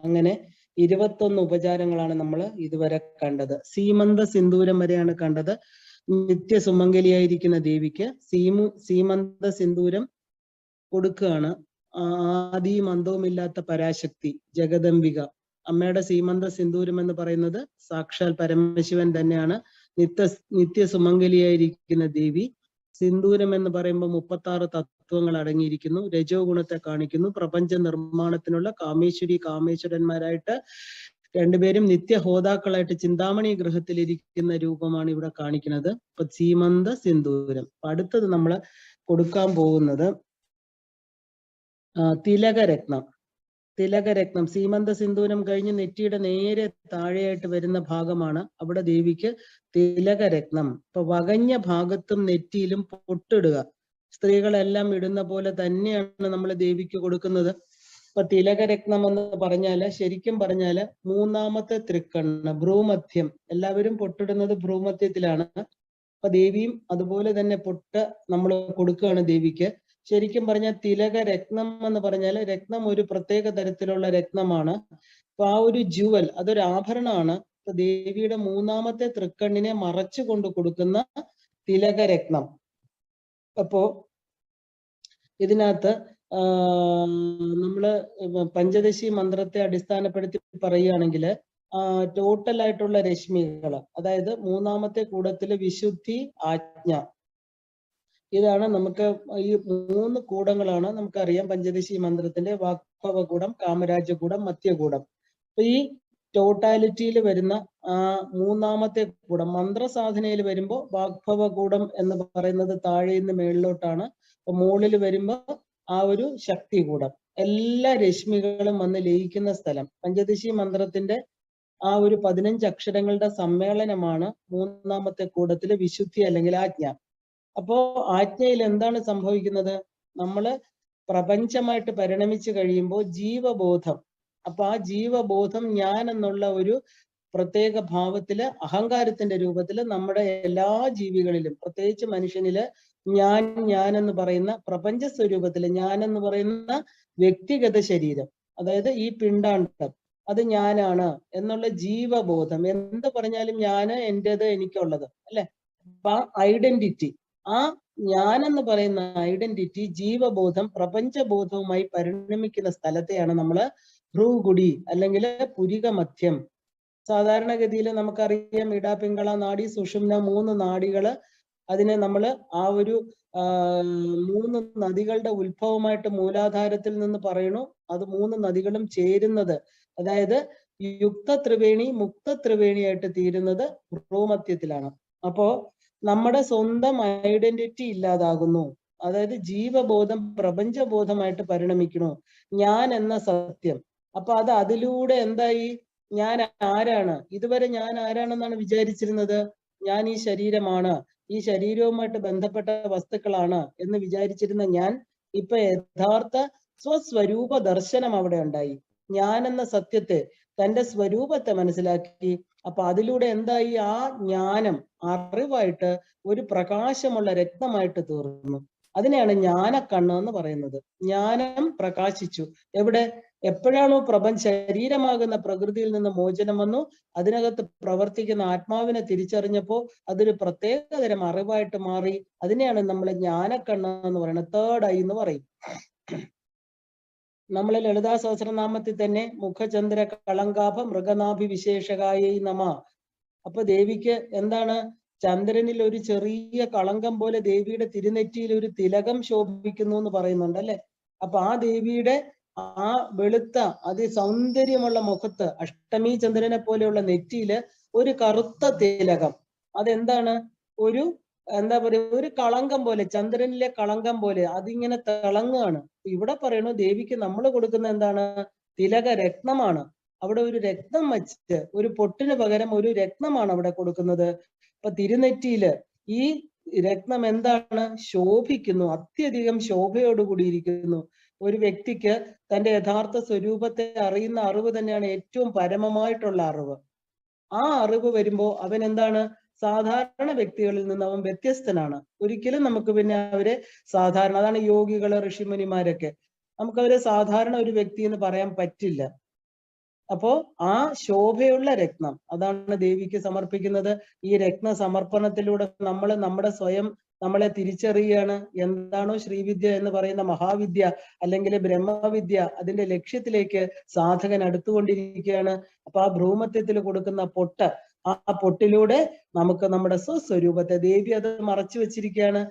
അങ്ങനെ 21 ഉപചാരങ്ങളാണ് നമ്മൾ ഇതുവരെ കണ്ടത്. സീമന്ത സിന്ദൂരം വരെയാണ് കണ്ടത്. നിത്യസുമംഗലിയായിരിക്കുന്ന ദേവിക്ക് സീമന്ത സിന്ദൂരം കൊടുക്കുകയാണ്. ആദിയും അന്തവുമില്ലാത്ത പരാശക്തി ജഗദംബിക അമ്മയുടെ സീമന്ത സിന്ദൂരം എന്ന് പറയുന്നത് സാക്ഷാൽ പരമശിവൻ തന്നെയാണ്. നിത്യസുമംഗലിയായിരിക്കുന്ന ദേവി. സിന്ദൂരം എന്ന് പറയുമ്പോൾ 36 തത്വങ്ങൾ അടങ്ങിയിരിക്കുന്നു. രജോ ഗുണത്തെ കാണിക്കുന്നു. പ്രപഞ്ച നിർമ്മാണത്തിനുള്ള കാമേശ്വരി കാമേശ്വരന്മാരായിട്ട് രണ്ടുപേരും നിത്യഹോതാക്കളായിട്ട് ചിന്താമണി ഗൃഹത്തിൽ ഇരിക്കുന്ന രൂപമാണ് ഇവിടെ കാണിക്കുന്നത്. ഇപ്പൊ സീമന്ത സിന്ദൂരം. അടുത്തത് നമ്മൾ കൊടുക്കാൻ പോകുന്നത് തിലകരത്നം. തിലകരത്നം സീമന്ത സിന്ദൂരം കഴിഞ്ഞ് നെറ്റിയുടെ നേരെ താഴെയായിട്ട് വരുന്ന ഭാഗമാണ്. അവിടെ ദേവിക്ക് തിലകരത്നം. ഇപ്പൊ വകഞ്ഞ ഭാഗത്തും നെറ്റിയിലും പൊട്ടിടുക. സ്ത്രീകളെല്ലാം ഇടുന്ന പോലെ തന്നെയാണ് നമ്മൾ ദേവിക്ക് കൊടുക്കുന്നത്. ഇപ്പൊ തിലകരത്നം എന്ന് പറഞ്ഞാല് ശരിക്കും പറഞ്ഞാല് മൂന്നാമത്തെ തൃക്കണ്ണ്, ഭ്രൂമധ്യം. എല്ലാവരും പൊട്ടിടുന്നത് ഭ്രൂമധ്യത്തിലാണ്. അപ്പൊ ദേവിയും അതുപോലെ തന്നെ പൊട്ട് നമ്മൾ കൊടുക്കുകയാണ് ദേവിക്ക്. ശരിക്കും പറഞ്ഞാൽ തിലകരത്നം എന്ന് പറഞ്ഞാല് രത്നം ഒരു പ്രത്യേക തരത്തിലുള്ള രത്നമാണ്. അപ്പൊ ആ ഒരു ജുവൽ, അതൊരു ആഭരണമാണ്. ഇപ്പൊ ദേവിയുടെ മൂന്നാമത്തെ തൃക്കണ്ണിനെ മറച്ചു കൊണ്ട് കൊടുക്കുന്ന തിലകരത്നം. അപ്പോ ഇതിനകത്ത് നമ്മള് പഞ്ചദശി മന്ത്രത്തെ അടിസ്ഥാനപ്പെടുത്തി പറയുകയാണെങ്കിൽ ടോട്ടൽ ആയിട്ടുള്ള രശ്മികൾ, അതായത് മൂന്നാമത്തെ കൂടത്തില് വിശുദ്ധി, ആജ്ഞ, ഇതാണ് നമുക്ക് ഈ 3 കൂടങ്ങളാണ് നമുക്കറിയാം പഞ്ചദശി മന്ത്രത്തിന്റെ. വാഗ്ഭവകൂടം, കാമരാജകൂടം, മധ്യകൂടം. അപ്പൊ ഈ ടോട്ടാലിറ്റിയിൽ വരുന്ന മൂന്നാമത്തെ കൂടം മന്ത്രസാധനയിൽ വരുമ്പോൾ വാഗ്ഭവകൂടം എന്ന് പറയുന്നത് താഴെ നിന്ന് മേളിലോട്ടാണ്. അപ്പൊ മുകളിൽ വരുമ്പോ ആ ഒരു ശക്തികൂടം, എല്ലാ രശ്മികളും വന്ന് ലയിക്കുന്ന സ്ഥലം. പഞ്ചദശി മന്ത്രത്തിന്റെ ആ ഒരു 15 അക്ഷരങ്ങളുടെ സമ്മേളനമാണ് മൂന്നാമത്തെ കൂടത്തിലെ വിശുദ്ധി അല്ലെങ്കിൽ ആജ്ഞ. അപ്പോ ആജ്ഞയിൽ എന്താണ് സംഭവിക്കുന്നത്? നമ്മള് പ്രപഞ്ചമായിട്ട് പരിണമിച്ചു കഴിയുമ്പോൾ ജീവബോധം, അപ്പൊ ആ ജീവബോധം ഞാൻ എന്നുള്ള ഒരു പ്രത്യേക ഭാവത്തില് അഹങ്കാരത്തിന്റെ രൂപത്തില് നമ്മുടെ എല്ലാ ജീവികളിലും, പ്രത്യേകിച്ച് മനുഷ്യനില് ഞാൻ എന്ന് പറയുന്ന പ്രപഞ്ച സ്വരൂപത്തില് ഞാൻ എന്ന് പറയുന്ന വ്യക്തിഗത ശരീരം, അതായത് ഈ പിണ്ടാണ്ടം, അത് ഞാനാണ് എന്നുള്ള ജീവബോധം. എന്ത് പറഞ്ഞാലും ഞാന്, എന്റേത്, എനിക്കുള്ളത്, അല്ലെ? അപ്പൊ ആ ഐഡന്റിറ്റി, ആ ഞാനെന്ന് പറയുന്ന ഐഡന്റിറ്റി, ജീവബോധം പ്രപഞ്ചബോധവുമായി പരിണമിക്കുന്ന സ്ഥലത്തെയാണ് നമ്മള് ഭ്രൂകുടി അല്ലെങ്കിൽ പുരിക മധ്യം. സാധാരണഗതിയിൽ നമുക്കറിയാം ഇട, പിങ്കള, നാഡി, സുഷുമ്ന, 3 നാഡികള്. അതിനെ നമ്മള് ആ ഒരു 3 നദികളുടെ ഉത്ഭവമായിട്ട് മൂലാധാരത്തിൽ നിന്ന് പറയണു. അത് 3 നദികളും ചേരുന്നത്, അതായത് യുക്ത ത്രിവേണി മുക്ത ത്രിവേണിയായിട്ട് തീരുന്നത് ഭ്രൂമധ്യത്തിലാണ്. അപ്പോ നമ്മുടെ സ്വന്തം ഐഡന്റിറ്റി ഇല്ലാതാകുന്നു. അതായത് ജീവബോധം പ്രപഞ്ചബോധമായിട്ട് പരിണമിക്കണു, ഞാൻ എന്ന സത്യം. അപ്പൊ അത് അതിലൂടെ എന്തായി? ഞാൻ ആരാണ്? ഇതുവരെ ഞാൻ ആരാണെന്നാണ് വിചാരിച്ചിരുന്നത്? ഞാൻ ഈ ശരീരമാണ്, ഈ ശരീരവുമായിട്ട് ബന്ധപ്പെട്ട വസ്തുക്കളാണ് എന്ന് വിചാരിച്ചിരുന്ന ഞാൻ ഇപ്പൊ യഥാർത്ഥ സ്വസ്വരൂപ ദർശനം അവിടെ ഉണ്ടായി. ഞാൻ എന്ന സത്യത്തെ, തന്റെ സ്വരൂപത്തെ മനസ്സിലാക്കി. അപ്പൊ അതിലൂടെ എന്തായി? ആ ജ്ഞാനം അറിവായിട്ട് ഒരു പ്രകാശമുള്ള രത്നമായിട്ട് തീർന്നു. അതിനെയാണ് ജ്ഞാനക്കണ്ണ് എന്ന് പറയുന്നത്. ജ്ഞാനം പ്രകാശിച്ചു. എവിടെ? എപ്പോഴാണോ ശരീരമാകുന്ന പ്രകൃതിയിൽ നിന്ന് മോചനം വന്നു, അതിനകത്ത് പ്രവർത്തിക്കുന്ന ആത്മാവിനെ തിരിച്ചറിഞ്ഞപ്പോ അതൊരു പ്രത്യേകതരം അറിവായിട്ട് മാറി. അതിനെയാണ് നമ്മൾ ജ്ഞാനക്കണ്ണ് എന്ന് പറയുന്നത്, തേർഡ് ഐ എന്ന് പറയും. നമ്മളെ ലളിതാ സഹസ്രനാമത്തിൽ തന്നെ മുഖചന്ദ്ര കളങ്കാഭ മൃഗനാഭി വിശേഷകായി നമ. അപ്പൊ ദേവിക്ക് എന്താണ്? ചന്ദ്രനിൽ ഒരു ചെറിയ കളങ്കം പോലെ ദേവിയുടെ തിരുനെറ്റിയിൽ ഒരു തിലകം ശോഭിക്കുന്നു എന്ന് പറയുന്നുണ്ട്, അല്ലെ? അപ്പൊ ആ ദേവിയുടെ ആ വെളുത്ത അതിസൗന്ദര്യമുള്ള മുഖത്ത്, അഷ്ടമി ചന്ദ്രനെ പോലെയുള്ള നെറ്റിയില് ഒരു കറുത്ത തിലകം. അതെന്താണ്? ഒരു എന്താ പറയുക, ഒരു കളങ്കം പോലെ, ചന്ദ്രനിലെ കളങ്കം പോലെ അതിങ്ങനെ തിളങ്ങുകയാണ്. ഇവിടെ പറയണു ദേവിക്ക് നമ്മൾ കൊടുക്കുന്ന എന്താണ്? തിലക രത്നമാണ്. അവിടെ ഒരു രത്നം വച്ച്, ഒരു പൊട്ടിന് പകരം ഒരു രത്നമാണ് അവിടെ കൊടുക്കുന്നത്. അപ്പൊ തിരുനെറ്റിയില് ഈ രത്നം എന്താണ്? ശോഭിക്കുന്നു, അത്യധികം ശോഭയോടുകൂടി ഇരിക്കുന്നു. ഒരു വ്യക്തിക്ക് തന്റെ യഥാർത്ഥ സ്വരൂപത്തെ അറിയുന്ന അറിവ് തന്നെയാണ് ഏറ്റവും പരമമായിട്ടുള്ള അറിവ്. ആ അറിവ് വരുമ്പോ അവൻ എന്താണ്? സാധാരണ വ്യക്തികളിൽ നിന്ന് അവൻ വ്യത്യസ്തനാണ്. ഒരിക്കലും നമുക്ക് പിന്നെ അവരെ സാധാരണ, അതാണ് യോഗികള് ഋഷിമുനിമാരൊക്കെ, നമുക്കവരെ സാധാരണ ഒരു വ്യക്തി എന്ന് പറയാൻ പറ്റില്ല. അപ്പോ ആ ശോഭയുള്ള രത്നം അതാണ് ദേവിക്ക് സമർപ്പിക്കുന്നത്. ഈ രത്ന സമർപ്പണത്തിലൂടെ നമ്മൾ നമ്മുടെ സ്വയം നമ്മളെ തിരിച്ചറിയുകയാണ്. എന്താണോ ശ്രീവിദ്യ എന്ന് പറയുന്ന മഹാവിദ്യ അല്ലെങ്കിൽ ബ്രഹ്മവിദ്യ, അതിന്റെ ലക്ഷ്യത്തിലേക്ക് സാധകൻ അടുത്തുകൊണ്ടിരിക്കുകയാണ്. അപ്പൊ ആ ഭ്രൂമത്യത്തിൽ കൊടുക്കുന്ന പൊട്ട്, ആ പൊട്ടിലൂടെ നമുക്ക് നമ്മുടെ സ്വസ്വരൂപത്തെ, ദേവി അത് മറച്ചു വെച്ചിരിക്കുകയാണ്.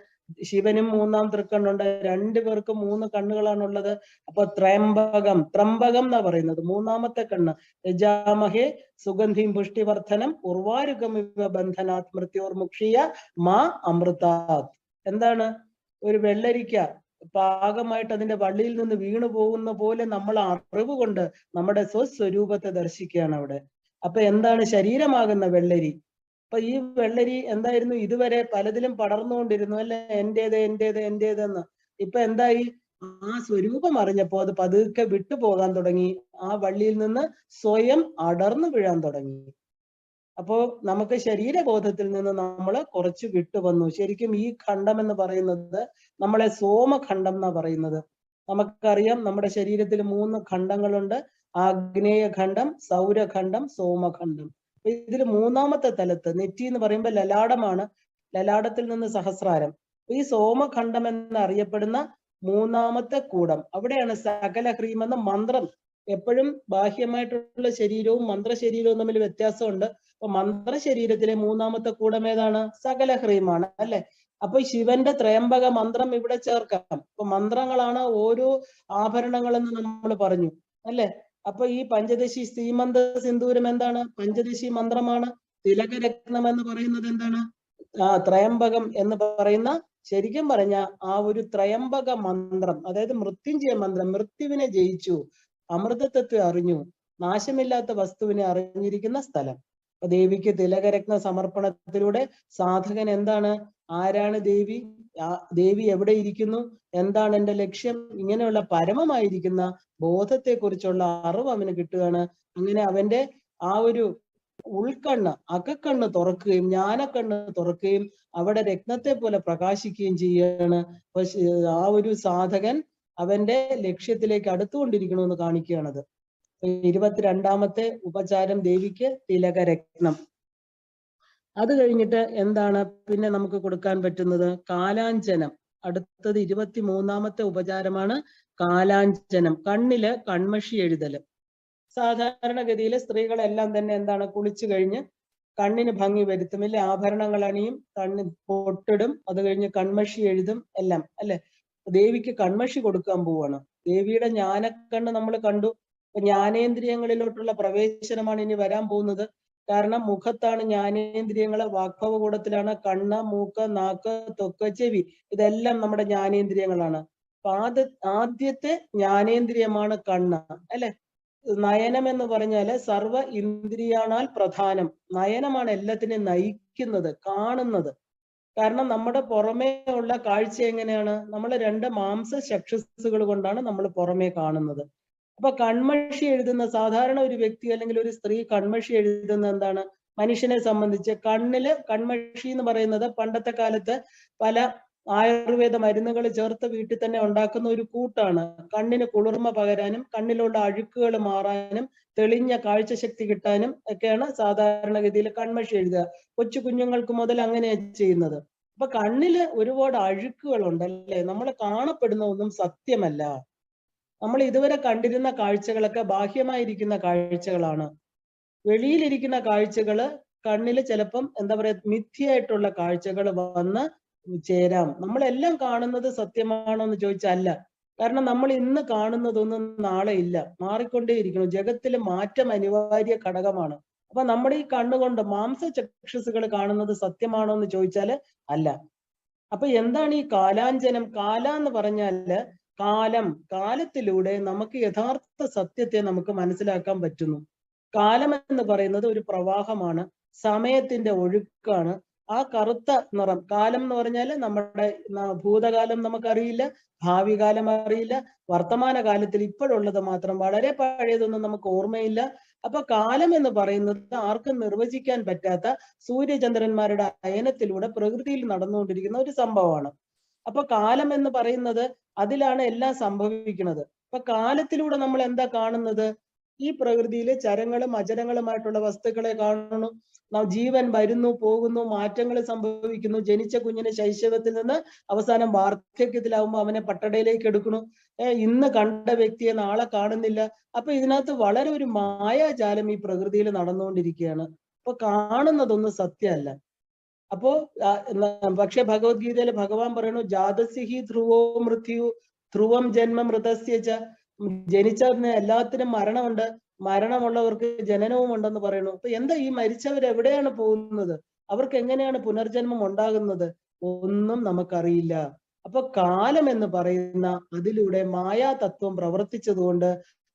ശിവനും 3-ാം തൃക്കണ്ണുണ്ട്, 2 പേർക്കും 3 കണ്ണുകളാണുള്ളത്. അപ്പൊ ത്രയംബകം, ത്രംബകം എന്നാ പറയുന്നത് 3-ാമത്തെ കണ്ണ്. യജാമഹേ സുഗന്ധിം പുഷ്ടിവർദ്ധനം ഉർവാരുകമിവ ബന്ധനാത് മൃത്യോർമുക്ഷീയ മാ അമൃതാത്. എന്താണ്? ഒരു വെള്ളരിക്ക പാകമായിട്ട് അതിന്റെ വള്ളിയിൽ നിന്ന് വീണു പോകുന്ന പോലെ നമ്മൾ അറിവ് കൊണ്ട് നമ്മുടെ സ്വസ്വരൂപത്തെ ദർശിക്കുകയാണ് അവിടെ. അപ്പൊ എന്താണ് ശരീരമാകുന്ന വെള്ളരി? അപ്പൊ ഈ വെള്ളരി എന്തായിരുന്നു? ഇതുവരെ പലതിലും പടർന്നുകൊണ്ടിരുന്നു അല്ലെ, എന്റേത് എന്റേത് എന്റേതെന്ന്. ഇപ്പൊ എന്തായി? ആ സ്വരൂപം അറിഞ്ഞപ്പോ അത് പതുക്കെ വിട്ടുപോകാൻ തുടങ്ങി. ആ വള്ളിയിൽ നിന്ന് സ്വയം അടർന്നു വീഴാൻ തുടങ്ങി. അപ്പോ നമുക്ക് ശരീരബോധത്തിൽ നിന്ന് നമ്മൾ കുറച്ച് വിട്ടുവന്നു. ശരിക്കും ഈ ഖണ്ഡം എന്ന് പറയുന്നത് നമ്മളെ സോമഖണ്ഡം എന്നാ പറയുന്നത്. നമുക്കറിയാം നമ്മുടെ ശരീരത്തിൽ 3 ഖണ്ഡങ്ങളുണ്ട്. ആഗ്നേയഖണ്ഡം, സൗരഖണ്ഡം, സോമഖണ്ഡം. ഇതിൽ 3-ാമത്തെ തലത്ത് നെറ്റി എന്ന് പറയുമ്പോൾ ലലാടമാണ്. ലലാടത്തിൽ നിന്ന് സഹസ്രാരം. ഈ സോമഖണ്ഡം എന്നറിയപ്പെടുന്ന 3-ാമത്തെ കൂടം, അവിടെയാണ് സകല ഹ്രീം എന്ന മന്ത്രം. എപ്പോഴും ബാഹ്യമായിട്ടുള്ള ശരീരവും മന്ത്രശരീരവും തമ്മിൽ വ്യത്യാസമുണ്ട്. അപ്പൊ മന്ത്രശരീരത്തിലെ 3-ാമത്തെ കൂടം ഏതാണ്? സകല ഹ്രീമാണ് അല്ലെ. അപ്പൊ ശിവന്റെ ത്രയംബക മന്ത്രം ഇവിടെ ചേർക്കാം. അപ്പൊ മന്ത്രങ്ങളാണ് ഓരോ ആഭരണങ്ങളെന്ന് നമ്മൾ പറഞ്ഞു അല്ലെ. അപ്പൊ ഈ പഞ്ചദശി ശ്രീമന്ത സിന്ദൂരം എന്താണ്? പഞ്ചദശി മന്ത്രമാണ്. തിലകരത്നം എന്ന് പറയുന്നത് എന്താണ്? ത്രയംബകം എന്ന് പറയുന്ന, ശരിക്കും പറഞ്ഞ ആ ഒരു ത്രയംബക മന്ത്രം, അതായത് മൃത്യുഞ്ജയ മന്ത്രം. മൃത്യുവിനെ ജയിച്ചു, അമൃതത്വത്തെ അറിഞ്ഞു, നാശമില്ലാത്ത വസ്തുവിനെ അറിഞ്ഞിരിക്കുന്ന സ്ഥലം. അപ്പൊ ദേവിക്ക് തിലകരത്ന സമർപ്പണത്തിലൂടെ സാധകൻ എന്താണ്? ആരാണ് ദേവി? ദേവി എവിടെ ഇരിക്കുന്നു? എന്താണ് എന്റെ ലക്ഷ്യം? ഇങ്ങനെയുള്ള പരമമായിരിക്കുന്ന ബോധത്തെക്കുറിച്ചുള്ള അറിവ് അവന് കിട്ടുകയാണ്. അങ്ങനെ അവന്റെ ആ ഒരു ഉൾക്കണ്ണ്, അകക്കണ്ണ് തുറക്കുകയും ജ്ഞാനക്കണ്ണ് തുറക്കുകയും അവിടെ രത്നത്തെ പോലെ പ്രകാശിക്കുകയും ചെയ്യുകയാണ്. അപ്പൊ ആ ഒരു സാധകൻ അവന്റെ ലക്ഷ്യത്തിലേക്ക് അടുത്തുകൊണ്ടിരിക്കണമെന്ന് കാണിക്കുകയാണത്. 22-ാമത്തെ ഉപചാരം ദേവിക്ക് തിലകരത്നം. അത് കഴിഞ്ഞിട്ട് എന്താണ് പിന്നെ നമുക്ക് കൊടുക്കാൻ പറ്റുന്നത്? കാലാഞ്ജനം. അടുത്തത് 23-ാമത്തെ ഉപചാരമാണ് കാലാഞ്ജനം. കണ്ണില് കൺമഷി എഴുതല്. സാധാരണഗതിയിൽ സ്ത്രീകളെല്ലാം തന്നെ എന്താണ്? കുളിച്ചു കഴിഞ്ഞ് കണ്ണിന് ഭംഗി വരുത്തും, ഇല്ലേ? ആഭരണങ്ങൾ അണിയും, കണ്ണ് പൊട്ടിടും, അത് കഴിഞ്ഞ് കൺമഷി എഴുതും എല്ലാം അല്ലെ. ദേവിക്ക് കൺമഷി കൊടുക്കാൻ പോവാണ്. ദേവിയുടെ ജ്ഞാനക്കണ്ണ് നമ്മൾ കണ്ടു. ജ്ഞാനേന്ദ്രിയങ്ങളിലോട്ടുള്ള പ്രവേശനമാണ് ഇനി വരാൻ പോകുന്നത്. കാരണം മുഖത്താണ് ജ്ഞാനേന്ദ്രിയങ്ങള്, വാഗ്ഭവകൂടത്തിലാണ് കണ്ണ്, മൂക്ക്, നാക്ക്, ത്വക്ക്, ചെവി. ഇതെല്ലാം നമ്മുടെ ജ്ഞാനേന്ദ്രിയങ്ങളാണ്. അപ്പൊ ആദ്യത്തെ ജ്ഞാനേന്ദ്രിയമാണ് കണ്ണ് അല്ലെ. നയനം എന്ന് പറഞ്ഞാല് സർവ ഇന്ദ്രിയാണാൽ പ്രധാനം. നയനമാണ് എല്ലാത്തിനെയും നയിക്കുന്നത്, കാണുന്നത്. കാരണം നമ്മുടെ പുറമേ ഉള്ള കാഴ്ച എങ്ങനെയാണ്? നമ്മൾ 2 മാംസ ചക്ഷുസ്സുകൾ കൊണ്ടാണ് നമ്മൾ പുറമേ കാണുന്നത്. അപ്പൊ കൺമഷി എഴുതുന്ന സാധാരണ ഒരു വ്യക്തി അല്ലെങ്കിൽ ഒരു സ്ത്രീ കൺമഷി എഴുതുന്ന എന്താണ്? മനുഷ്യനെ സംബന്ധിച്ച് കണ്ണില് കൺമഷി എന്ന് പറയുന്നത് പണ്ടത്തെ കാലത്ത് പല ആയുർവേദ മരുന്നുകൾ ചേർത്ത് വീട്ടിൽ തന്നെ ഉണ്ടാക്കുന്ന ഒരു കൂട്ടാണ്. കണ്ണിന് കുളിർമ പകരാനും കണ്ണിലുള്ള അഴുക്കുകൾ മാറാനും തെളിഞ്ഞ കാഴ്ചശക്തി കിട്ടാനും ഒക്കെയാണ് സാധാരണഗതിയിൽ കൺമഷി എഴുതുക. കൊച്ചു കുഞ്ഞുങ്ങൾക്ക് മുതൽ അങ്ങനെയാണ് ചെയ്യുന്നത്. അപ്പൊ കണ്ണില് ഒരുപാട് അഴുക്കുകളുണ്ട് അല്ലേ. നമ്മൾ കാണപ്പെടുന്ന ഒന്നും സത്യമല്ല. നമ്മൾ ഇതുവരെ കണ്ടിരുന്ന കാഴ്ചകളൊക്കെ ബാഹ്യമായിരിക്കുന്ന കാഴ്ചകളാണ്. വെളിയിലിരിക്കുന്ന കാഴ്ചകള് കണ്ണില് ചിലപ്പം എന്താ പറയാ മിഥ്യയായിട്ടുള്ള കാഴ്ചകൾ വന്ന് ചേരാം. നമ്മളെല്ലാം കാണുന്നത് സത്യമാണോ എന്ന് ചോദിച്ചാൽ അല്ല. കാരണം നമ്മൾ ഇന്ന് കാണുന്നതൊന്നും നാളെ ഇല്ല, മാറിക്കൊണ്ടേയിരിക്കണം. ജഗത്തില് മാറ്റം അനിവാര്യ ഘടകമാണ്. അപ്പൊ നമ്മുടെ ഈ കണ്ണുകൊണ്ട് മാംസ ചക്ഷുസുകൾ കാണുന്നത് സത്യമാണോ എന്ന് ചോദിച്ചാല് അല്ല. അപ്പൊ എന്താണ് ഈ കാലാഞ്ജനം? കാല എന്ന് പറഞ്ഞാല് കാലം, കാലത്തിലൂടെ നമുക്ക് യഥാർത്ഥ സത്യത്തെ നമുക്ക് മനസ്സിലാക്കാൻ പറ്റുന്നു. കാലം എന്ന് പറയുന്നത് ഒരു പ്രവാഹമാണ്, സമയത്തിന്റെ ഒഴുക്കാണ്. ആ കറുത്ത നിറം കാലം എന്ന് പറഞ്ഞാൽ നമ്മുടെ ഭൂതകാലം നമുക്കറിയില്ല, ഭാവി കാലം അറിയില്ല, വർത്തമാന കാലത്തിൽ ഇപ്പോഴുള്ളത് മാത്രം, വളരെ പഴയതൊന്നും നമുക്ക് ഓർമ്മയില്ല. അപ്പൊ കാലം എന്ന് പറയുന്നത് ആർക്കും നിർവചിക്കാൻ പറ്റാത്ത സൂര്യചന്ദ്രന്മാരുടെ അയനത്തിലൂടെ പ്രകൃതിയിൽ നടന്നുകൊണ്ടിരിക്കുന്ന ഒരു സംഭവമാണ്. അപ്പൊ കാലം എന്ന് പറയുന്നത് അതിലാണ് എല്ലാം സംഭവിക്കുന്നത്. അപ്പൊ കാലത്തിലൂടെ നമ്മൾ എന്താ കാണുന്നത്? ഈ പ്രകൃതിയിലെ ചരങ്ങളും അചരങ്ങളുമായിട്ടുള്ള വസ്തുക്കളെ കാണുന്നു. ജീവൻ വരുന്നു, പോകുന്നു, മാറ്റങ്ങൾ സംഭവിക്കുന്നു. ജനിച്ച കുഞ്ഞിനെ ശൈശവത്തിൽ നിന്ന് അവസാനം വാർദ്ധക്യത്തിലാവുമ്പോൾ അവനെ പട്ടടയിലേക്ക് എടുക്കുന്നു. ഇന്ന് കണ്ട വ്യക്തിയെ നാളെ കാണുന്നില്ല. അപ്പൊ ഇതിനകത്ത് വളരെ ഒരു മായാജാലം ഈ പ്രകൃതിയിൽ നടന്നുകൊണ്ടിരിക്കുകയാണ്. അപ്പൊ കാണുന്നതൊന്നും സത്യമല്ല. അപ്പോ പക്ഷെ ഭഗവത്ഗീതയിൽ ഭഗവാൻ പറയുന്നു, ജാതസിഹി ധ്രുവോ മൃത്യു ധ്രുവം ജന്മ മൃതസ്യച്ച. ജനിച്ചവരിന് എല്ലാത്തിനും മരണമുണ്ട്, മരണമുള്ളവർക്ക് ജനനവും ഉണ്ടെന്ന് പറയുന്നു. അപ്പൊ എന്താ ഈ മരിച്ചവർ എവിടെയാണ് പോകുന്നത്? അവർക്ക് എങ്ങനെയാണ് പുനർജന്മം ഉണ്ടാകുന്നത്? ഒന്നും നമുക്കറിയില്ല. അപ്പൊ കാലം എന്ന് പറയുന്ന അതിലൂടെ മായാ തത്വം പ്രവർത്തിച്ചതുകൊണ്ട്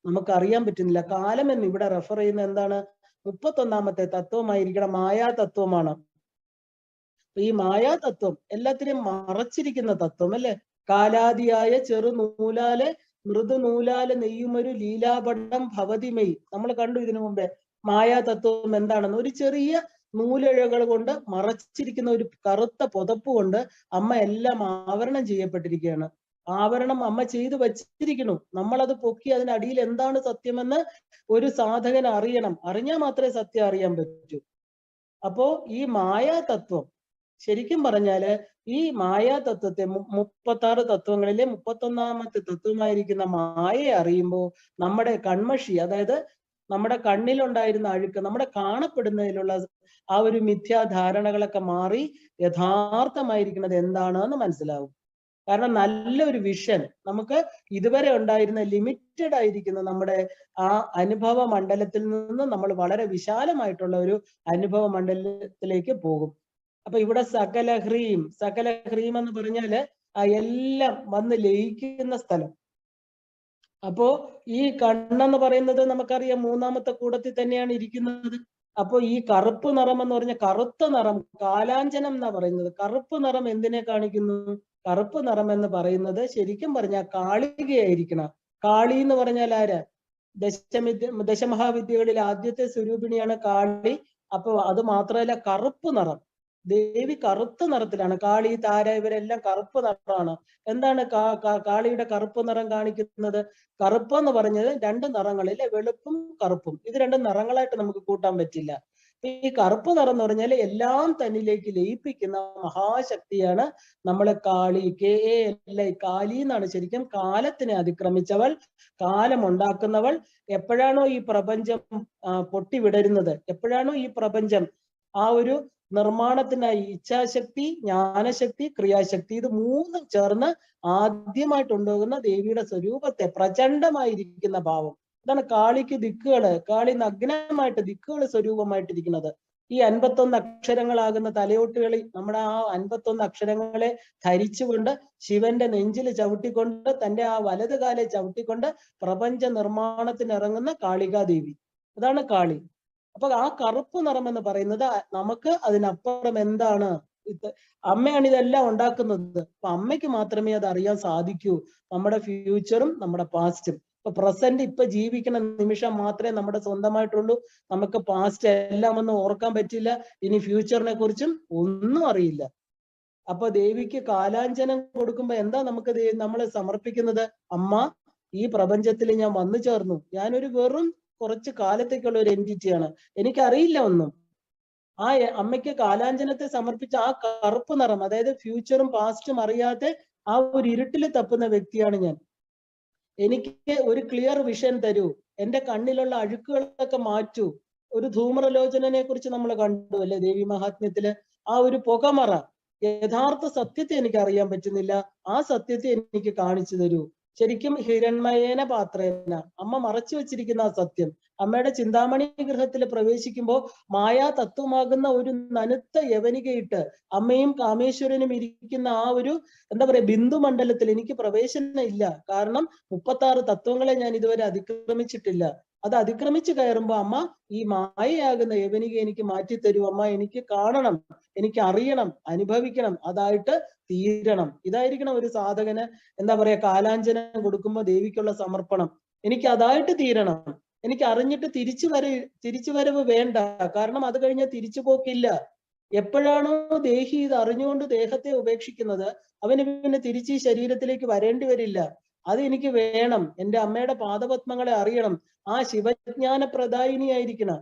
നമുക്കറിയാൻ പറ്റുന്നില്ല. കാലം എന്ന് ഇവിടെ റെഫർ ചെയ്യുന്ന എന്താണ്? 31ാമത്തെ തത്വമായിരിക്കണം, മായാ തത്വമാണ്. ഈ മായാ തത്വം എല്ലാത്തിനെയും മറച്ചിരിക്കുന്ന തത്വം അല്ലെ? കാലാദിയായ ചെറുനൂലാലെ മൃദുനൂലാല് നെയ്യുമൊരു ലീലാപടം ഭവതിമയി. നമ്മൾ കണ്ടു ഇതിനു മുമ്പേ മായാ തത്വം എന്താണെന്ന്. ഒരു ചെറിയ നൂലിഴകൾ കൊണ്ട് മറച്ചിരിക്കുന്ന ഒരു കറുത്ത പുതപ്പ് കൊണ്ട് അമ്മ എല്ലാം ആവരണം ചെയ്യപ്പെട്ടിരിക്കുകയാണ്. ആവരണം അമ്മ ചെയ്തു വച്ചിരിക്കുന്നു. നമ്മളത് പൊക്കി അതിനടിയിൽ എന്താണ് സത്യമെന്ന് ഒരു സാധകൻ അറിയണം. അറിഞ്ഞാൽ മാത്രമേ സത്യം അറിയാൻ പറ്റൂ. അപ്പോ ഈ മായാ തത്വം ശരിക്കും പറഞ്ഞാല് ഈ മായാ തത്വത്തെ 36 തത്വങ്ങളിലെ 31ാമത്തെ തത്വമായിരിക്കുന്ന മായയെ അറിയുമ്പോൾ നമ്മുടെ കൺമഷി, അതായത് നമ്മുടെ കണ്ണിലുണ്ടായിരുന്ന അഴുക്ക്, നമ്മുടെ കാണപ്പെടുന്നതിലുള്ള ആ ഒരു മിഥ്യാധാരണകളൊക്കെ മാറി യഥാർത്ഥമായിരിക്കുന്നത് എന്താണെന്ന് മനസ്സിലാവും. കാരണം നല്ലൊരു വിഷൻ നമുക്ക് ഇതുവരെ ഉണ്ടായിരുന്ന ലിമിറ്റഡ് ആയിരിക്കുന്ന നമ്മുടെ ആ അനുഭവ മണ്ഡലത്തിൽ നിന്ന് നമ്മൾ വളരെ വിശാലമായിട്ടുള്ള ഒരു അനുഭവ മണ്ഡലത്തിലേക്ക് പോകും. അപ്പൊ ഇവിടെ സകല ഹ്രീം എന്ന് പറഞ്ഞാല് എല്ലാം വന്ന് ലയിക്കുന്ന സ്ഥലം. അപ്പോ ഈ കണ്ണെന്ന് പറയുന്നത് നമുക്കറിയാം 3ാമത്തെ കൂടത്തിൽ തന്നെയാണ് ഇരിക്കുന്നത്. അപ്പൊ ഈ കറുപ്പ് നിറം എന്ന് പറഞ്ഞ കറുത്ത നിറം, കാലാഞ്ജനം എന്നാ പറയുന്നത്. കറുപ്പ് നിറം എന്തിനെ കാണിക്കുന്നു? കറുപ്പ് നിറം എന്ന് പറയുന്നത് ശരിക്കും പറഞ്ഞാൽ കാളികയായിരിക്കണം. കാളി എന്ന് പറഞ്ഞാൽ ആരാ? ദശമഹാവിദ്യകളിൽ ആദ്യത്തെ സ്വരൂപിണിയാണ് കാളി. അപ്പൊ അത് മാത്രമല്ല, കറുപ്പ് നിറം, ദേവി കറുത്ത നിറത്തിലാണ്. കാളി, താര ഇവരെല്ലാം കറുപ്പ് നിറമാണ്. എന്താണ് കാളിയുടെ കറുപ്പ് നിറം കാണിക്കുന്നത്? കറുപ്പ് എന്ന് പറഞ്ഞത് 2 നിറങ്ങളിലെ വെളുപ്പും കറുപ്പും, ഇത് 2 നിറങ്ങളായിട്ട് നമുക്ക് കൂട്ടാൻ പറ്റില്ല. ഈ കറുപ്പ് നിറം എന്ന് പറഞ്ഞാൽ എല്ലാം തന്നിലേക്ക് ലയിപ്പിക്കുന്ന മഹാശക്തിയാണ് നമ്മളെ കാളി. കാളി എന്നാണ് ശരിക്കും. കാലത്തിനെ അതിക്രമിച്ചവൾ, കാലം ഉണ്ടാക്കുന്നവൾ. എപ്പോഴാണോ ഈ പ്രപഞ്ചം പൊട്ടിവിടരുന്നത്, എപ്പോഴാണോ ഈ പ്രപഞ്ചം ആ ഒരു നിർമ്മാണത്തിനായി ഇച്ഛാശക്തി, ജ്ഞാനശക്തി, ക്രിയാശക്തി, ഇത് 3ഉം ചേർന്ന് ആദ്യമായിട്ടുണ്ടാകുന്ന ദേവിയുടെ സ്വരൂപത്തെ, പ്രചണ്ഡമായിരിക്കുന്ന ഭാവം, ഇതാണ് കാളിക്ക് ദിക്കുകള്. കാളി നഗ്നമായിട്ട് ദിക്കുകൾ സ്വരൂപമായിട്ടിരിക്കുന്നത്. ഈ 51 അക്ഷരങ്ങളാകുന്ന തലയോട്ടുകളിൽ നമ്മുടെ ആ 51 അക്ഷരങ്ങളെ ധരിച്ചുകൊണ്ട് ശിവന്റെ നെഞ്ചിൽ ചവിട്ടിക്കൊണ്ട് തന്റെ ആ വലത് കാലെ ചവിട്ടിക്കൊണ്ട് പ്രപഞ്ച നിർമ്മാണത്തിന് ഇറങ്ങുന്ന കാളികാദേവി, അതാണ് കാളി. അപ്പൊ ആ കറുപ്പ് നിറം എന്ന് പറയുന്നത് നമുക്ക് അതിനപ്പുറം എന്താണ്? അമ്മയാണ് ഇതെല്ലാം ഉണ്ടാക്കുന്നത്. അപ്പൊ അമ്മയ്ക്ക് മാത്രമേ അത് അറിയാൻ സാധിക്കൂ. നമ്മുടെ ഫ്യൂച്ചറും നമ്മുടെ പാസ്റ്റും. ഇപ്പൊ പ്രസന്റ് ഇപ്പൊ ജീവിക്കുന്ന നിമിഷം മാത്രമേ നമ്മുടെ സ്വന്തമായിട്ടുള്ളൂ. നമുക്ക് പാസ്റ്റ് എല്ലാം ഒന്നും ഓർക്കാൻ പറ്റില്ല. ഇനി ഫ്യൂച്ചറിനെ കുറിച്ചും ഒന്നും അറിയില്ല. അപ്പൊ ദേവിക്ക് കാലാഞ്ജനം കൊടുക്കുമ്പോ എന്താ നമുക്ക് നമ്മൾ സമർപ്പിക്കുന്നത്? അമ്മ, ഈ പ്രപഞ്ചത്തിൽ ഞാൻ വന്നു ചേർന്നു. ഞാനൊരു വെറും കുറച്ച് കാലത്തേക്കുള്ള ഒരു എൻറ്റിറ്റിയാണ്, എനിക്കറിയില്ല ഒന്നും. ആ അമ്മയ്ക്ക് കാലാഞ്ജനത്തെ സമർപ്പിച്ച ആ കറുപ്പ് നിറം, അതായത് ഫ്യൂച്ചറും പാസ്റ്റും അറിയാതെ ആ ഒരു ഇരുട്ടിൽ തപ്പുന്ന വ്യക്തിയാണ് ഞാൻ. എനിക്ക് ഒരു ക്ലിയർ വിഷൻ തരൂ, എന്റെ കണ്ണിലുള്ള അഴുക്കുകളൊക്കെ മാറ്റൂ. ഒരു ധൂമ്രലോചനനെ കുറിച്ച് നമ്മൾ കണ്ടു അല്ലെ ദേവി മഹാത്മ്യത്തില്? ആ ഒരു പുകമറ, യഥാർത്ഥ സത്യത്തെ എനിക്ക് അറിയാൻ പറ്റുന്നില്ല, ആ സത്യത്തെ എനിക്ക് കാണിച്ചു തരൂ. ശരിക്കും ഹിരൺമയേന പാത്രേന, അമ്മ മറച്ചു വെച്ചിരിക്കുന്ന ആ സത്യം. അമ്മയുടെ ചിന്താമണി ഗൃഹത്തിൽ പ്രവേശിക്കുമ്പോൾ മായാ തത്വമാകുന്ന ഒരു നനുത്ത യവനികയിട്ട് അമ്മയും കാമേശ്വരനും ഇരിക്കുന്ന ആ ഒരു എന്താ പറയാ ബിന്ദു മണ്ഡലത്തിൽ എനിക്ക് പ്രവേശനം ഇല്ല. കാരണം 36 തത്വങ്ങളെ ഞാൻ ഇതുവരെ അതിക്രമിച്ചിട്ടില്ല. അത് അതിക്രമിച്ച് കയറുമ്പോ അമ്മ ഈ മായയാകുന്ന യവനിക എനിക്ക് മാറ്റിത്തരൂ അമ്മ, എനിക്ക് കാണണം, എനിക്ക് അറിയണം, അനുഭവിക്കണം, അതായിട്ട് തീരണം. ഇതായിരിക്കണം ഒരു സാധകന് എന്താ പറയാ കാലാഞ്ജനം കൊടുക്കുമ്പോ ദേവിക്കുള്ള സമർപ്പണം. എനിക്ക് അതായിട്ട് തീരണം. എനിക്ക് അറിഞ്ഞിട്ട് തിരിച്ചുവരവ് വേണ്ട. കാരണം അത് കഴിഞ്ഞാൽ തിരിച്ചു പോക്കില്ല. എപ്പോഴാണോ ദേഹി ഇത് അറിഞ്ഞുകൊണ്ട് ദേഹത്തെ ഉപേക്ഷിക്കുന്നത്, അവന് പിന്നെ തിരിച്ച് ഈ ശരീരത്തിലേക്ക് വരേണ്ടി വരില്ല. അത് എനിക്ക് വേണം. എൻ്റെ അമ്മയുടെ പാദപത്മങ്ങളെ അറിയണം. ആ ശിവജ്ഞാന പ്രദായിനിയായിരിക്കണം.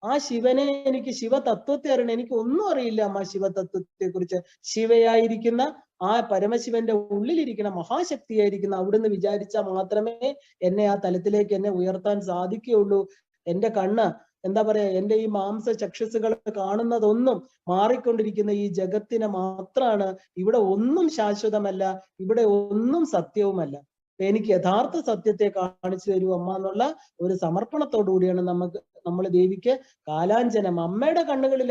ആ ശിവനെ എനിക്ക് ശിവതത്വത്തെ അറിയണം. എനിക്ക് ഒന്നും അറിയില്ല അമ്മ ശിവതത്വത്തെ കുറിച്ച്. ശിവയായിരിക്കുന്ന ആ പരമശിവന്റെ ഉള്ളിലിരിക്കുന്ന മഹാശക്തിയായിരിക്കുന്ന അവിടുന്ന് വിചാരിച്ചാൽ മാത്രമേ എന്നെ ആ തലത്തിലേക്ക് എന്നെ ഉയർത്താൻ സാധിക്കുകയുള്ളൂ. എൻ്റെ കണ്ണ് എന്താ പറയാ, എൻ്റെ ഈ മാംസ ചക്ഷുസുകൾ കാണുന്നതൊന്നും മാറിക്കൊണ്ടിരിക്കുന്ന ഈ ജഗത്തിനെ മാത്രമാണ്. ഇവിടെ ഒന്നും ശാശ്വതമല്ല, ഇവിടെ ഒന്നും സത്യവുമല്ല. എനിക്ക് യഥാർത്ഥ സത്യത്തെ കാണിച്ചു തരൂ അമ്മ എന്നുള്ള ഒരു സമർപ്പണത്തോടു കൂടിയാണ് നമ്മൾ ദേവിക്ക് കാലാഞ്ജനം അമ്മയുടെ കണ്ണുകളിൽ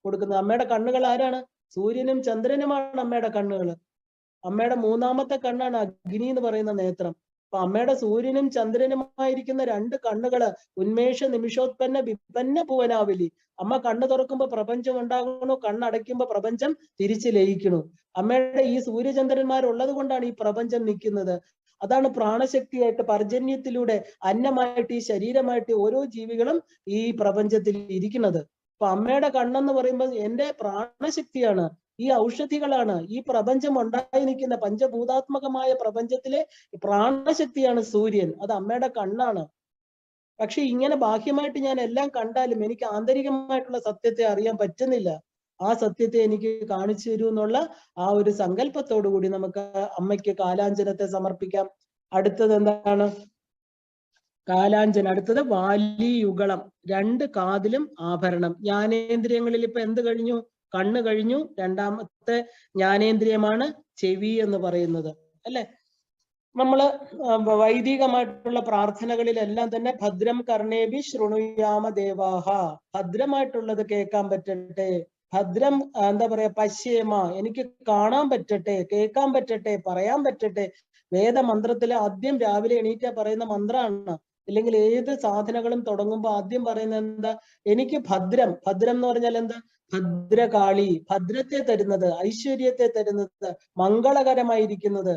കൊടുക്കുന്നത്. അമ്മയുടെ കണ്ണുകൾ ആരാണ്? സൂര്യനും ചന്ദ്രനുമാണ് അമ്മയുടെ കണ്ണുകൾ. അമ്മയുടെ മൂന്നാമത്തെ കണ്ണാണ് അഗ്നി എന്ന് പറയുന്ന നേത്രം. അപ്പൊ അമ്മയുടെ സൂര്യനും ചന്ദ്രനുമായിരിക്കുന്ന രണ്ട് കണ്ണുകള് ഉന്മേഷ നിമിഷോത്പന്ന വിപന്ന ഭുവനാവലി. അമ്മ കണ്ണ് തുറക്കുമ്പോ പ്രപഞ്ചം ഉണ്ടാകണു, കണ്ണടയ്ക്കുമ്പോ പ്രപഞ്ചം തിരിച്ചു ലയിക്കണു. അമ്മയുടെ ഈ സൂര്യചന്ദ്രന്മാരുള്ളത് കൊണ്ടാണ് ഈ പ്രപഞ്ചം നിൽക്കുന്നത്. അതാണ് പ്രാണശക്തിയായിട്ട് പർജന്യത്തിലൂടെ അന്നമായിട്ട് ഈ ശരീരമായിട്ട് ഓരോ ജീവികളും ഈ പ്രപഞ്ചത്തിൽ ഇരിക്കുന്നത്. അപ്പൊ അമ്മയുടെ കണ്ണെന്ന് പറയുമ്പോൾ എൻ്റെ പ്രാണശക്തിയാണ്, ഈ ഔഷധികളാണ്, ഈ പ്രപഞ്ചം ഉണ്ടായി നിൽക്കുന്ന പഞ്ചഭൂതാത്മകമായ പ്രപഞ്ചത്തിലെ പ്രാണശക്തിയാണ് സൂര്യൻ. അത് അമ്മയുടെ കണ്ണാണ്. പക്ഷെ ഇങ്ങനെ ബാഹ്യമായിട്ട് ഞാൻ എല്ലാം കണ്ടാലും എനിക്ക് ആന്തരികമായിട്ടുള്ള സത്യത്തെ അറിയാൻ പറ്റുന്നില്ല. ആ സത്യത്തെ എനിക്ക് കാണിച്ചു തരൂ എന്നുള്ള ആ ഒരു സങ്കല്പത്തോടു കൂടി നമുക്ക് അമ്മയ്ക്ക് കാലാഞ്ജനത്തെ സമർപ്പിക്കാം. അടുത്തത് എന്താണ്? കാലാഞ്ജനം. അടുത്തത് വാലിയുഗളം. രണ്ട് കാതിലും ആഭരണം. ജ്ഞാനേന്ദ്രിയങ്ങളിൽ ഇപ്പൊ എന്ത് കഴിഞ്ഞു? കണ്ണ് കഴിഞ്ഞു. രണ്ടാമത്തെ ജ്ഞാനേന്ദ്രിയമാണ് ചെവി എന്ന് പറയുന്നത്, അല്ലെ? നമ്മള് വൈദികമായിട്ടുള്ള പ്രാർത്ഥനകളിലെല്ലാം തന്നെ ഭദ്രം കർണേഭി ശൃണുയാമ ദേവാഹ, ഭദ്രമായിട്ടുള്ളത് കേൾക്കാൻ പറ്റട്ടെ, ഭദ്രം എന്താ പറയാ പശ്യേമ, എനിക്ക് കാണാൻ പറ്റട്ടെ, കേൾക്കാൻ പറ്റട്ടെ, പറയാൻ പറ്റട്ടെ. വേദമന്ത്രത്തില് ആദ്യം രാവിലെ എണീറ്റ പറയുന്ന മന്ത്രമാണ്. ഇല്ലെങ്കിൽ ഏത് സാധനങ്ങളും തുടങ്ങുമ്പോൾ ആദ്യം പറയുന്നത് എന്താ? എനിക്ക് ഭദ്രം. ഭദ്രം എന്ന് പറഞ്ഞാൽ എന്താ? ഭദ്രകാളി, ഭദ്രത്തെ തരുന്നത്, ഐശ്വര്യത്തെ തരുന്നത്, മംഗളകരമായിരിക്കുന്നത്,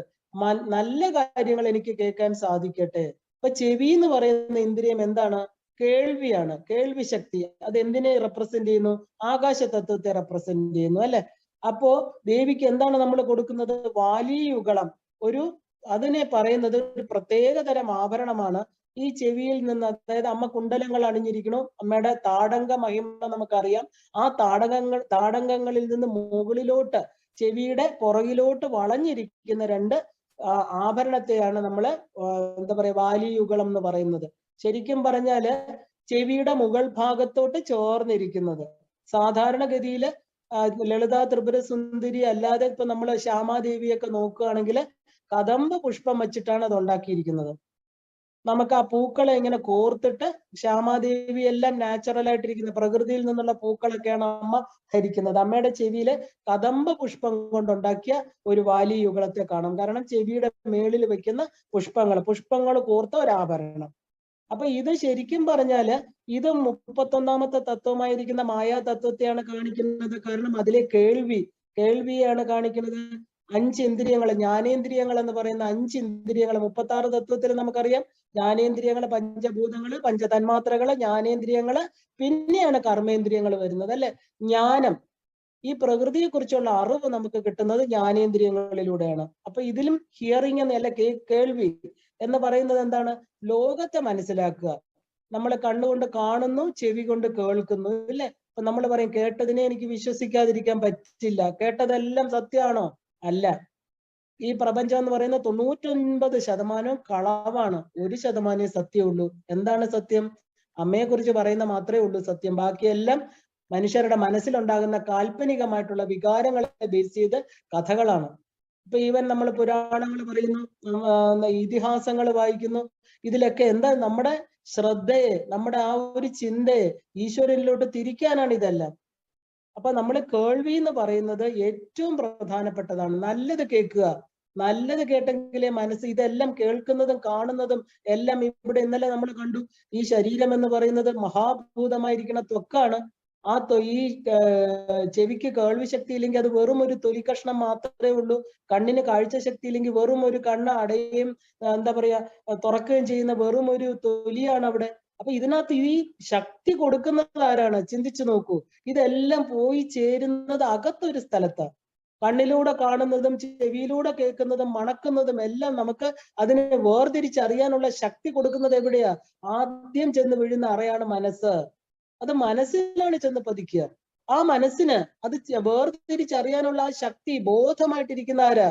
നല്ല കാര്യങ്ങൾ എനിക്ക് കേൾക്കാൻ സാധിക്കട്ടെ. അപ്പൊ ചെവി എന്ന് പറയുന്ന ഇന്ദ്രിയം എന്താണ്? കേൾവിയാണ്, കേൾവി ശക്തി. അത് എന്തിനെ റെപ്രസെന്റ് ചെയ്യുന്നു? ആകാശ തത്വത്തെ റെപ്രസെന്റ് ചെയ്യുന്നു, അല്ലെ? അപ്പോ ദേവിക്ക് എന്താണ് നമ്മൾ കൊടുക്കുന്നത്? വാലിയുഗളം. അതിനെ പറയുന്നത് ഒരു പ്രത്യേകതരം ആഭരണമാണ്. ഈ ചെവിയിൽ നിന്ന്, അതായത് അമ്മ കുണ്ടലങ്ങൾ അണിഞ്ഞിരിക്കണു. അമ്മയുടെ താടങ്ക മഹിമ നമുക്കറിയാം. ആ താടങ്കങ്ങളിൽ നിന്ന് മുകളിലോട്ട് ചെവിയുടെ പുറകിലോട്ട് വളഞ്ഞിരിക്കുന്ന രണ്ട് ആഭരണത്തെയാണ് നമ്മള് എന്താ പറയാ വാലിയുഗളം എന്ന് പറയുന്നത്. ശരിക്കും പറഞ്ഞാല് ചെവിയുടെ മുകൾ ഭാഗത്തോട്ട് ചോർന്നിരിക്കുന്നത്. സാധാരണഗതിയില് ലളിതാ ത്രിപുര സുന്ദരി അല്ലാതെ ഇപ്പൊ നമ്മള് ശ്യാമാദേവിയൊക്കെ നോക്കുകയാണെങ്കിൽ കദംബ പുഷ്പം വെച്ചിട്ടാണ് അത് ഉണ്ടാക്കിയിരിക്കുന്നത്. നമുക്ക് ആ പൂക്കളെ ഇങ്ങനെ കോർത്തിട്ട്, ശ്യാമാദേവി എല്ലാം നാച്ചുറൽ ആയിട്ടിരിക്കുന്ന പ്രകൃതിയിൽ നിന്നുള്ള പൂക്കളൊക്കെയാണ് അമ്മ ധരിക്കുന്നത്. അമ്മയുടെ ചെവിയില് കദംബ പുഷ്പം കൊണ്ടുണ്ടാക്കിയ ഒരു വാലിയുഗളത്തെ കാണാം. കാരണം ചെവിയുടെ മേളിൽ വെക്കുന്ന പുഷ്പങ്ങൾ കോർത്ത ഒരു ആഭരണം. അപ്പൊ ഇത് ശരിക്കും പറഞ്ഞാല് ഇത് 31ാമത്തെ തത്വമായിരിക്കുന്ന മായാ തത്വത്തെയാണ് കാണിക്കുന്നത്. കാരണം അതിലെ കേൾവിയാണ് കാണിക്കുന്നത്. 5 ഇന്ദ്രിയങ്ങൾ, ജ്ഞാനേന്ദ്രിയങ്ങൾ എന്ന് പറയുന്ന 5 ഇന്ദ്രിയങ്ങൾ 36 തത്വത്തിൽ നമുക്കറിയാം. ജ്ഞാനേന്ദ്രിയങ്ങള്, പഞ്ചഭൂതങ്ങള്, പഞ്ചതന്മാത്രകള്, ജ്ഞാനേന്ദ്രിയങ്ങള്, പിന്നെയാണ് കർമ്മേന്ദ്രിയങ്ങൾ വരുന്നത്, അല്ലെ? ജ്ഞാനം, ഈ പ്രകൃതിയെ കുറിച്ചുള്ള അറിവ് നമുക്ക് കിട്ടുന്നത് ജ്ഞാനേന്ദ്രിയങ്ങളിലൂടെയാണ്. അപ്പൊ ഇതിലും ഹിയറിംഗ് എന്നല്ല, കേൾവി എന്ന് പറയുന്നത് എന്താണ്? ലോകത്തെ മനസ്സിലാക്കുക. നമ്മൾ കണ്ണുകൊണ്ട് കാണുന്നു, ചെവി കൊണ്ട് കേൾക്കുന്നു, ഇല്ലേ? അപ്പൊ നമ്മൾ പറയും കേട്ടതിനെ എനിക്ക് വിശ്വസിക്കാതിരിക്കാൻ പറ്റില്ല. കേട്ടതെല്ലാം സത്യമാണോ? അല്ല. ഈ പ്രപഞ്ചം എന്ന് പറയുന്ന 99% കളവാണ്, 1% സത്യമുള്ളൂ. എന്താണ് സത്യം? അമ്മയെ കുറിച്ച് പറയുന്ന മാത്രമേ ഉള്ളൂ സത്യം. ബാക്കിയെല്ലാം മനുഷ്യരുടെ മനസ്സിലുണ്ടാകുന്ന കാൽപ്പനികമായിട്ടുള്ള വികാരങ്ങളെ ബേസ് ചെയ്ത് കഥകളാണ്. ഇപ്പൊ ഈവൻ നമ്മൾ പുരാണങ്ങൾ പറയുന്നു, ഇതിഹാസങ്ങൾ വായിക്കുന്നു. ഇതിലൊക്കെ എന്താ? നമ്മുടെ ശ്രദ്ധയെ, നമ്മുടെ ആ ഒരു ചിന്തയെ ഈശ്വരനിലോട്ട് തിരിക്കാനാണ് ഇതെല്ലാം. അപ്പൊ നമ്മൾ കേൾവി എന്ന് പറയുന്നത് ഏറ്റവും പ്രധാനപ്പെട്ടതാണ്. നല്ലത് കേൾക്കുക. നല്ലത് കേട്ടെങ്കിലേ മനസ്സ്, ഇതെല്ലാം കേൾക്കുന്നതും കാണുന്നതും എല്ലാം ഇവിടെ ഇന്നലെ നമ്മൾ കണ്ടു. ഈ ശരീരം എന്ന് പറയുന്നത് മഹാഭൂതമായിരിക്കുന്ന ത്വക്കാണ്. ആ ഈ ചെവിക്ക് കേൾവി ശക്തി ഇല്ലെങ്കിൽ അത് വെറും ഒരു തൊലി കഷ്ണം മാത്രമേ ഉള്ളൂ. കണ്ണിന് കാഴ്ച ശക്തി ഇല്ലെങ്കിൽ വെറും ഒരു കണ്ണ് അടയുകയും എന്താ പറയാ തുറക്കുകയും ചെയ്യുന്ന വെറും ഒരു തൊലിയാണ് അവിടെ. അപ്പൊ ഇതിനകത്ത് ഈ ശക്തി കൊടുക്കുന്നത് ആരാണ്? ചിന്തിച്ചു നോക്കൂ. ഇതെല്ലാം പോയി ചേരുന്നത് അകത്തൊരു സ്ഥലത്താണ്. കണ്ണിലൂടെ കാണുന്നതും ചെവിയിലൂടെ കേൾക്കുന്നതും മണക്കുന്നതും എല്ലാം നമുക്ക് അതിനെ വേർതിരിച്ചറിയാനുള്ള ശക്തി കൊടുക്കുന്നത് എവിടെയാ? ആദ്യം ചെന്ന് വീഴുന്ന അറയാണ് മനസ്സ്. അത് മനസ്സിലാണ് ചെന്ന് പതിക്കുക. ആ മനസ്സിന് അത് വേർതിരിച്ചറിയാനുള്ള ആ ശക്തി ബോധമായിട്ടിരിക്കുന്ന ആരാ?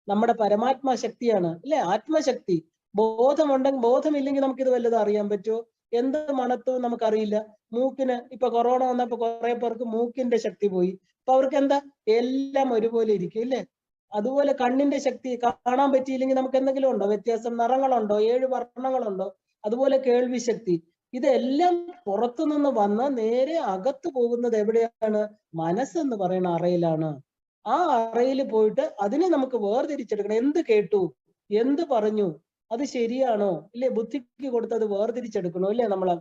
നമ്മുടെ പരമാത്മാ ശക്തിയാണ് അല്ലെ? ആത്മശക്തി. ബോധമില്ലെങ്കിൽ നമുക്ക് ഇത് വല്ലതും അറിയാൻ പറ്റുമോ? എന്ത് മണത്തവും നമുക്കറിയില്ല. മൂക്കിന് ഇപ്പൊ കൊറോണ വന്നപ്പോ കുറെ പേർക്ക് മൂക്കിന്റെ ശക്തി പോയി. അപ്പൊ അവർക്ക് എന്താ? എല്ലാം ഒരുപോലെ ഇരിക്കും ഇല്ലേ? അതുപോലെ കണ്ണിന്റെ ശക്തി കാണാൻ പറ്റിയില്ലെങ്കിൽ നമുക്ക് എന്തെങ്കിലും ഉണ്ടോ വ്യത്യാസം? നിറങ്ങളുണ്ടോ? 7 വർണ്ണങ്ങളുണ്ടോ? അതുപോലെ കേൾവി ശക്തി. ഇതെല്ലാം പുറത്തുനിന്ന് വന്ന് നേരെ അകത്ത് പോകുന്നത് എവിടെയാണ്? മനസ്സെന്ന് പറയുന്ന അറയിലാണ്. ആ അറയിൽ പോയിട്ട് അതിനെ നമുക്ക് വേർതിരിച്ചെടുക്കണം. എന്ത് കേട്ടു, എന്ത് പറഞ്ഞു, അത് ശരിയാണോ ഇല്ലേ? ബുദ്ധിക്ക് കൊടുത്തത് വേർതിരിച്ചെടുക്കണോ ഇല്ലേ നമ്മള്?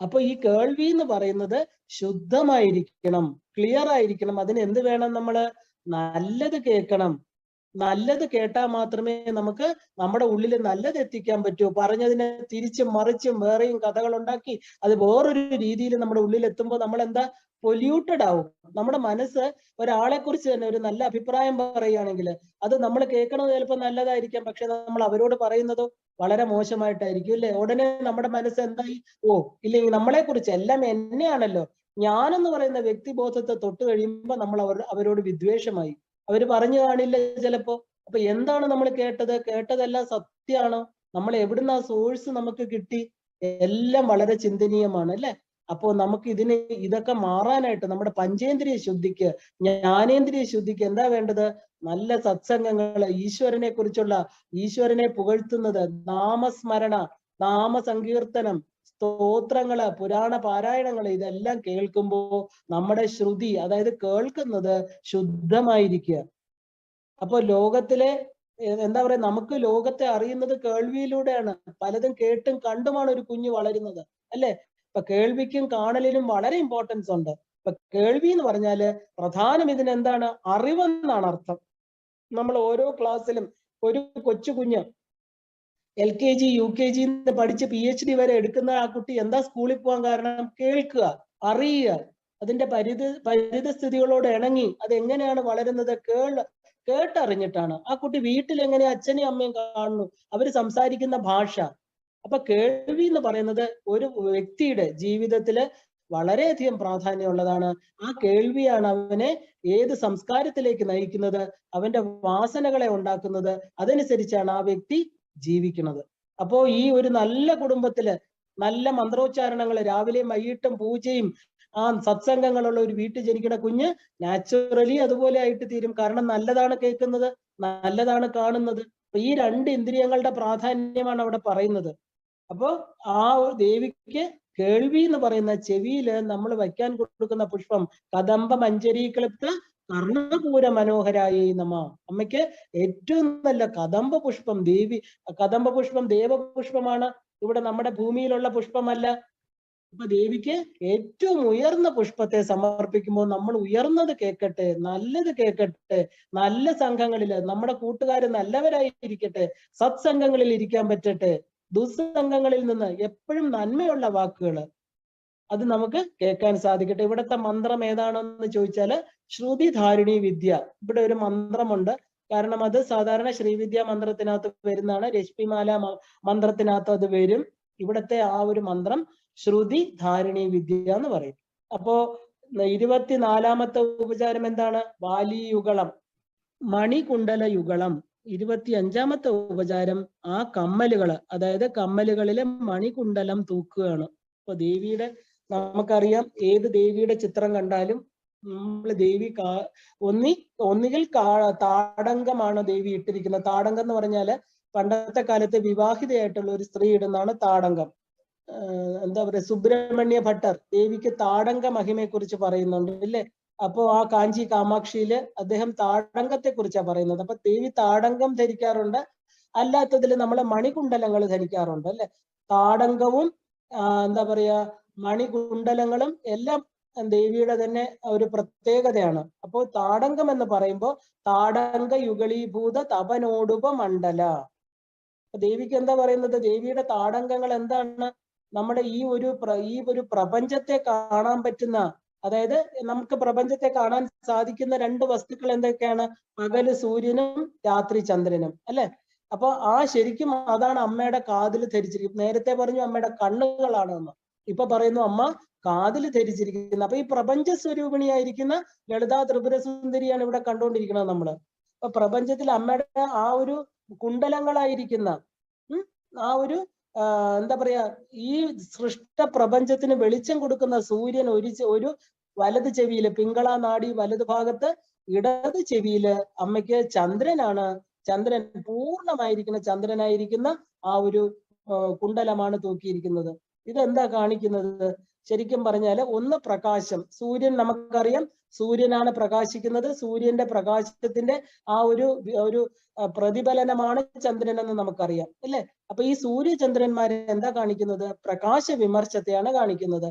അപ്പൊ ഈ കേൾവി എന്ന് പറയുന്നത് ശുദ്ധമായിരിക്കണം, ക്ലിയർ ആയിരിക്കണം. അതിന് എന്ത് വേണം? നമ്മള് നല്ലത് കേൾക്കണം. നല്ലത് കേട്ടാൽ മാത്രമേ നമുക്ക് നമ്മുടെ ഉള്ളിൽ നല്ലത് എത്തിക്കാൻ പറ്റൂ. പറഞ്ഞതിനെ തിരിച്ചും മറിച്ചും വേറെയും കഥകൾ ഉണ്ടാക്കി അത് വേറൊരു രീതിയിൽ നമ്മുടെ ഉള്ളിൽ എത്തുമ്പോൾ നമ്മൾ എന്താ? പൊല്യൂട്ടഡ് ആവും. നമ്മുടെ മനസ്സ് ഒരാളെ കുറിച്ച് തന്നെ ഒരു നല്ല അഭിപ്രായം പറയുകയാണെങ്കിൽ അത് നമ്മൾ കേൾക്കണത് ചിലപ്പോൾ നല്ലതായിരിക്കാം, പക്ഷെ നമ്മൾ അവരോട് പറയുന്നതോ വളരെ മോശമായിട്ടായിരിക്കും അല്ലെ? ഉടനെ നമ്മുടെ മനസ്സ് എന്തായി? ഓ, ഇല്ലെങ്കിൽ നമ്മളെ കുറിച്ച് എല്ലാം എന്നെയാണല്ലോ, ഞാനെന്ന് പറയുന്ന വ്യക്തിബോധത്തെ തൊട്ട് കഴിയുമ്പോൾ നമ്മൾ അവരോട് വിദ്വേഷമായി. അവര് പറഞ്ഞു കാണില്ല ചിലപ്പോ. അപ്പൊ എന്താണ് നമ്മൾ കേട്ടതെല്ലാം സത്യമാണോ? നമ്മൾ എവിടുന്ന് ആ സോഴ്സ് നമുക്ക് കിട്ടി? എല്ലാം വളരെ ചിന്തനീയമാണ് അല്ലെ? അപ്പോ നമുക്ക് ഇതൊക്കെ മാറാനായിട്ട് നമ്മുടെ പഞ്ചേന്ദ്രിയ ശുദ്ധിക്ക്, ജ്ഞാനേന്ദ്രിയ ശുദ്ധിക്ക് എന്താ വേണ്ടത്? നല്ല സത്സംഗങ്ങള്, ഈശ്വരനെ പുകഴ്ത്തുന്നത്, നാമസ്മരണ, നാമസങ്കീർത്തനം, സ്തോത്രങ്ങള്, പുരാണ പാരായണങ്ങള്, ഇതെല്ലാം കേൾക്കുമ്പോ നമ്മുടെ ശ്രുതി, അതായത് കേൾക്കുന്നത് ശുദ്ധമായിരിക്കുക. അപ്പൊ ലോകത്തിലെ എന്താ പറയാ, നമുക്ക് ലോകത്തെ അറിയുന്നത് കേൾവിയിലൂടെയാണ്. പലതും കേട്ടും കണ്ടുമാണ് ഒരു കുഞ്ഞ് വളരുന്നത് അല്ലെ? ഇപ്പൊ കേൾവിക്കും കാണലിനും വളരെ ഇമ്പോർട്ടൻസ് ഉണ്ട്. ഇപ്പൊ കേൾവി എന്ന് പറഞ്ഞാല് പ്രധാനം ഇതിനെന്താണ്? അറിവെന്നാണ് അർത്ഥം. നമ്മൾ ഓരോ ക്ലാസ്സിലും ഒരു കൊച്ചു കുഞ്ഞ് LKG UKG പഠിച്ച് PhD വരെ എടുക്കുന്ന ആ കുട്ടി എന്താ സ്കൂളിൽ പോകാൻ കാരണം? കേൾക്കുക, അറിയുക, അതിന്റെ പരിതസ്ഥിതികളോട് ഇണങ്ങി അത് എങ്ങനെയാണ് വളരുന്നത്? കേട്ടറിഞ്ഞിട്ടാണ്. ആ കുട്ടി വീട്ടിൽ എങ്ങനെ അച്ഛനെയും അമ്മയും കാണുന്നു, അവര് സംസാരിക്കുന്ന ഭാഷ. അപ്പൊ കേൾവി എന്ന് പറയുന്നത് ഒരു വ്യക്തിയുടെ ജീവിതത്തില് വളരെയധികം പ്രാധാന്യമുള്ളതാണ്. ആ കേൾവിയാണ് അവനെ ഏത് സംസ്കാരത്തിലേക്ക് നയിക്കുന്നത്, അവന്റെ വാസനകളെ ഉണ്ടാക്കുന്നത്. അതനുസരിച്ചാണ് ആ വ്യക്തി ജീവിക്കുന്നത്. അപ്പോ ഈ ഒരു നല്ല കുടുംബത്തില് നല്ല മന്ത്രോച്ചാരണങ്ങൾ, രാവിലെയും വൈകിട്ടും പൂജയും ആ സത്സംഗങ്ങളുള്ള ഒരു വീട്ടിൽ ജനിക്കുന്ന കുഞ്ഞ് നാച്ചുറലി അതുപോലെ ആയിട്ട് തീരും. കാരണം നല്ലതാണ് കേൾക്കുന്നത്, നല്ലതാണ് കാണുന്നത്. അപ്പൊ ഈ 2 ഇന്ദ്രിയങ്ങളുടെ പ്രാധാന്യമാണ് അവിടെ പറയുന്നത്. അപ്പോ ആ ദേവിക്ക് കേൾവി എന്ന് പറയുന്ന ചെവിയില് നമ്മൾ വയ്ക്കാൻ കൊടുക്കുന്ന പുഷ്പം കദംബ മഞ്ജരീക്ലിപ്ത കർണപൂര മനോഹരായി നമ. അമ്മയ്ക്ക് ഏറ്റവും നല്ല കദംബ പുഷ്പം, കദംബ പുഷ്പം ദേവപുഷ്പമാണ്. ഇവിടെ നമ്മുടെ ഭൂമിയിലുള്ള പുഷ്പമല്ല. അപ്പൊ ദേവിക്ക് ഏറ്റവും ഉയർന്ന പുഷ്പത്തെ സമർപ്പിക്കുമ്പോൾ നമ്മൾ ഉയർന്നത് കേൾക്കട്ടെ, നല്ലത് കേൾക്കട്ടെ, നല്ല സംഘങ്ങളില് നമ്മുടെ കൂട്ടുകാര് നല്ലവരായിരിക്കട്ടെ, സത്സംഗങ്ങളിൽ ഇരിക്കാൻ പറ്റട്ടെ, ദുസ്സംഗങ്ങളിൽ നിന്ന് എപ്പോഴും നന്മയുള്ള വാക്കുകൾ അത് നമുക്ക് കേൾക്കാൻ സാധിക്കട്ടെ. ഇവിടുത്തെ മന്ത്രം ഏതാണെന്ന് ചോദിച്ചാല് ശ്രുതിധാരിണി വിദ്യ. ഇവിടെ ഒരു മന്ത്രമുണ്ട്. കാരണം അത് സാധാരണ ശ്രീവിദ്യ മന്ത്രത്തിനകത്ത് വരുന്നതാണ്. രശ്മിമാല മന്ത്രത്തിനകത്ത് അത് വരും. ഇവിടത്തെ ആ ഒരു മന്ത്രം ശ്രുതി ധാരിണി വിദ്യ എന്ന് പറയും. അപ്പോ 24ാമത്തെ ഉപചാരം എന്താണ്? വാലിയുഗളം, മണികുണ്ടല യുഗളം. 25ാമത്തെ ഉപചാരം ആ കമ്മലുകള്, അതായത് കമ്മലുകളിലെ മണികുണ്ടലം തൂക്കുകയാണ്. അപ്പൊ ദേവിയുടെ നമുക്കറിയാം, ഏത് ദേവിയുടെ ചിത്രം കണ്ടാലും നമ്മൾ ദേവി ഒന്നുകിൽ താടങ്കമാണ് ദേവി ഇട്ടിരിക്കുന്നത്. താടങ്കം എന്ന് പറഞ്ഞാല് പണ്ടത്തെ കാലത്ത് വിവാഹിതയായിട്ടുള്ള ഒരു സ്ത്രീ ഇടുന്നതാണ് താടങ്കം. എന്താ പറയാ, സുബ്രഹ്മണ്യ ഭട്ടർ ദേവിക്ക് താടങ്ക മഹിമയെ കുറിച്ച് പറയുന്നുണ്ട് അല്ലേ? അപ്പോ ആ കാഞ്ചി കാമാക്ഷിയില് അദ്ദേഹം താടങ്കത്തെ കുറിച്ചാണ് പറയുന്നത്. അപ്പൊ ദേവി താടങ്കം ധരിക്കാറുണ്ട്, അല്ലാത്തതിൽ നമ്മള് മണികുണ്ടലങ്ങൾ ധരിക്കാറുണ്ട് അല്ലെ? താടങ്കവും എന്താ പറയാ മണികുണ്ടലങ്ങളും എല്ലാം ദേവിയുടെ തന്നെ ഒരു പ്രത്യേകതയാണ്. അപ്പോൾ താടങ്കം എന്ന് പറയുമ്പോൾ താടങ്ക യുഗളീഭൂത തപനോടുപ മണ്ഡല. ദേവിക്ക് എന്താ പറയുന്നത്? ദേവിയുടെ താടങ്കങ്ങൾ എന്താണ്? നമ്മുടെ ഈ ഒരു പ്രപഞ്ചത്തെ കാണാൻ പറ്റുന്ന, അതായത് നമുക്ക് പ്രപഞ്ചത്തെ കാണാൻ സാധിക്കുന്ന രണ്ട് വസ്തുക്കൾ എന്തൊക്കെയാണ്? പകല് സൂര്യനും രാത്രി ചന്ദ്രനും, അല്ലെ? അപ്പൊ ശരിക്കും അതാണ് അമ്മയുടെ കാതിൽ ധരിച്ചിരിക്കുന്നത്. നേരത്തെ പറഞ്ഞു അമ്മയുടെ കണ്ണുകളാണ് എന്ന്, ഇപ്പൊ പറയുന്നു അമ്മ കാതിൽ ധരിച്ചിരിക്കുന്നത്. അപ്പൊ ഈ പ്രപഞ്ച സ്വരൂപിണിയായിരിക്കുന്ന ലളിതാ ത്രിപുര സുന്ദരിയാണ് ഇവിടെ കണ്ടുകൊണ്ടിരിക്കുന്നത് നമ്മള്. അപ്പൊ പ്രപഞ്ചത്തിൽ അമ്മയുടെ ആ ഒരു കുണ്ടലങ്ങളായിരിക്കുന്ന ആ ഒരു എന്താ പറയാ, ഈ സൃഷ്ട പ്രപഞ്ചത്തിന് വെളിച്ചം കൊടുക്കുന്ന സൂര്യൻ ഒരു വലത് ചെവിയില്, പിങ്കള നാഡി വലത് ഭാഗത്ത്, ഇടത് ചെവിയില് അമ്മയ്ക്ക് ചന്ദ്രനാണ്. ചന്ദ്രൻ പൂർണ്ണമായിരിക്കുന്ന ചന്ദ്രനായിരിക്കുന്ന ആ ഒരു കുണ്ടലമാണ് തൂക്കിയിരിക്കുന്നത്. ഇതെന്താ കാണിക്കുന്നത്? ശരിക്കും പറഞ്ഞാല് ഒന്ന് പ്രകാശം, സൂര്യൻ നമുക്കറിയാം സൂര്യനാണ് പ്രകാശിക്കുന്നത്. സൂര്യന്റെ പ്രകാശത്തിന്റെ ആ ഒരു പ്രതിഫലനമാണ് ചന്ദ്രൻ എന്ന് നമുക്കറിയാം, അല്ലെ? അപ്പൊ ഈ സൂര്യചന്ദ്രന്മാരെ എന്താ കാണിക്കുന്നത്? പ്രകാശ വിമർശത്തെയാണ് കാണിക്കുന്നത്.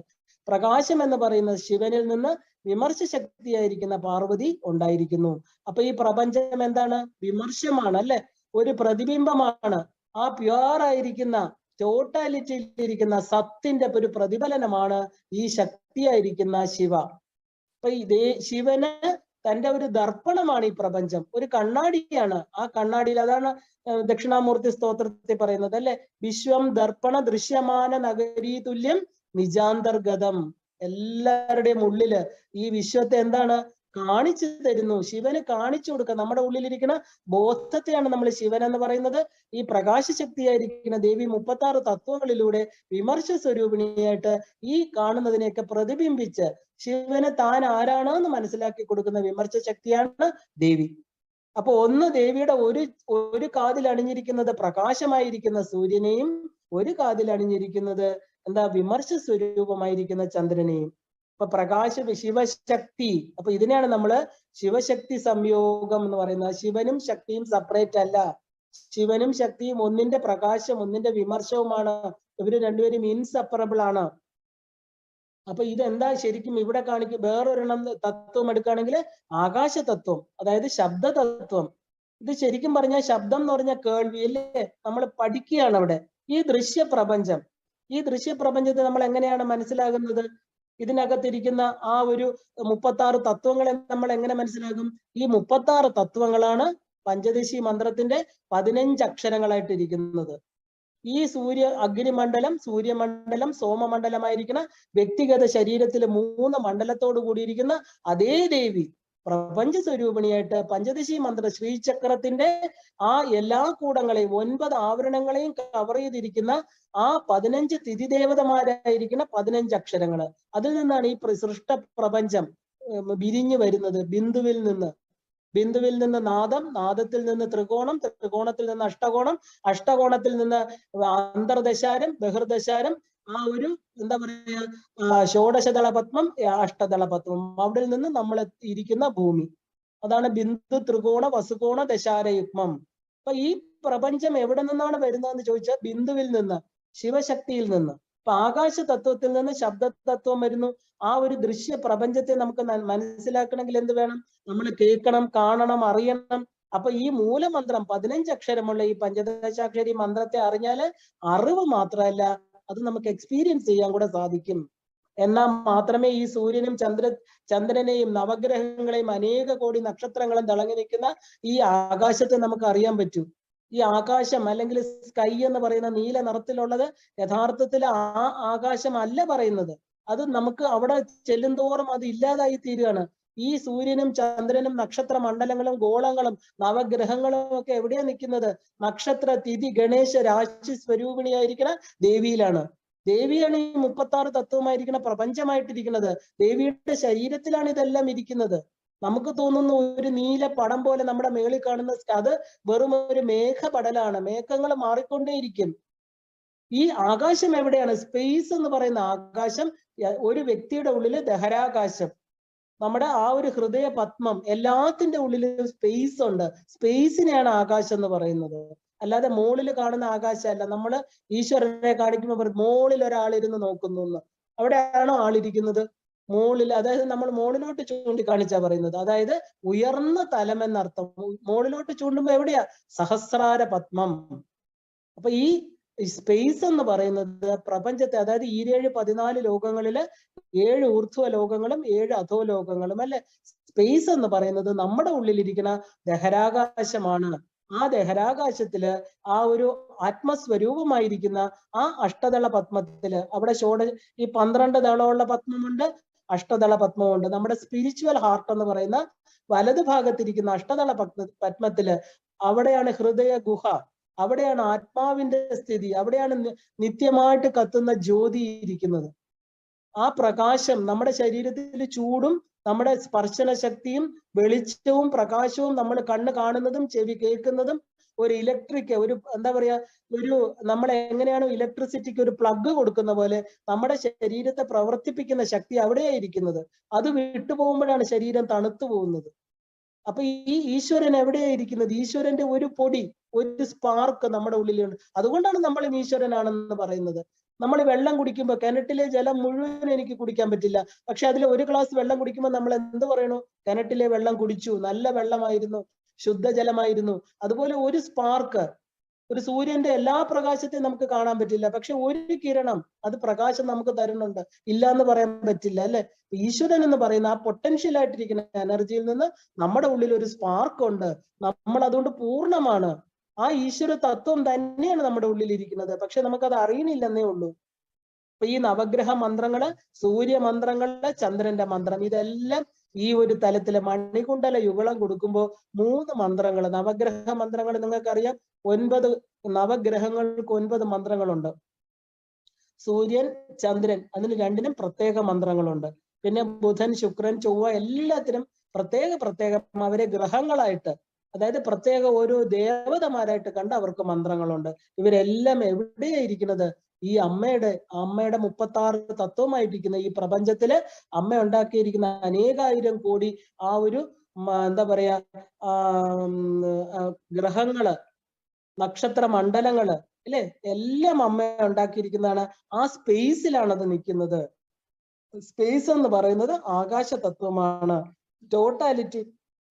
പ്രകാശം എന്ന് പറയുന്നത് ശിവനിൽ നിന്ന് വിമർശ ശക്തിയായിരിക്കുന്ന പാർവതി ഉണ്ടായിരിക്കുന്നു. അപ്പൊ ഈ പ്രപഞ്ചം എന്താണ്? വിമർശമാണ്, അല്ലെ? ഒരു പ്രതിബിംബമാണ്. ആ പ്യുവർ ആയിരിക്കുന്ന ടോട്ടാലിറ്റിയിലിരിക്കുന്ന സത്തിന്റെ ഒരു പ്രതിഫലനമാണ് ഈ ശക്തിയായിരിക്കുന്ന ശിവ. അപ്പൊ ഇതേ ശിവന് തന്റെ ഒരു ദർപ്പണമാണ് ഈ പ്രപഞ്ചം, ഒരു കണ്ണാടിയാണ്. ആ കണ്ണാടിയിൽ, അതാണ് ദക്ഷിണാമൂർത്തി സ്തോത്രത്തിൽ പറയുന്നത്, അല്ലെ? വിശ്വം ദർപ്പണ ദൃശ്യമാന നഗരീ തുല്യം നിജാന്തർഗതം. എല്ലാവരുടെയും ഉള്ളില് ഈ വിശ്വത്തെ എന്താണ് കാണിച്ചു തരുന്നു, ശിവന് കാണിച്ചു കൊടുക്കുക. നമ്മുടെ ഉള്ളിലിരിക്കുന്ന ബോധത്തെയാണ് നമ്മൾ ശിവൻ എന്ന് പറയുന്നത്. ഈ പ്രകാശ ശക്തിയായിരിക്കുന്ന ദേവി 36 തത്വങ്ങളിലൂടെ വിമർശ സ്വരൂപിണിയായിട്ട് ഈ കാണുന്നതിനെയൊക്കെ പ്രതിബിംബിച്ച് ശിവന് താൻ ആരാണെന്ന് മനസ്സിലാക്കി കൊടുക്കുന്ന വിമർശ ശക്തിയാണ് ദേവി. അപ്പൊ ഒന്ന് ദേവിയുടെ ഒരു കാതിൽ അണിഞ്ഞിരിക്കുന്നത് പ്രകാശമായിരിക്കുന്ന സൂര്യനെയും, ഒരു കാതിൽ അണിഞ്ഞിരിക്കുന്നത് എന്താ? വിമർശ സ്വരൂപമായിരിക്കുന്ന ചന്ദ്രനെയും. അപ്പൊ പ്രകാശ ശിവശക്തി, അപ്പൊ ഇതിനെയാണ് നമ്മള് ശിവശക്തി സംയോഗം എന്ന് പറയുന്നത്. ശിവനും ശക്തിയും സെപ്പറേറ്റ് അല്ല. ശിവനും ശക്തിയും ഒന്നിന്റെ പ്രകാശം, ഒന്നിന്റെ വിമർശവുമാണ്. ഇവര് രണ്ടുപേരും ഇൻസെപ്പറബിൾ ആണ്. അപ്പൊ ഇതെന്താ ശരിക്കും ഇവിടെ കാണിക്കും? വേറൊരെണ്ണം തത്വം എടുക്കുകയാണെങ്കിൽ ആകാശ തത്വം, അതായത് ശബ്ദ തത്വം. ഇത് ശരിക്കും പറഞ്ഞാൽ ശബ്ദം എന്ന് പറഞ്ഞാൽ കേൾവി, അല്ലേ? നമ്മൾ പഠിക്കുകയാണ് അവിടെ. ഈ ദൃശ്യപ്രപഞ്ചം, ഈ ദൃശ്യപ്രപഞ്ചത്തെ നമ്മൾ എങ്ങനെയാണ് മനസ്സിലാകുന്നത്? ഇതിനകത്തിരിക്കുന്ന ആ ഒരു 36 തത്വങ്ങളെ നമ്മൾ എങ്ങനെ മനസ്സിലാകും? ഈ 36 തത്വങ്ങളാണ് പഞ്ചദശി മന്ത്രത്തിന്റെ 15 അക്ഷരങ്ങളായിട്ടിരിക്കുന്നത്. ഈ അഗ്നിമണ്ഡലം, സൂര്യമണ്ഡലം, സോമമണ്ഡലമായിരിക്കുന്ന വ്യക്തിഗത ശരീരത്തിൽ 3 മണ്ഡലത്തോട് കൂടിയിരിക്കുന്ന അതേ ദേവി പ്രപഞ്ച സ്വരൂപിണിയായിട്ട് പഞ്ചദശി മന്ത്ര ശ്രീചക്രത്തിന്റെ ആ എല്ലാ കൂടങ്ങളെയും 9 ആവരണങ്ങളെയും കവർ ചെയ്തിരിക്കുന്ന ആ 15 തിഥിദേവതമാരായിരിക്കുന്ന 15 അക്ഷരങ്ങള്. അതിൽ നിന്നാണ് ഈ സൃഷ്ട പ്രപഞ്ചം വിരിഞ്ഞു വരുന്നത്. ബിന്ദുവിൽ നിന്ന് നാദം, നാദത്തിൽ നിന്ന് ത്രികോണം, ത്രികോണത്തിൽ നിന്ന് അഷ്ടകോണം, അഷ്ടകോണത്തിൽ നിന്ന് അന്തർദശാരം, ബഹിർദശാരം, ആ ഒരു എന്താ പറയാ ഷോഡശദള പത്മം, അഷ്ടദള പത്മം. അവിടെ നിന്ന് നമ്മൾ ഇരിക്കുന്ന ഭൂമി, അതാണ് ബിന്ദു ത്രികോണ വസുകോണ ദശാരയുഗ്മം. അപ്പൊ ഈ പ്രപഞ്ചം എവിടെ നിന്നാണ് വരുന്നതെന്ന് ചോദിച്ചാൽ ബിന്ദുവിൽ നിന്ന്, ശിവശക്തിയിൽ നിന്ന്. അപ്പൊ ആകാശ തത്വത്തിൽ നിന്ന് ശബ്ദ തത്വം വരുന്നു. ആ ഒരു ദൃശ്യ പ്രപഞ്ചത്തെ നമുക്ക് മനസ്സിലാക്കണമെങ്കിൽ എന്ത് വേണം? നമ്മൾ കേൾക്കണം, കാണണം, അറിയണം. അപ്പൊ ഈ മൂലമന്ത്രം 15 അക്ഷരമുള്ള ഈ പഞ്ചദശാക്ഷരി മന്ത്രത്തെ അറിഞ്ഞാല് അറിവ് മാത്രമല്ല, അത് നമുക്ക് എക്സ്പീരിയൻസ് ചെയ്യാൻ കൂടെ സാധിക്കും. എന്നാൽ മാത്രമേ ഈ സൂര്യനും ചന്ദ്രനെയും നവഗ്രഹങ്ങളെയും അനേക കോടി നക്ഷത്രങ്ങളും തിളങ്ങി നിൽക്കുന്ന ഈ ആകാശത്തെ നമുക്ക് അറിയാൻ പറ്റൂ. ഈ ആകാശം അല്ലെങ്കിൽ സ്കൈ എന്ന് പറയുന്ന നീല നിറത്തിലുള്ളത് യഥാർത്ഥത്തിൽ ആ ആകാശം അല്ല പറയുന്നത്. അത് നമുക്ക് അവിടെ ചെല്ലുന്തോറും അത് ഇല്ലാതായി തീരുകയാണ്. ഈ സൂര്യനും ചന്ദ്രനും നക്ഷത്ര മണ്ഡലങ്ങളും ഗോളങ്ങളും നവഗ്രഹങ്ങളും ഒക്കെ എവിടെയാ നിൽക്കുന്നത്? നക്ഷത്ര തിഥി ഗണേശ രാശി സ്വരൂപിണിയായിരിക്കുന്ന ദേവിയിലാണ്. ദേവിയാണ് ഈ 36 തത്വമായിരിക്കുന്ന പ്രപഞ്ചമായിട്ടിരിക്കുന്നത്. ദേവിയുടെ ശരീരത്തിലാണ് ഇതെല്ലാം ഇരിക്കുന്നത്. നമുക്ക് തോന്നുന്ന ഒരു നീല പടം പോലെ നമ്മുടെ മേളിൽ കാണുന്ന അത് വെറും ഒരു മേഘപടലാണ്. മേഘങ്ങൾ മാറിക്കൊണ്ടേയിരിക്കും. ഈ ആകാശം എവിടെയാണ്? സ്പേസ് എന്ന് പറയുന്ന ആകാശം ഒരു വ്യക്തിയുടെ ഉള്ളില് ദഹരാകാശം, നമ്മുടെ ആ ഒരു ഹൃദയ പത്മം, എല്ലാത്തിന്റെ ഉള്ളിലും സ്പേസ് ഉണ്ട്. സ്പേസിനെയാണ് ആകാശം എന്ന് പറയുന്നത്. അല്ലാതെ മോളിൽ കാണുന്ന ആകാശമല്ല. നമ്മള് ഈശ്വരനെ കാണിക്കുമ്പോൾ മോളിൽ ഒരാളിരുന്ന് നോക്കുന്നു എന്ന്. അവിടെയാണോ ആളിരിക്കുന്നത്? മോളിൽ, അതായത് നമ്മൾ മോളിലോട്ട് ചൂണ്ടിക്കാണിച്ചാ പറയുന്നത്. അതായത് ഉയർന്ന തലം എന്നർത്ഥം. മോളിലോട്ട് ചൂണ്ടുമ്പോ എവിടെയാ? സഹസ്രാര പത്മം. അപ്പൊ ഈ സ്പേസ് എന്ന് പറയുന്നത് പ്രപഞ്ചത്തെ, അതായത് 14 ലോകങ്ങളില് 7 ഊർധ്വ ലോകങ്ങളും 7 അധോ ലോകങ്ങളും അല്ലെ. സ്പേസ് എന്ന് പറയുന്നത് നമ്മുടെ ഉള്ളിലിരിക്കുന്ന ദഹരാകാശമാണ്. ആ ദഹരാകാശത്തില് ആ ഒരു ആത്മസ്വരൂപമായിരിക്കുന്ന ആ അഷ്ടദള പത്മത്തില് അവിടെ ഈ 12 ദളമുള്ള പത്മമുണ്ട്, അഷ്ടദള പത്മമുണ്ട്. നമ്മുടെ സ്പിരിച്വൽ ഹാർട്ട് എന്ന് പറയുന്ന വലതു ഭാഗത്തിരിക്കുന്ന അഷ്ടദള പത്മത്തില് അവിടെയാണ് ഹൃദയ ഗുഹ, അവിടെയാണ് ആത്മാവിന്റെ സ്ഥിതി, അവിടെയാണ് നിത്യമായിട്ട് കത്തുന്ന ജ്യോതി ഇരിക്കുന്നത്. ആ പ്രകാശം നമ്മുടെ ശരീരത്തിൽ ചൂടും നമ്മുടെ സ്പർശന ശക്തിയും വെളിച്ചവും പ്രകാശവും നമ്മൾ കണ്ണ് കാണുന്നതും ചെവി കേൾക്കുന്നതും ഒരു ഇലക്ട്രിക് ഒരു എന്താ പറയാ ഒരു നമ്മളെ എങ്ങനെയാണ് ഇലക്ട്രിസിറ്റിക്ക് ഒരു പ്ലഗ് കൊടുക്കുന്ന പോലെ നമ്മുടെ ശരീരത്തെ പ്രവർത്തിപ്പിക്കുന്ന ശക്തി അവിടെയാണ് ഇരിക്കുന്നത്. അത് വിട്ടുപോകുമ്പോഴാണ് ശരീരം തണുത്തു പോകുന്നത്. അപ്പൊ ഈ ഈശ്വരൻ എവിടെയാ ഇരിക്കുന്നത്? ഈശ്വരന്റെ ഒരു പൊടി, ഒരു സ്പാർക്ക് നമ്മുടെ ഉള്ളിലുണ്ട്. അതുകൊണ്ടാണ് നമ്മൾ ഈശ്വരനാണെന്ന് പറയുന്നത്. നമ്മൾ വെള്ളം കുടിക്കുമ്പോൾ കിണറ്റിലെ ജലം മുഴുവൻ എനിക്ക് കുടിക്കാൻ പറ്റില്ല, പക്ഷെ അതിൽ ഒരു ഗ്ലാസ് വെള്ളം കുടിക്കുമ്പോൾ നമ്മൾ എന്ത് പറയണു? കിണറ്റിലെ വെള്ളം കുടിച്ചു, നല്ല വെള്ളമായിരുന്നു, ശുദ്ധജലമായിരുന്നു. അതുപോലെ ഒരു സ്പാർക്ക്, ഒരു സൂര്യന്റെ എല്ലാ പ്രകാശത്തെയും നമുക്ക് കാണാൻ പറ്റില്ല, പക്ഷെ ഒരു കിരണം അത് പ്രകാശം നമുക്ക് തരുന്നുണ്ട്, ഇല്ല എന്ന് പറയാൻ പറ്റില്ല അല്ലെ. ഈശ്വരൻ എന്ന് പറയുന്ന ആ പൊട്ടൻഷ്യൽ ആയിട്ടിരിക്കുന്ന എനർജിയിൽ നിന്ന് നമ്മുടെ ഉള്ളിൽ ഒരു സ്പാർക്ക് ഉണ്ട്. നമ്മൾ അതുകൊണ്ട് പൂർണ്ണമാണ്. ആ ഈശ്വര തത്വം തന്നെയാണ് നമ്മുടെ ഉള്ളിൽ ഇരിക്കുന്നത്, പക്ഷെ നമുക്കത് അറിയണില്ലെന്നേ ഉള്ളൂ. അപ്പൊ ഈ നവഗ്രഹ മന്ത്രങ്ങള്, സൂര്യമന്ത്രങ്ങള്, ചന്ദ്രന്റെ മന്ത്രം, ഇതെല്ലാം ഈ ഒരു തലത്തില് മണികുണ്ടല യുഗളം കൊടുക്കുമ്പോൾ 3 മന്ത്രങ്ങൾ, നവഗ്രഹ മന്ത്രങ്ങൾ നിങ്ങൾക്കറിയാം. 9 നവഗ്രഹങ്ങൾക്ക് 9 മന്ത്രങ്ങളുണ്ട്. സൂര്യൻ, ചന്ദ്രൻ, അതിന് രണ്ടിനും പ്രത്യേക മന്ത്രങ്ങളുണ്ട്. പിന്നെ ബുധൻ, ശുക്രൻ, ചൊവ്വ എല്ലാത്തിനും പ്രത്യേകം അവരെ ഗ്രഹങ്ങളായിട്ട്, അതായത് പ്രത്യേക ഓരോ ദേവതമാരായിട്ട് കണ്ട് അവർക്ക് മന്ത്രങ്ങളുണ്ട്. ഇവരെല്ലാം എവിടെയായിരിക്കുന്നത്? ഈ അമ്മയുടെ 36 തത്വമായിട്ടിരിക്കുന്ന ഈ പ്രപഞ്ചത്തില് അമ്മ ഉണ്ടാക്കിയിരിക്കുന്ന അനേകായിരം കോടി ആ ഒരു എന്താ പറയാ ഗ്രഹങ്ങള്, നക്ഷത്ര മണ്ഡലങ്ങള് അല്ലെ, എല്ലാം അമ്മ ഉണ്ടാക്കിയിരിക്കുന്നതാണ്. ആ സ്പേസിലാണ് അത് നിൽക്കുന്നത്. സ്പേസ് എന്ന് പറയുന്നത് ആകാശ തത്വമാണ്. ടോട്ടാലിറ്റി,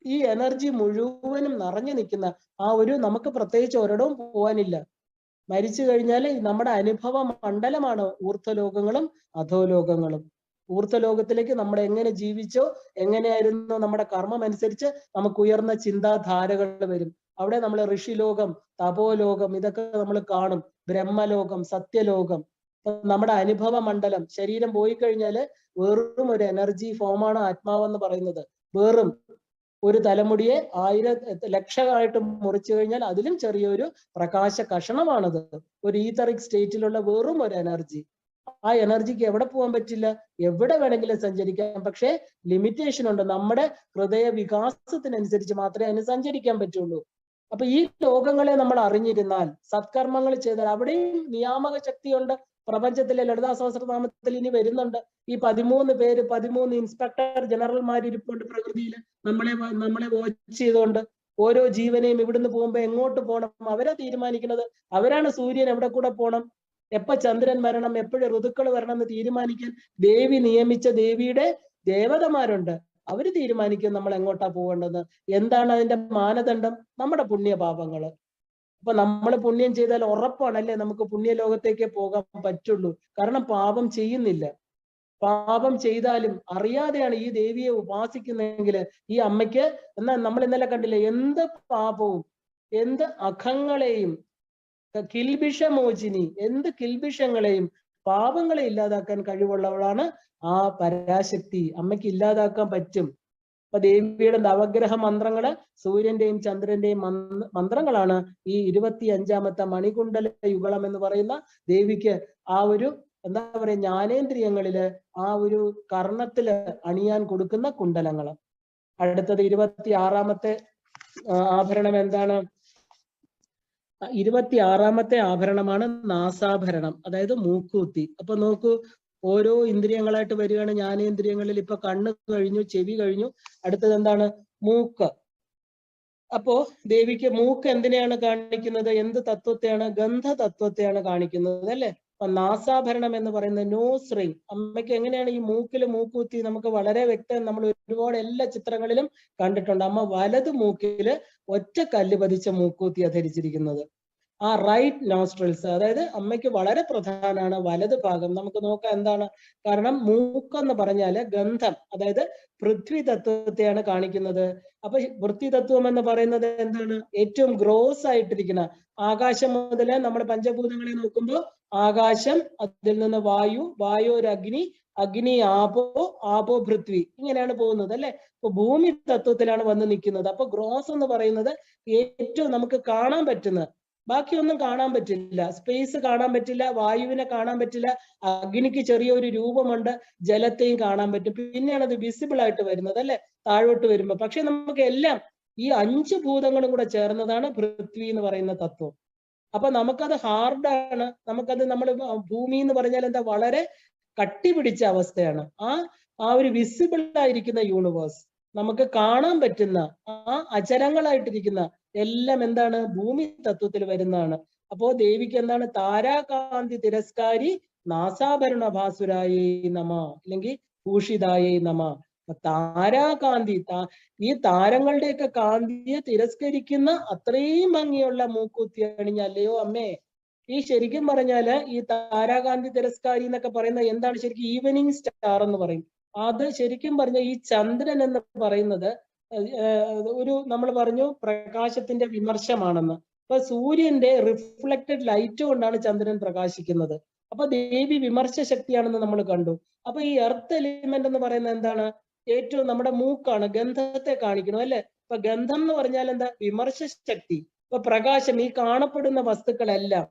ഈ എനർജി മുഴുവനും നിറഞ്ഞു നിൽക്കുന്ന ആ ഒരു, നമുക്ക് പ്രത്യേകിച്ച് ഒരിടവും പോകാനില്ല. മരിച്ചു കഴിഞ്ഞാൽ നമ്മുടെ അനുഭവ മണ്ഡലമാണ് ഊർധ്വലോകങ്ങളും അധോലോകങ്ങളും. ഊർധ്വലോകത്തിലേക്ക് നമ്മൾ എങ്ങനെ ജീവിച്ചോ, എങ്ങനെയായിരുന്നു നമ്മുടെ കർമ്മം അനുസരിച്ച് നമുക്ക് ഉയർന്ന ചിന്താധാരകൾ വരും. അവിടെ നമ്മൾ ഋഷിലോകം, തപോലോകം ഇതൊക്കെ നമ്മൾ കാണും. ബ്രഹ്മലോകം, സത്യലോകം. നമ്മുടെ അനുഭവ മണ്ഡലം, ശരീരം പോയി കഴിഞ്ഞാല് വെറും ഒരു എനർജി ഫോമാണ് ആത്മാവെന്ന് പറയുന്നത്. വെറും ഒരു തലമുടിയെ 1000 ലക്ഷമായിട്ട് മുറിച്ചു കഴിഞ്ഞാൽ അതിലും ചെറിയൊരു പ്രകാശ കഷണമാണത്. ഒരു ഈതറിക് സ്റ്റേറ്റിലുള്ള വെറും ഒരു എനർജി. ആ എനർജിക്ക് എവിടെ പോകാൻ പറ്റില്ല, എവിടെ വേണമെങ്കിലും സഞ്ചരിക്കാം. പക്ഷെ ലിമിറ്റേഷൻ ഉണ്ട്. നമ്മുടെ ഹൃദയ വികാസത്തിനനുസരിച്ച് മാത്രമേ അതിന് സഞ്ചരിക്കാൻ പറ്റുള്ളൂ. അപ്പൊ ഈ ലോകങ്ങളെ നമ്മൾ അറിഞ്ഞിരുന്നാൽ, സത്കർമ്മങ്ങൾ ചെയ്താൽ, അവിടെയും നിയാമക ശക്തിയുണ്ട്. പ്രപഞ്ചത്തിലെ ലളിതാ സഹസ്രനാമത്തിൽ ഇനി വരുന്നുണ്ട്. ഈ 13 പേര്, 13 ഇൻസ്പെക്ടർ ജനറൽമാരിരിപ്പുണ്ട് പ്രകൃതിയിൽ, നമ്മളെ വാച്ച് ചെയ്തുകൊണ്ട്. ഓരോ ജീവനെയും ഇവിടുന്ന് പോകുമ്പോ എങ്ങോട്ട് പോകണം അവരാ തീരുമാനിക്കുന്നത്. അവരാണ് സൂര്യൻ എവിടെ കൂടെ പോകണം, എപ്പോ ചന്ദ്രൻ വരണം, എപ്പോഴും ഋതുക്കൾ വരണം എന്ന് തീരുമാനിക്കാൻ ദേവി നിയമിച്ച ദേവിയുടെ ദേവതമാരുണ്ട്. അവര് തീരുമാനിക്കും നമ്മൾ എങ്ങോട്ടാ പോകേണ്ടത്. എന്താണ് അതിന്റെ മാനദണ്ഡം? നമ്മുടെ പുണ്യപാപങ്ങള്. അപ്പൊ നമ്മൾ പുണ്യം ചെയ്താൽ ഉറപ്പാണല്ലേ നമുക്ക് പുണ്യലോകത്തേക്ക് പോകാൻ പറ്റുള്ളൂ. കാരണം പാപം ചെയ്യുന്നില്ല. പാപം ചെയ്താലും അറിയാതെയാണ് ഈ ദേവിയെ ഉപാസിക്കുന്നെങ്കിൽ ഈ അമ്മയ്ക്ക്, എന്നാൽ നമ്മൾ ഇന്നലെ കണ്ടില്ലേ, എന്ത് പാപവും എന്ത് അഖങ്ങളെയും, കിൽബിഷമോചിനി, എന്ത് കിൽബിഷങ്ങളെയും പാപങ്ങളെ ഇല്ലാതാക്കാൻ കഴിവുള്ളവളാണ് ആ പരാശക്തി. അമ്മയ്ക്ക് ഇല്ലാതാക്കാൻ പറ്റും. അപ്പൊ ദേവിയുടെ നവഗ്രഹ മന്ത്രങ്ങള്, സൂര്യന്റെയും ചന്ദ്രന്റെയും മന്ത്രങ്ങളാണ് ഈ 25ാമത്തെ മണികുണ്ടല യുഗളം എന്ന് പറയുന്ന ദേവിക്ക് ആ ഒരു എന്താ പറയാ ജ്ഞാനേന്ദ്രിയങ്ങളില് ആ ഒരു കർണത്തില് അണിയാൻ കൊടുക്കുന്ന കുണ്ടലങ്ങള്. അടുത്തത് 26ാമത്തെ ആഭരണം എന്താണ്? 26ാമത്തെ ആഭരണമാണ് നാസാഭരണം, അതായത് മൂക്കുത്തി. അപ്പൊ നോക്കൂ, ഓരോ ഇന്ദ്രിയങ്ങളായിട്ട് വരികയാണ്. ജ്ഞാനേന്ദ്രിയങ്ങളിൽ ഇപ്പൊ കണ്ണ് കഴിഞ്ഞു, ചെവി കഴിഞ്ഞു, അടുത്തത് എന്താണ്? മൂക്ക്. അപ്പോ ദേവിക്ക് മൂക്ക് എന്തിനെയാണ് കാണിക്കുന്നത്? എന്ത് തത്വത്തെയാണ്? ഗന്ധ തത്വത്തെയാണ് കാണിക്കുന്നത് അല്ലെ. അപ്പൊ നാസാഭരണം എന്ന് പറയുന്നത് നോസ് റിംഗ്. അമ്മയ്ക്ക് എങ്ങനെയാണ് ഈ മൂക്കില് മൂക്കുത്തി? നമുക്ക് വളരെ വ്യക്തം, നമ്മൾ ഒരുപാട് എല്ലാ ചിത്രങ്ങളിലും കണ്ടിട്ടുണ്ട്. അമ്മ വലത് മൂക്കില് ഒറ്റ കല്ല് പതിച്ച മൂക്കുത്തിയാ ധരിച്ചിരിക്കുന്നത്. ആ റൈറ്റ് നോസ്ട്രൽസ്, അതായത് അമ്മയ്ക്ക് വളരെ പ്രധാനമാണ് വലത് ഭാഗം. നമുക്ക് നോക്കാം എന്താണ് കാരണം. മൂക്കെന്ന് പറഞ്ഞാല് ഗന്ധം, അതായത് പൃഥ്വി തത്വത്തെയാണ് കാണിക്കുന്നത്. അപ്പൊ പൃഥ്വി തത്വം എന്ന് പറയുന്നത് എന്താണ്? ഏറ്റവും ഗ്രോസ് ആയിട്ടിരിക്കുന്ന ആകാശം മുതല് നമ്മുടെ പഞ്ചഭൂതങ്ങളെ നോക്കുമ്പോൾ ആകാശം, അതിൽ നിന്ന് വായു, വായു ഒരു അഗ്നി, അഗ്നി ആപോ, ആപോ പൃഥ്വി, ഇങ്ങനെയാണ് പോകുന്നത് അല്ലെ. അപ്പൊ ഭൂമി തത്വത്തിലാണ് വന്ന് നിൽക്കുന്നത്. അപ്പൊ ഗ്രോസ് എന്ന് പറയുന്നത് ഏറ്റവും നമുക്ക് കാണാൻ പറ്റുന്ന, ബാക്കിയൊന്നും കാണാൻ പറ്റില്ല, സ്പേസ് കാണാൻ പറ്റില്ല, വായുവിനെ കാണാൻ പറ്റില്ല, അഗ്നിക്ക് ചെറിയൊരു രൂപമുണ്ട്, ജലത്തെയും കാണാൻ പറ്റും, പിന്നെയാണ് അത് വിസിബിൾ ആയിട്ട് വരുന്നത് അല്ലെ താഴോട്ട് വരുമ്പോ. പക്ഷെ നമുക്ക് എല്ലാം ഈ 5 ഭൂതങ്ങളും കൂടെ ചേർന്നതാണ് പൃഥ്വി എന്ന് പറയുന്ന തത്വം. അപ്പൊ നമുക്കത് ഹാർഡാണ്, നമുക്കത് നമ്മൾ ഭൂമി എന്ന് പറഞ്ഞാൽ എന്താ, വളരെ കട്ടി പിടിച്ച അവസ്ഥയാണ്. ആ ഒരു വിസിബിൾ ആയിരിക്കുന്ന യൂണിവേഴ്സ്, നമുക്ക് കാണാൻ പറ്റുന്ന ആ അചരങ്ങളായിട്ടിരിക്കുന്ന എല്ലാം എന്താണ്? ഭൂമി തത്വത്തിൽ വരുന്നതാണ്. അപ്പോ ദേവിക്ക് എന്താണ്? താരാകാന്തി തിരസ്കാരി നാസാഭരണ ഭാസുരായേ നമ, അല്ലെങ്കിൽ ഭൂഷിതായേ നമ. താരാകാന്തി, ഈ താരങ്ങളുടെയൊക്കെ കാന്തിയെ തിരസ്കരിക്കുന്ന അത്രയും ഭംഗിയുള്ള മൂക്കുത്തി അണിഞ്ഞല്ലയോ അമ്മേ. ഈ ശരിക്കും പറഞ്ഞാല് ഈ താരാകാന്തി തിരസ്കാരി എന്നൊക്കെ പറയുന്നത് എന്താണ്? ശരിക്കും ഈവനിങ് സ്റ്റാർ എന്ന് പറയും. അത് ശരിക്കും പറഞ്ഞ ഈ ചന്ദ്രൻ എന്ന് പറയുന്നത് ഒരു, നമ്മൾ പറഞ്ഞു പ്രകാശത്തിന്റെ വിമർശമാണെന്ന്. അപ്പൊ സൂര്യന്റെ റിഫ്ലക്റ്റഡ് ലൈറ്റ് കൊണ്ടാണ് ചന്ദ്രൻ പ്രകാശിക്കുന്നത്. അപ്പൊ ദേവി വിമർശ ശക്തിയാണെന്ന് നമ്മൾ കണ്ടു. അപ്പൊ ഈ എർത്ത് എലിമെന്റ് എന്ന് പറയുന്നത് എന്താണ്? ഏറ്റവും നമ്മുടെ മൂക്കാണ്, ഗന്ധത്തെ കാണിക്കണം അല്ലെ. ഇപ്പൊ ഗന്ധം എന്ന് പറഞ്ഞാൽ എന്താ? വിമർശ ശക്തി. ഇപ്പൊ പ്രകാശം, ഈ കാണപ്പെടുന്ന വസ്തുക്കളെല്ലാം.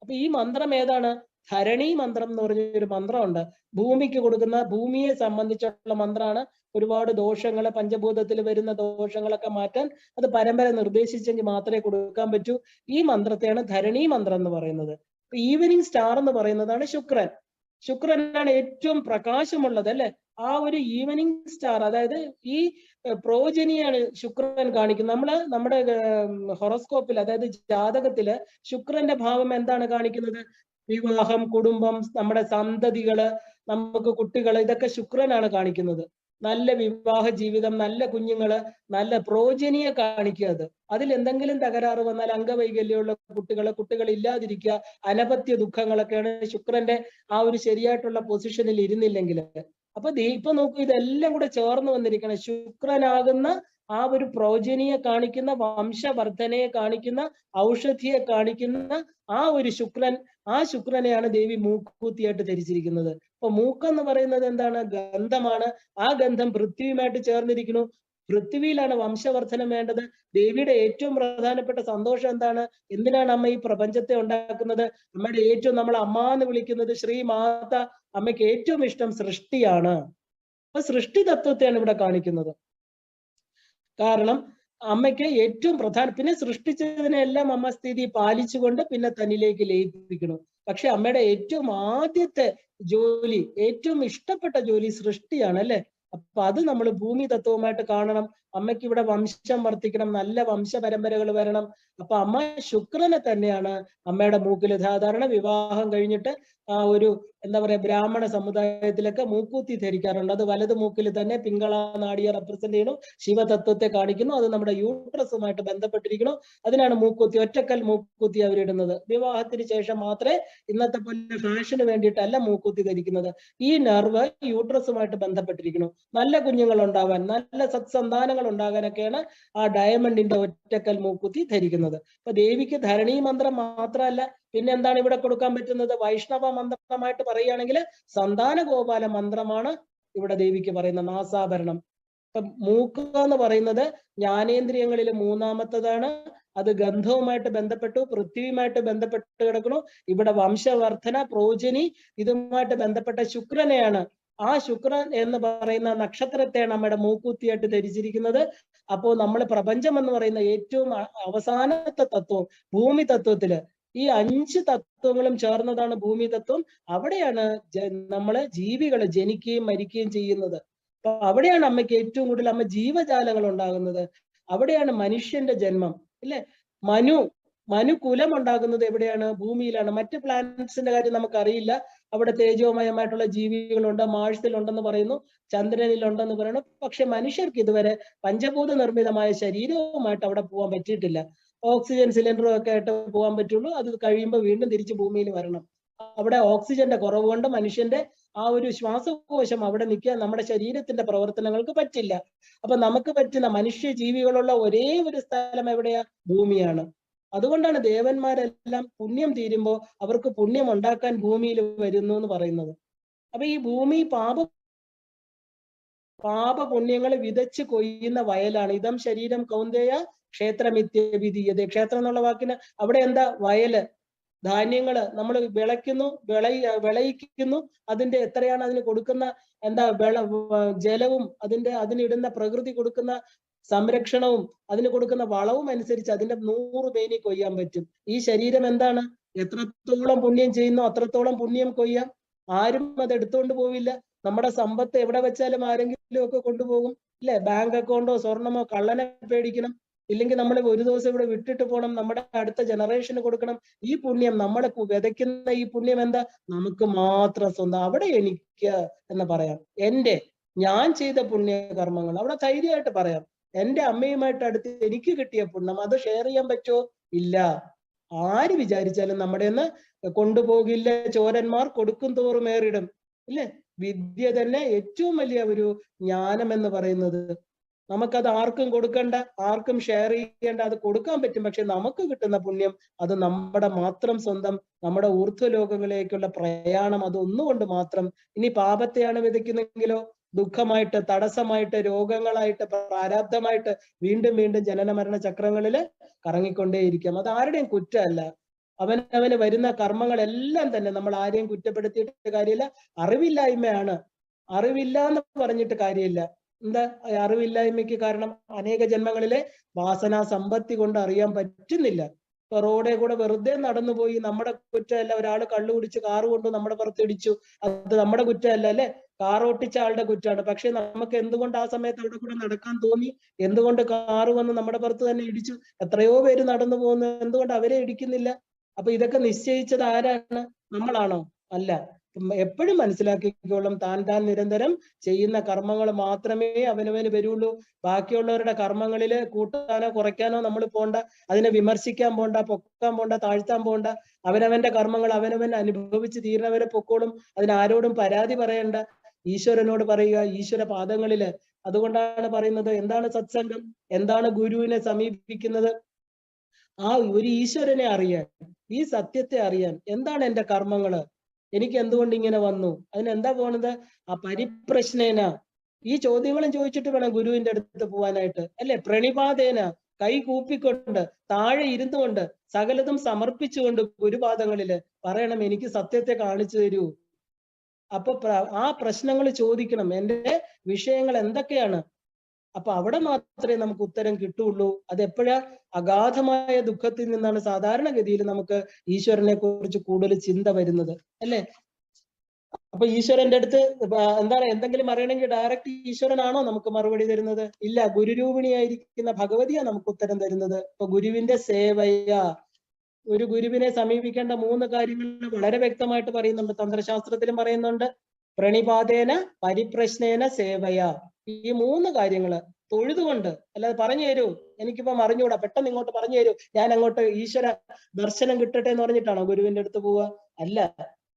അപ്പൊ ഈ മന്ത്രം ഏതാണ്? ധരണി മന്ത്രം എന്ന് പറഞ്ഞൊരു മന്ത്രമുണ്ട്, ഭൂമിക്ക് കൊടുക്കുന്ന, ഭൂമിയെ സംബന്ധിച്ചുള്ള മന്ത്രമാണ്. ഒരുപാട് ദോഷങ്ങള്, പഞ്ചഭൂതത്തിൽ വരുന്ന ദോഷങ്ങളൊക്കെ മാറ്റാൻ അത് പരമ്പര നിർദ്ദേശിച്ചെങ്കിൽ മാത്രമേ കൊടുക്കാൻ പറ്റൂ. ഈ മന്ത്രത്തെയാണ് ധരണി മന്ത്രം എന്ന് പറയുന്നത്. ഈവനിങ് സ്റ്റാർ എന്ന് പറയുന്നതാണ് ശുക്രൻ. ശുക്രനാണ് ഏറ്റവും പ്രകാശമുള്ളത് അല്ലെ. ആ ഒരു ഈവനിങ് സ്റ്റാർ, അതായത് ഈ പ്രോജനിയാണ് ശുക്രൻ കാണിക്കുന്നത്. നമ്മുടെ ഹൊറോസ്കോപ്പിൽ, അതായത് ജാതകത്തില് ശുക്രന്റെ ഭാവം എന്താണ് കാണിക്കുന്നത്? വിവാഹം, കുടുംബം, നമ്മുടെ സന്തതികള്, നമുക്ക് കുട്ടികള്, ഇതൊക്കെ ശുക്രനാണ് കാണിക്കുന്നത്. നല്ല വിവാഹ ജീവിതം, നല്ല കുഞ്ഞുങ്ങള്, നല്ല പ്രോജനിയെ കാണിക്കുക. അതിൽ എന്തെങ്കിലും തകരാറ് വന്നാൽ, അംഗവൈകല്യമുള്ള കുട്ടികൾ ഇല്ലാതിരിക്കുക, അനപത്യ ദുഃഖങ്ങളൊക്കെയാണ് ശുക്രന്റെ ആ ഒരു ശരിയായിട്ടുള്ള പൊസിഷനിൽ ഇരുന്നില്ലെങ്കിൽ. അപ്പൊ ഇപ്പൊ നോക്കൂ, ഇതെല്ലാം കൂടെ ചേർന്ന് വന്നിരിക്കണം. ശുക്രനാകുന്ന ആ ഒരു പ്രോജനിയെ കാണിക്കുന്ന, വംശവർദ്ധനയെ കാണിക്കുന്ന, ഔഷധിയെ കാണിക്കുന്ന ആ ഒരു ശുക്രൻ, ആ ശുക്രനെയാണ് ദേവി മൂക്കൂത്തിയായിട്ട് ധരിച്ചിരിക്കുന്നത്. അപ്പൊ മൂക്കെന്ന് പറയുന്നത് എന്താണ്? ഗന്ധമാണ്. ആ ഗന്ധം പൃഥ്വിയുമായിട്ട് ചേർന്നിരിക്കുന്നു. പൃഥ്വിയിലാണ് വംശവർദ്ധനം വേണ്ടത്. ദേവിയുടെ ഏറ്റവും പ്രധാനപ്പെട്ട സന്തോഷം എന്താണ്? എന്തിനാണ് അമ്മ ഈ പ്രപഞ്ചത്തെ ഉണ്ടാക്കുന്നത്? അമ്മയുടെ ഏറ്റവും, നമ്മൾ അമ്മ എന്ന് വിളിക്കുന്നത് ശ്രീമാത, അമ്മയ്ക്ക് ഏറ്റവും ഇഷ്ടം സൃഷ്ടിയാണ്. അപ്പൊ സൃഷ്ടി തത്വത്തെയാണ് ഇവിടെ കാണിക്കുന്നത്. കാരണം അമ്മയ്ക്ക് ഏറ്റവും പിന്നെ സൃഷ്ടിച്ചതിനെല്ലാം അമ്മ സ്ഥിതി പാലിച്ചുകൊണ്ട് പിന്നെ തന്നിലേക്ക് ലയിപ്പിക്കണം. പക്ഷെ അമ്മയുടെ ഏറ്റവും ആദ്യത്തെ ജോലി, ഏറ്റവും ഇഷ്ടപ്പെട്ട ജോലി സൃഷ്ടിയാണ് അല്ലെ. അപ്പൊ അത് നമ്മൾ ഭൂമി തത്വമായിട്ട് കാണണം. അമ്മയ്ക്ക് ഇവിടെ വംശം വർദ്ധിക്കണം, നല്ല വംശ പരമ്പരകൾ വരണം. അപ്പൊ അമ്മ ശുക്രനെ തന്നെയാണ് അമ്മയുടെ മൂക്കിൽ. സാധാരണ വിവാഹം കഴിഞ്ഞിട്ട് ഒരു എന്താ പറയാ, ബ്രാഹ്മണ സമുദായത്തിലൊക്കെ മൂക്കൂത്തി ധരിക്കാറുണ്ട്. അത് വലത് മൂക്കിൽ തന്നെ പിങ്കള നാടിയെ റെപ്രസെന്റ് ചെയ്യുന്നു, ശിവതത്വത്തെ കാണിക്കുന്നു. അത് നമ്മുടെ യൂട്രസുമായിട്ട് ബന്ധപ്പെട്ടിരിക്കുന്നു. അതിനാണ് മൂക്കൂത്തി, ഒറ്റക്കൽ മൂക്കൂത്തി അവരിടുന്നത്. വിവാഹത്തിന് ശേഷം മാത്രമേ, ഇന്നത്തെ പോലെ ഫാഷന് വേണ്ടിയിട്ടല്ല മൂക്കൂത്തി ധരിക്കുന്നത്. ഈ നെർവ് യൂട്രസുമായിട്ട് ബന്ധപ്പെട്ടിരിക്കുന്നു. നല്ല കുഞ്ഞുങ്ങൾ ഉണ്ടാവാൻ, നല്ല സത്സന്താനങ്ങൾ ഉണ്ടാകാനൊക്കെയാണ് ആ ഡയമണ്ടിന്റെ ഒറ്റക്കൽ മൂക്കുത്തി ധരിക്കുന്നത്. അപ്പൊ ദേവിക്ക് ധരണി മന്ത്രം മാത്രമല്ല, പിന്നെ എന്താണ് ഇവിടെ കൊടുക്കാൻ പറ്റുന്നത്? വൈഷ്ണവ മന്ത്രമായിട്ട് പറയുകയാണെങ്കിൽ സന്താന ഗോപാല മന്ത്രമാണ് ഇവിടെ ദേവിക്ക് പറയുന്ന നാസാഭരണം. ഇപ്പൊ മൂക്ക് എന്ന് പറയുന്നത് ജ്ഞാനേന്ദ്രിയങ്ങളിൽ മൂന്നാമത്തതാണ്. അത് ഗന്ധവുമായിട്ട് ബന്ധപ്പെട്ടു, പൃഥ്വിയുമായിട്ട് ബന്ധപ്പെട്ട് കിടക്കുന്നു. ഇവിടെ വംശവർദ്ധന, പ്രോജനി, ഇതുമായിട്ട് ബന്ധപ്പെട്ട ശുക്രനെയാണ്, ആ ശുക്രൻ എന്ന് പറയുന്ന നക്ഷത്രത്തെയാണ് നമ്മുടെ മൂക്കുത്തിയായിട്ട് ധരിച്ചിരിക്കുന്നത്. അപ്പോ നമ്മൾ പ്രപഞ്ചം എന്ന് പറയുന്ന ഏറ്റവും അവസാനത്തെ തത്വം ഭൂമി തത്വത്തില്, ഈ 5 തത്വങ്ങളും ചേർന്നതാണ് ഭൂമി തത്വം. അവിടെയാണ് നമ്മള് ജീവികൾ ജനിക്കുകയും മരിക്കുകയും ചെയ്യുന്നത്. അപ്പൊ അവിടെയാണ് അമ്മയ്ക്ക് ഏറ്റവും കൂടുതൽ അമ്മ ജീവജാലങ്ങൾ ഉണ്ടാകുന്നത്. അവിടെയാണ് മനുഷ്യന്റെ ജന്മം അല്ലെ. മനുകുലം ഉണ്ടാകുന്നത് എവിടെയാണ്? ഭൂമിയിലാണ്. മറ്റ് പ്ലാനറ്റ്സിന്റെ കാര്യം നമുക്കറിയില്ല. അവിടെ തേജോമയമായിട്ടുള്ള ജീവികളുണ്ട്, മാഴ്സിലുണ്ടെന്ന് പറയുന്നു, ചന്ദ്രനിലുണ്ടെന്ന് പറയുന്നു. പക്ഷെ മനുഷ്യർക്ക് ഇതുവരെ പഞ്ചഭൂത നിർമ്മിതമായ ശരീരവുമായിട്ട് അവിടെ പോകാൻ പറ്റിയിട്ടില്ല. ഓക്സിജൻ സിലിണ്ടറും ഒക്കെ ആയിട്ട് പോകാൻ പറ്റുള്ളൂ. അത് കഴിയുമ്പോൾ വീണ്ടും തിരിച്ച് ഭൂമിയിൽ വരണം. അവിടെ ഓക്സിജന്റെ കുറവ് കൊണ്ട് മനുഷ്യന്റെ ആ ഒരു ശ്വാസകോശം അവിടെ നിൽക്കാൻ നമ്മുടെ ശരീരത്തിന്റെ പ്രവർത്തനങ്ങൾക്ക് പറ്റില്ല. അപ്പൊ നമുക്ക് പറ്റുന്ന മനുഷ്യ ജീവികളുള്ള ഒരേ ഒരു സ്ഥലം എവിടെയാ? ഭൂമിയാണ്. അതുകൊണ്ടാണ് ദേവന്മാരെല്ലാം പുണ്യം തീരുമ്പോ അവർക്ക് പുണ്യം ഉണ്ടാക്കാൻ ഭൂമിയിൽ വരുന്നു എന്ന് പറയുന്നത്. അപ്പൊ ഈ ഭൂമി പാപപുണ്യങ്ങൾ വിതച്ച് കൊയ്യുന്ന വയലാണ്. ഇതം ശരീരം കൗന്ദേയ ക്ഷേത്രമിത്യവിധീയതേ. ക്ഷേത്രം എന്നുള്ള വാക്കിന് അവിടെ എന്താ? വയല്, ധാന്യങ്ങള് നമ്മൾ വിളയിക്കുന്നു. അതിന്റെ എത്രയാണ് അതിന് കൊടുക്കുന്ന എന്താ ജലവും അതിനിടുന്ന പ്രകൃതി കൊടുക്കുന്ന സംരക്ഷണവും അതിന് കൊടുക്കുന്ന വളവും അനുസരിച്ച് അതിന്റെ 100 പേനി കൊയ്യാൻ പറ്റും. ഈ ശരീരം എന്താണ്? എത്രത്തോളം പുണ്യം ചെയ്യുന്നോ അത്രത്തോളം പുണ്യം കൊയ്യാം. ആരും അത് എടുത്തുകൊണ്ട് പോവില്ല. നമ്മുടെ സമ്പത്ത് എവിടെ വെച്ചാലും ആരെങ്കിലും ഒക്കെ കൊണ്ടുപോകും, ഇല്ലേ? ബാങ്ക് അക്കൗണ്ടോ സ്വർണമോ കള്ളനെ പേടിക്കണം, ഇല്ലെങ്കിൽ നമ്മൾ ഒരു ദിവസം ഇവിടെ വിട്ടിട്ട് പോകണം, നമ്മുടെ അടുത്ത ജനറേഷന് കൊടുക്കണം. ഈ പുണ്യം നമ്മൾ വിതയ്ക്കുന്ന ഈ പുണ്യം എന്താ? നമുക്ക് മാത്രം സ്വന്തം. അവിടെ എനിക്ക് എന്ന് പറയാം, ഞാൻ ചെയ്ത പുണ്യകർമ്മങ്ങൾ അവിടെ ധൈര്യമായിട്ട് പറയാം. എന്റെ അമ്മയുമായിട്ട് അടുത്ത് എനിക്ക് കിട്ടിയ പുണ്യം അത് ഷെയർ ചെയ്യാൻ പറ്റുമോ? ഇല്ല. ആര് വിചാരിച്ചാലും നമ്മുടെ കൊണ്ടുപോകില്ല. ചോരന്മാർ കൊടുക്കും തോറും ഏറിടും, ഇല്ലേ? വിദ്യ തന്നെ ഏറ്റവും വലിയ ഒരു ജ്ഞാനം എന്ന് പറയുന്നത്. നമുക്കത് ആർക്കും കൊടുക്കണ്ട, ആർക്കും ഷെയർ ചെയ്യേണ്ട, അത് കൊടുക്കാൻ പറ്റും. പക്ഷെ നമുക്ക് കിട്ടുന്ന പുണ്യം അത് നമ്മുടെ മാത്രം സ്വന്തം, നമ്മുടെ ഊർധ്വലോകങ്ങളിലേക്കുള്ള പ്രയാണം, അത് ഒന്നുകൊണ്ട് മാത്രം. ഇനി പാപത്തെയാണ് വിതയ്ക്കുന്നെങ്കിലോ ദുഃഖമായിട്ട്, തടസ്സമായിട്ട്, രോഗങ്ങളായിട്ട്, പ്രാരാബ്ധമായിട്ട് വീണ്ടും വീണ്ടും ജനന മരണ ചക്രങ്ങളിൽ കറങ്ങിക്കൊണ്ടേയിരിക്കാം. അത് ആരുടെയും കുറ്റമല്ല. അവനവന് വരുന്ന കർമ്മങ്ങളെല്ലാം തന്നെ നമ്മൾ ആരെയും കുറ്റപ്പെടുത്തിയിട്ട് കാര്യമില്ല. അറിവില്ലായ്മയാണ്. അറിവില്ല എന്ന് പറഞ്ഞിട്ട് കാര്യമില്ല. എന്താ അറിവില്ലായ്മയ്ക്ക് കാരണം? അനേക ജന്മങ്ങളിലെ വാസനാ സമ്പത്തി കൊണ്ട് അറിയാൻ പറ്റുന്നില്ല. ഇപ്പൊ റോഡേ കൂടെ വെറുതെ നടന്നുപോയി, നമ്മുടെ കുറ്റമല്ല. ഒരാൾ കള്ളു കുടിച്ച് കാറ് കൊണ്ട് നമ്മുടെ പുറത്ത് ഇടിച്ചു, അത് നമ്മുടെ കുറ്റമല്ല, അല്ലെ? കാർ ഓട്ടിച്ച ആളുടെ കുറ്റമാണ്. പക്ഷെ നമുക്ക് എന്തുകൊണ്ട് ആ സമയത്ത് അവിടെ കൂടെ നടക്കാൻ തോന്നി? എന്തുകൊണ്ട് കാറ് വന്ന് നമ്മുടെ പുറത്ത് തന്നെ ഇടിച്ചു? എത്രയോ പേര് നടന്നു പോകുന്നു, എന്തുകൊണ്ട് അവരെ ഇടിക്കുന്നില്ല? അപ്പൊ ഇതൊക്കെ നിശ്ചയിച്ചത് ആരാണ്? നമ്മളാണോ? അല്ല. എപ്പോഴും മനസ്സിലാക്കിക്കോളും, താൻ നിരന്തരം ചെയ്യുന്ന കർമ്മങ്ങൾ മാത്രമേ അവനവന് വരുള്ളൂ. ബാക്കിയുള്ളവരുടെ കർമ്മങ്ങളിൽ കൂട്ടാനോ കുറയ്ക്കാനോ നമ്മൾ പോണ്ട, അതിനെ വിമർശിക്കാൻ പോണ്ട, പൊക്കാൻ പോണ്ട, താഴ്ത്താൻ പോണ്ട. അവനവന്റെ കർമ്മങ്ങൾ അവനവൻ അനുഭവിച്ച് തീരുന്നവരെ പൊക്കോളും. അതിനാരോടും പരാതി പറയണ്ട. ഈശ്വരനോട് പറയുക, ഈശ്വര പാദങ്ങളില്. അതുകൊണ്ടാണ് പറയുന്നത്, എന്താണ് സത്സംഗം, എന്താണ് ഗുരുവിനെ സമീപിക്കുന്നത്? ആ ഒരു ഈശ്വരനെ അറിയാൻ, ഈ സത്യത്തെ അറിയാൻ. എന്താണ് എന്റെ കർമ്മങ്ങള്, എനിക്ക് എന്തുകൊണ്ട് ഇങ്ങനെ വന്നു, അതിനെന്താ പോണത്? ആ പരിപ്രശ്നേന ഈ ചോദ്യങ്ങളും ചോദിച്ചിട്ട് വേണം ഗുരുവിന്റെ അടുത്ത് പോവാനായിട്ട്, അല്ലെ? പ്രണിപാതേന കൈ കൂപ്പിക്കൊണ്ട് താഴെ ഇരുന്നുകൊണ്ട് സകലതും സമർപ്പിച്ചുകൊണ്ട് ഗുരുപാദങ്ങളില് പറയണം, എനിക്ക് സത്യത്തെ കാണിച്ചു തരൂ. അപ്പൊ ആ പ്രശ്നങ്ങൾ ചോദിക്കണം, എന്റെ വിഷയങ്ങൾ എന്തൊക്കെയാണ്. അപ്പൊ അവിടെ മാത്രമേ നമുക്ക് ഉത്തരം കിട്ടുള്ളൂ. അത് എപ്പോഴാ? അഗാധമായ ദുഃഖത്തിൽ നിന്നാണ് സാധാരണഗതിയിൽ നമുക്ക് ഈശ്വരനെ കുറിച്ച് കൂടുതൽ ചിന്ത വരുന്നത്, അല്ലെ? അപ്പൊ ഈശ്വരന്റെ അടുത്ത് എന്താണ് എന്തെങ്കിലും അറിയണമെങ്കിൽ ഡയറക്റ്റ് ഈശ്വരനാണോ നമുക്ക് മറുപടി തരുന്നത്? ഇല്ല. ഗുരുരൂപിണിയായിരിക്കുന്ന ഭഗവതിയാ നമുക്ക് ഉത്തരം തരുന്നത്. അപ്പൊ ഗുരുവിന്റെ സേവയ, ഒരു ഗുരുവിനെ സമീപിക്കേണ്ട 3 കാര്യങ്ങൾ വളരെ വ്യക്തമായിട്ട് പറയുന്നുണ്ട്. തന്ത്രശാസ്ത്രത്തിലും പറയുന്നുണ്ട്. പ്രണിപാതേന, പരിപ്രശ്നേന, സേവയ. ഈ 3 കാര്യങ്ങള് തൊഴുതുകൊണ്ട്, അല്ലാതെ പറഞ്ഞു തരൂ, എനിക്കിപ്പം അറിഞ്ഞൂടാ, പെട്ടെന്ന് ഇങ്ങോട്ട് പറഞ്ഞു തരൂ, ഞാൻ അങ്ങോട്ട് ഈശ്വര ദർശനം കിട്ടട്ടെ എന്ന് പറഞ്ഞിട്ടാണോ ഗുരുവിന്റെ അടുത്ത് പോവുക? അല്ല.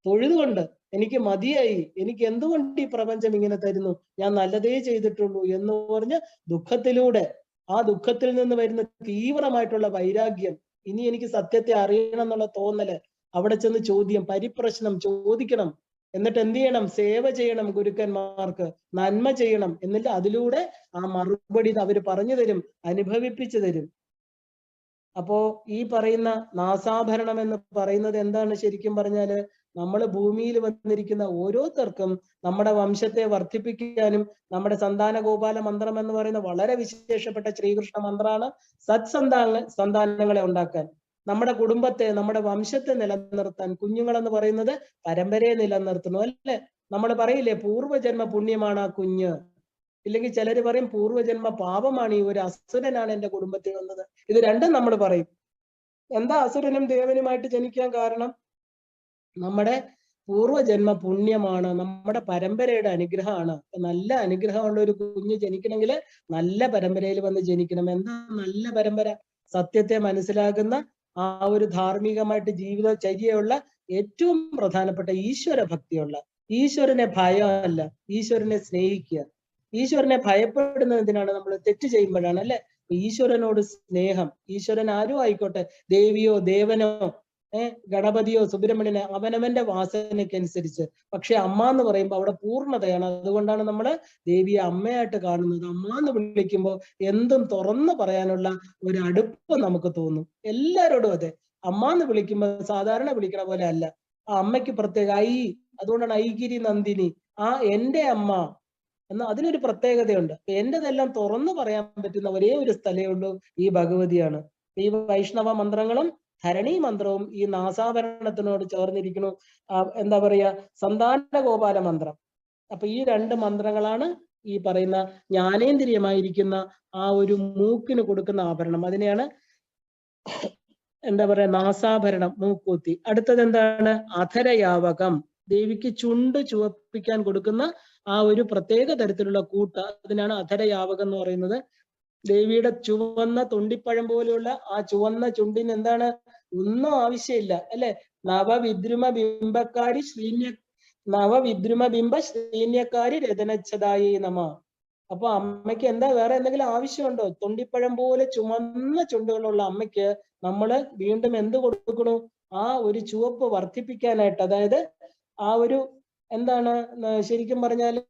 തൊഴുതുകൊണ്ട്, എനിക്ക് മതിയായി, എനിക്ക് എന്തുകൊണ്ട് ഈ പ്രപഞ്ചം ഇങ്ങനെ തരുന്നു, ഞാൻ നല്ലതേ ചെയ്തിട്ടുള്ളൂ എന്ന് പറഞ്ഞ് ദുഃഖത്തിലൂടെ, ആ ദുഃഖത്തിൽ നിന്ന് വരുന്ന തീവ്രമായിട്ടുള്ള വൈരാഗ്യം, ഇനി എനിക്ക് സത്യത്തെ അറിയണം എന്നുള്ള തോന്നല്, അവിടെ ചെന്ന് ചോദ്യം, പരിപ്രശ്നം ചോദിക്കണം. എന്നിട്ട് എന്ത് ചെയ്യണം? സേവ ചെയ്യണം, ഗുരുക്കന്മാർക്ക് നന്മ ചെയ്യണം. എന്നിട്ട് അതിലൂടെ ആ മറുപടി അവര് പറഞ്ഞു തരും, അനുഭവിപ്പിച്ചു തരും. അപ്പോ ഈ പറയുന്ന നാസാഭരണം എന്ന് പറയുന്നത് എന്താണ്? ശരിക്കും പറഞ്ഞാല് നമ്മൾ ഭൂമിയിൽ വന്നിരിക്കുന്ന ഓരോരുത്തർക്കും നമ്മുടെ വംശത്തെ വർദ്ധിപ്പിക്കാനും, നമ്മുടെ സന്താന ഗോപാല മന്ത്രം എന്ന് പറയുന്ന വളരെ വിശേഷപ്പെട്ട ശ്രീകൃഷ്ണ മന്ത്രമാണ് സന്താനങ്ങളെ ഉണ്ടാക്കാൻ, നമ്മുടെ കുടുംബത്തെ, നമ്മുടെ വംശത്തെ നിലനിർത്താൻ. കുഞ്ഞുങ്ങളെന്ന് പറയുന്നത് പരമ്പരയെ നിലനിർത്തുന്നു, അല്ലെ? നമ്മൾ പറയില്ലേ, പൂർവ്വജന്മ പുണ്യമാണ് ആ കുഞ്ഞ്. ഇല്ലെങ്കിൽ ചിലര് പറയും പൂർവ്വജന്മ പാപമാണ് ഈ ഒരു അസുരനാണ് എന്റെ കുടുംബത്തിൽ വന്നത്. ഇത് രണ്ടും നമ്മൾ പറയും. എന്താ അസുരനും ദേവനുമായിട്ട് ജനിക്കാൻ കാരണം? നമ്മുടെ പൂർവ്വജന്മ പുണ്യമാണ്, നമ്മുടെ പരമ്പരയുടെ അനുഗ്രഹമാണ്. നല്ല അനുഗ്രഹമുള്ള ഒരു കുഞ്ഞ് ജനിക്കണമെങ്കിൽ നല്ല പരമ്പരയിൽ വന്ന് ജനിക്കണം. എന്താ നല്ല പരമ്പര? സത്യത്തെ മനസ്സിലാക്കുന്ന, ആ ഒരു ധാർമ്മികമായിട്ട് ജീവിതചര്യയുള്ള, ഏറ്റവും പ്രധാനപ്പെട്ട ഈശ്വര ഭക്തിയുള്ള, ഈശ്വരനെ ഭയമല്ല, ഈശ്വരനെ സ്നേഹിക്കുക. ഈശ്വരനെ ഭയപ്പെടുന്നത് എന്തിനാണ്? നമ്മൾ തെറ്റ് ചെയ്യുമ്പോഴാണ്, അല്ലെ? ഈശ്വരനോട് സ്നേഹം, ഈശ്വരൻ ആരും ആയിക്കോട്ടെ, ദേവിയോ ദേവനോ ഗണപതിയോ സുബ്രഹ്മണ്യനോ, അവനവന്റെ വാസനയ്ക്കനുസരിച്ച്. പക്ഷെ അമ്മ എന്ന് പറയുമ്പോൾ അവിടെ പൂർണ്ണതയാണ്. അതുകൊണ്ടാണ് നമ്മൾ ദേവിയെ അമ്മയായിട്ട് കാണുന്നത്. അമ്മ എന്ന് വിളിക്കുമ്പോൾ എന്തും തുറന്നു പറയാനുള്ള ഒരു അടുപ്പം നമുക്ക് തോന്നും. എല്ലാവരോടും അതെ. അമ്മ എന്ന് വിളിക്കുമ്പോൾ സാധാരണ വിളിക്കണ പോലെ അല്ല. ആ അമ്മയ്ക്ക് പ്രത്യേക അതുകൊണ്ടാണ് ഐഗിരി നന്ദിനി, ആ എന്റെ അമ്മ എന്ന അതിനൊരു പ്രത്യേകതയുണ്ട്. എന്റെതെല്ലാം തുറന്നു പറയാൻ പറ്റുന്ന ഒരേ ഒരു സ്ഥലമേ ഉള്ളൂ, ഈ ഭഗവതിയാണ്. ഈ വൈഷ്ണവ മന്ത്രങ്ങളും ധരണി മന്ത്രവും ഈ നാസാഭരണത്തിനോട് ചേർന്നിരിക്കുന്നു. എന്താ പറയാ, സന്താന ഗോപാല മന്ത്രം. അപ്പൊ ഈ രണ്ട് മന്ത്രങ്ങളാണ് ഈ പറയുന്ന ജ്ഞാനേന്ദ്രിയമായിരിക്കുന്ന ആ ഒരു മൂക്കിന് കൊടുക്കുന്ന ആഭരണം. അതിനെയാണ് എന്താ പറയാ, നാസാഭരണം, മൂക്കൂത്തി. അടുത്തത് എന്താണ്? അധരയാവകം. ദേവിക്ക് ചുണ്ട് ചുവപ്പിക്കാൻ കൊടുക്കുന്ന ആ ഒരു പ്രത്യേക തരത്തിലുള്ള കൂട്ട, അതിനാണ് അധരയാവകം എന്ന് പറയുന്നത്. ദേവിയുടെ ചുവന്ന തൊണ്ടിപ്പഴം പോലെയുള്ള ആ ചുവന്ന ചുണ്ടിന് എന്താണ്? ഒന്നും ആവശ്യമില്ല, അല്ലെ? നവവിദ്രുമ ബിംബക്കാരി നവവിദ്രുമ ബിംബ ശ്രീന്യക്കാരി രതനച്ഛതായി നമ. അപ്പൊ അമ്മയ്ക്ക് എന്താ വേറെ എന്തെങ്കിലും ആവശ്യമുണ്ടോ? തൊണ്ടിപ്പഴം പോലെ ചുമന്ന ചുണ്ടുകളുള്ള അമ്മയ്ക്ക് നമ്മള് വീണ്ടും എന്ത് കൊടുക്കണു? ആ ഒരു ചുവപ്പ് വർദ്ധിപ്പിക്കാനായിട്ട്. അതായത് ആ ഒരു എന്താണ് ശരിക്കും പറഞ്ഞാല്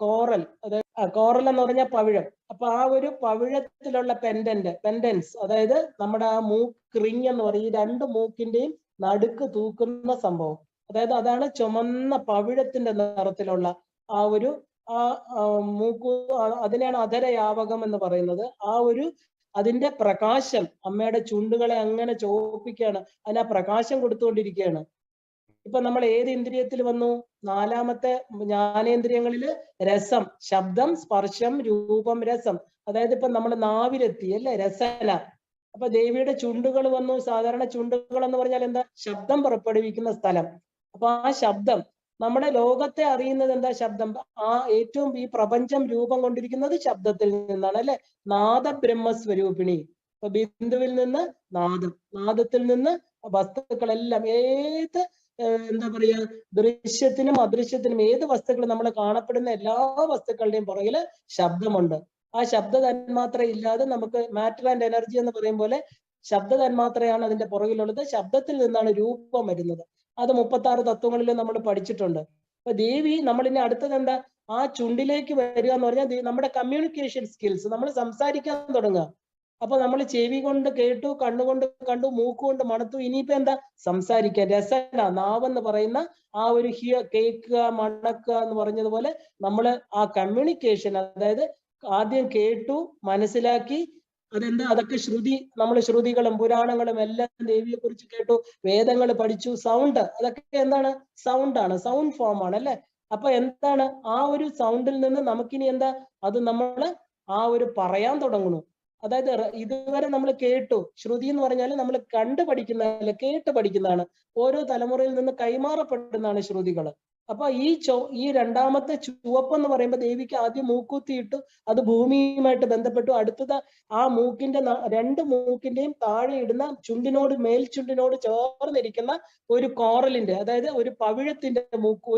കോറൽ, അതായത് കോറൽ എന്ന് പറഞ്ഞാൽ പവിഴം. അപ്പൊ ആ ഒരു പവിഴത്തിലുള്ള പെൻഡൻസ്, അതായത് നമ്മുടെ ആ മൂക്ക് റിങ് എന്ന് പറയും, ഈ രണ്ട് മൂക്കിന്റെയും നടുക്ക് തൂക്കുന്ന സംഭവം. അതായത് അതാണ് ചുമന്ന പവിഴത്തിന്റെ നിറത്തിലുള്ള ആ ഒരു മൂക്കു, അതിനെയാണ് അധരയാവകം എന്ന് പറയുന്നത്. ആ ഒരു അതിന്റെ പ്രകാശം അമ്മയുടെ ചുണ്ടുകളെ അങ്ങനെ ചോപ്പിക്കുകയാണ്, അതിന് ആ പ്രകാശം കൊടുത്തുകൊണ്ടിരിക്കുകയാണ്. ഇപ്പൊ നമ്മൾ ഏത് ഇന്ദ്രിയത്തിൽ വന്നു? നാലാമത്തെ ജ്ഞാനേന്ദ്രിയങ്ങളില് രസം, ശബ്ദം, സ്പർശം, രൂപം, രസം. അതായത് ഇപ്പൊ നമ്മൾ നാവിലെത്തി, അല്ലെ? രസന. അപ്പൊ ദേവിയുടെ ചുണ്ടുകൾ വന്നു. സാധാരണ ചുണ്ടുകൾ എന്ന് പറഞ്ഞാൽ എന്താ? ശബ്ദം പുറപ്പെടുവിക്കുന്ന സ്ഥലം. അപ്പൊ ആ ശബ്ദം, നമ്മുടെ ലോകത്തെ അറിയുന്നത് എന്താ? ശബ്ദം. ആ ഏറ്റവും ഈ പ്രപഞ്ചം രൂപം കൊണ്ടിരിക്കുന്നത് ശബ്ദത്തിൽ നിന്നാണ്, അല്ലെ? നാദബ്രഹ്മസ്വരൂപിണി. അപ്പൊ ബിന്ദുവിൽ നിന്ന് നാദം, നാദത്തിൽ നിന്ന് വസ്തുക്കളെല്ലാം, ഏത് എന്താ പറയാ, ദൃശ്യത്തിനും അദൃശ്യത്തിനും ഏത് വസ്തുക്കൾ നമ്മൾ കാണപ്പെടുന്ന എല്ലാ വസ്തുക്കളുടെയും പുറകില് ശബ്ദമുണ്ട്. ആ ശബ്ദ തന്മാത്ര ഇല്ലാതെ നമുക്ക് മാറ്റർ ആൻഡ് എനർജി എന്ന് പറയും പോലെ ശബ്ദ തന്മാത്രയാണ് അതിന്റെ പുറകിലുള്ളത്. ശബ്ദത്തിൽ നിന്നാണ് രൂപം വരുന്നത്. അത് 36 തത്വങ്ങളിൽ നമ്മൾ പഠിച്ചിട്ടുണ്ട്. അപ്പൊ ദേവി നമ്മളിനി അടുത്തത് എന്താ? ആ ചുണ്ടിലേക്ക് വരിക എന്ന് പറഞ്ഞാൽ നമ്മുടെ കമ്മ്യൂണിക്കേഷൻ സ്കിൽസ്, നമ്മൾ സംസാരിക്കാൻ തുടങ്ങുക. അപ്പൊ നമ്മൾ ചെവി കൊണ്ട് കേട്ടു, കണ്ണുകൊണ്ട് കണ്ടു, മൂക്കുകൊണ്ട് മണത്തു, ഇനിയിപ്പോ എന്താ? സംസാരിക്കാൻ. രസന, നാവെന്ന് പറയുന്ന ആ ഒരു കേൾക്കുക, മണക്കുക എന്ന് പറഞ്ഞതുപോലെ നമ്മള് ആ കമ്മ്യൂണിക്കേഷൻ, അതായത് ആദ്യം കേട്ടു, മനസ്സിലാക്കി, അതെന്താ? അതൊക്കെ ശ്രുതി, നമ്മൾ ശ്രുതികളും പുരാണങ്ങളും എല്ലാം ദേവിയെ കുറിച്ച് കേട്ടു, വേദങ്ങൾ പഠിച്ചു, സൗണ്ട്, അതൊക്കെ എന്താണ്? സൗണ്ടാണ്, സൗണ്ട് ഫോം ആണ്, അല്ലെ? അപ്പൊ എന്താണ്? ആ ഒരു സൗണ്ടിൽ നിന്ന് നമുക്കിനി എന്താ? അത് നമ്മള് ആ ഒരു പറയാൻ തുടങ്ങുന്നു. അതായത് ഇതുവരെ നമ്മൾ കേട്ടു, ശ്രുതി എന്ന് പറഞ്ഞാൽ നമ്മൾ കണ്ടു പഠിക്കുന്നതല്ല, കേട്ട് പഠിക്കുന്നതാണ്. ഓരോ തലമുറയിൽ നിന്ന് കൈമാറപ്പെടുന്നതാണ് ശ്രുതികൾ. അപ്പൊ ഈ രണ്ടാമത്തെ ചുവപ്പ് എന്ന് പറയുമ്പോൾ ദേവിക്ക് ആദ്യം മൂക്കുത്തിയിട്ടു, അത് ഭൂമിയുമായിട്ട് ബന്ധപ്പെട്ടു. അടുത്തത് ആ മൂക്കിന്റെ രണ്ട് മൂക്കിന്റെയും താഴെ ഇടുന്ന ചുണ്ടിനോട്, മേൽ ചുണ്ടിനോട് ചേർന്നിരിക്കുന്ന ഒരു കോറലിന്റെ, അതായത് ഒരു പവിഴത്തിന്റെ മൂക്ക്,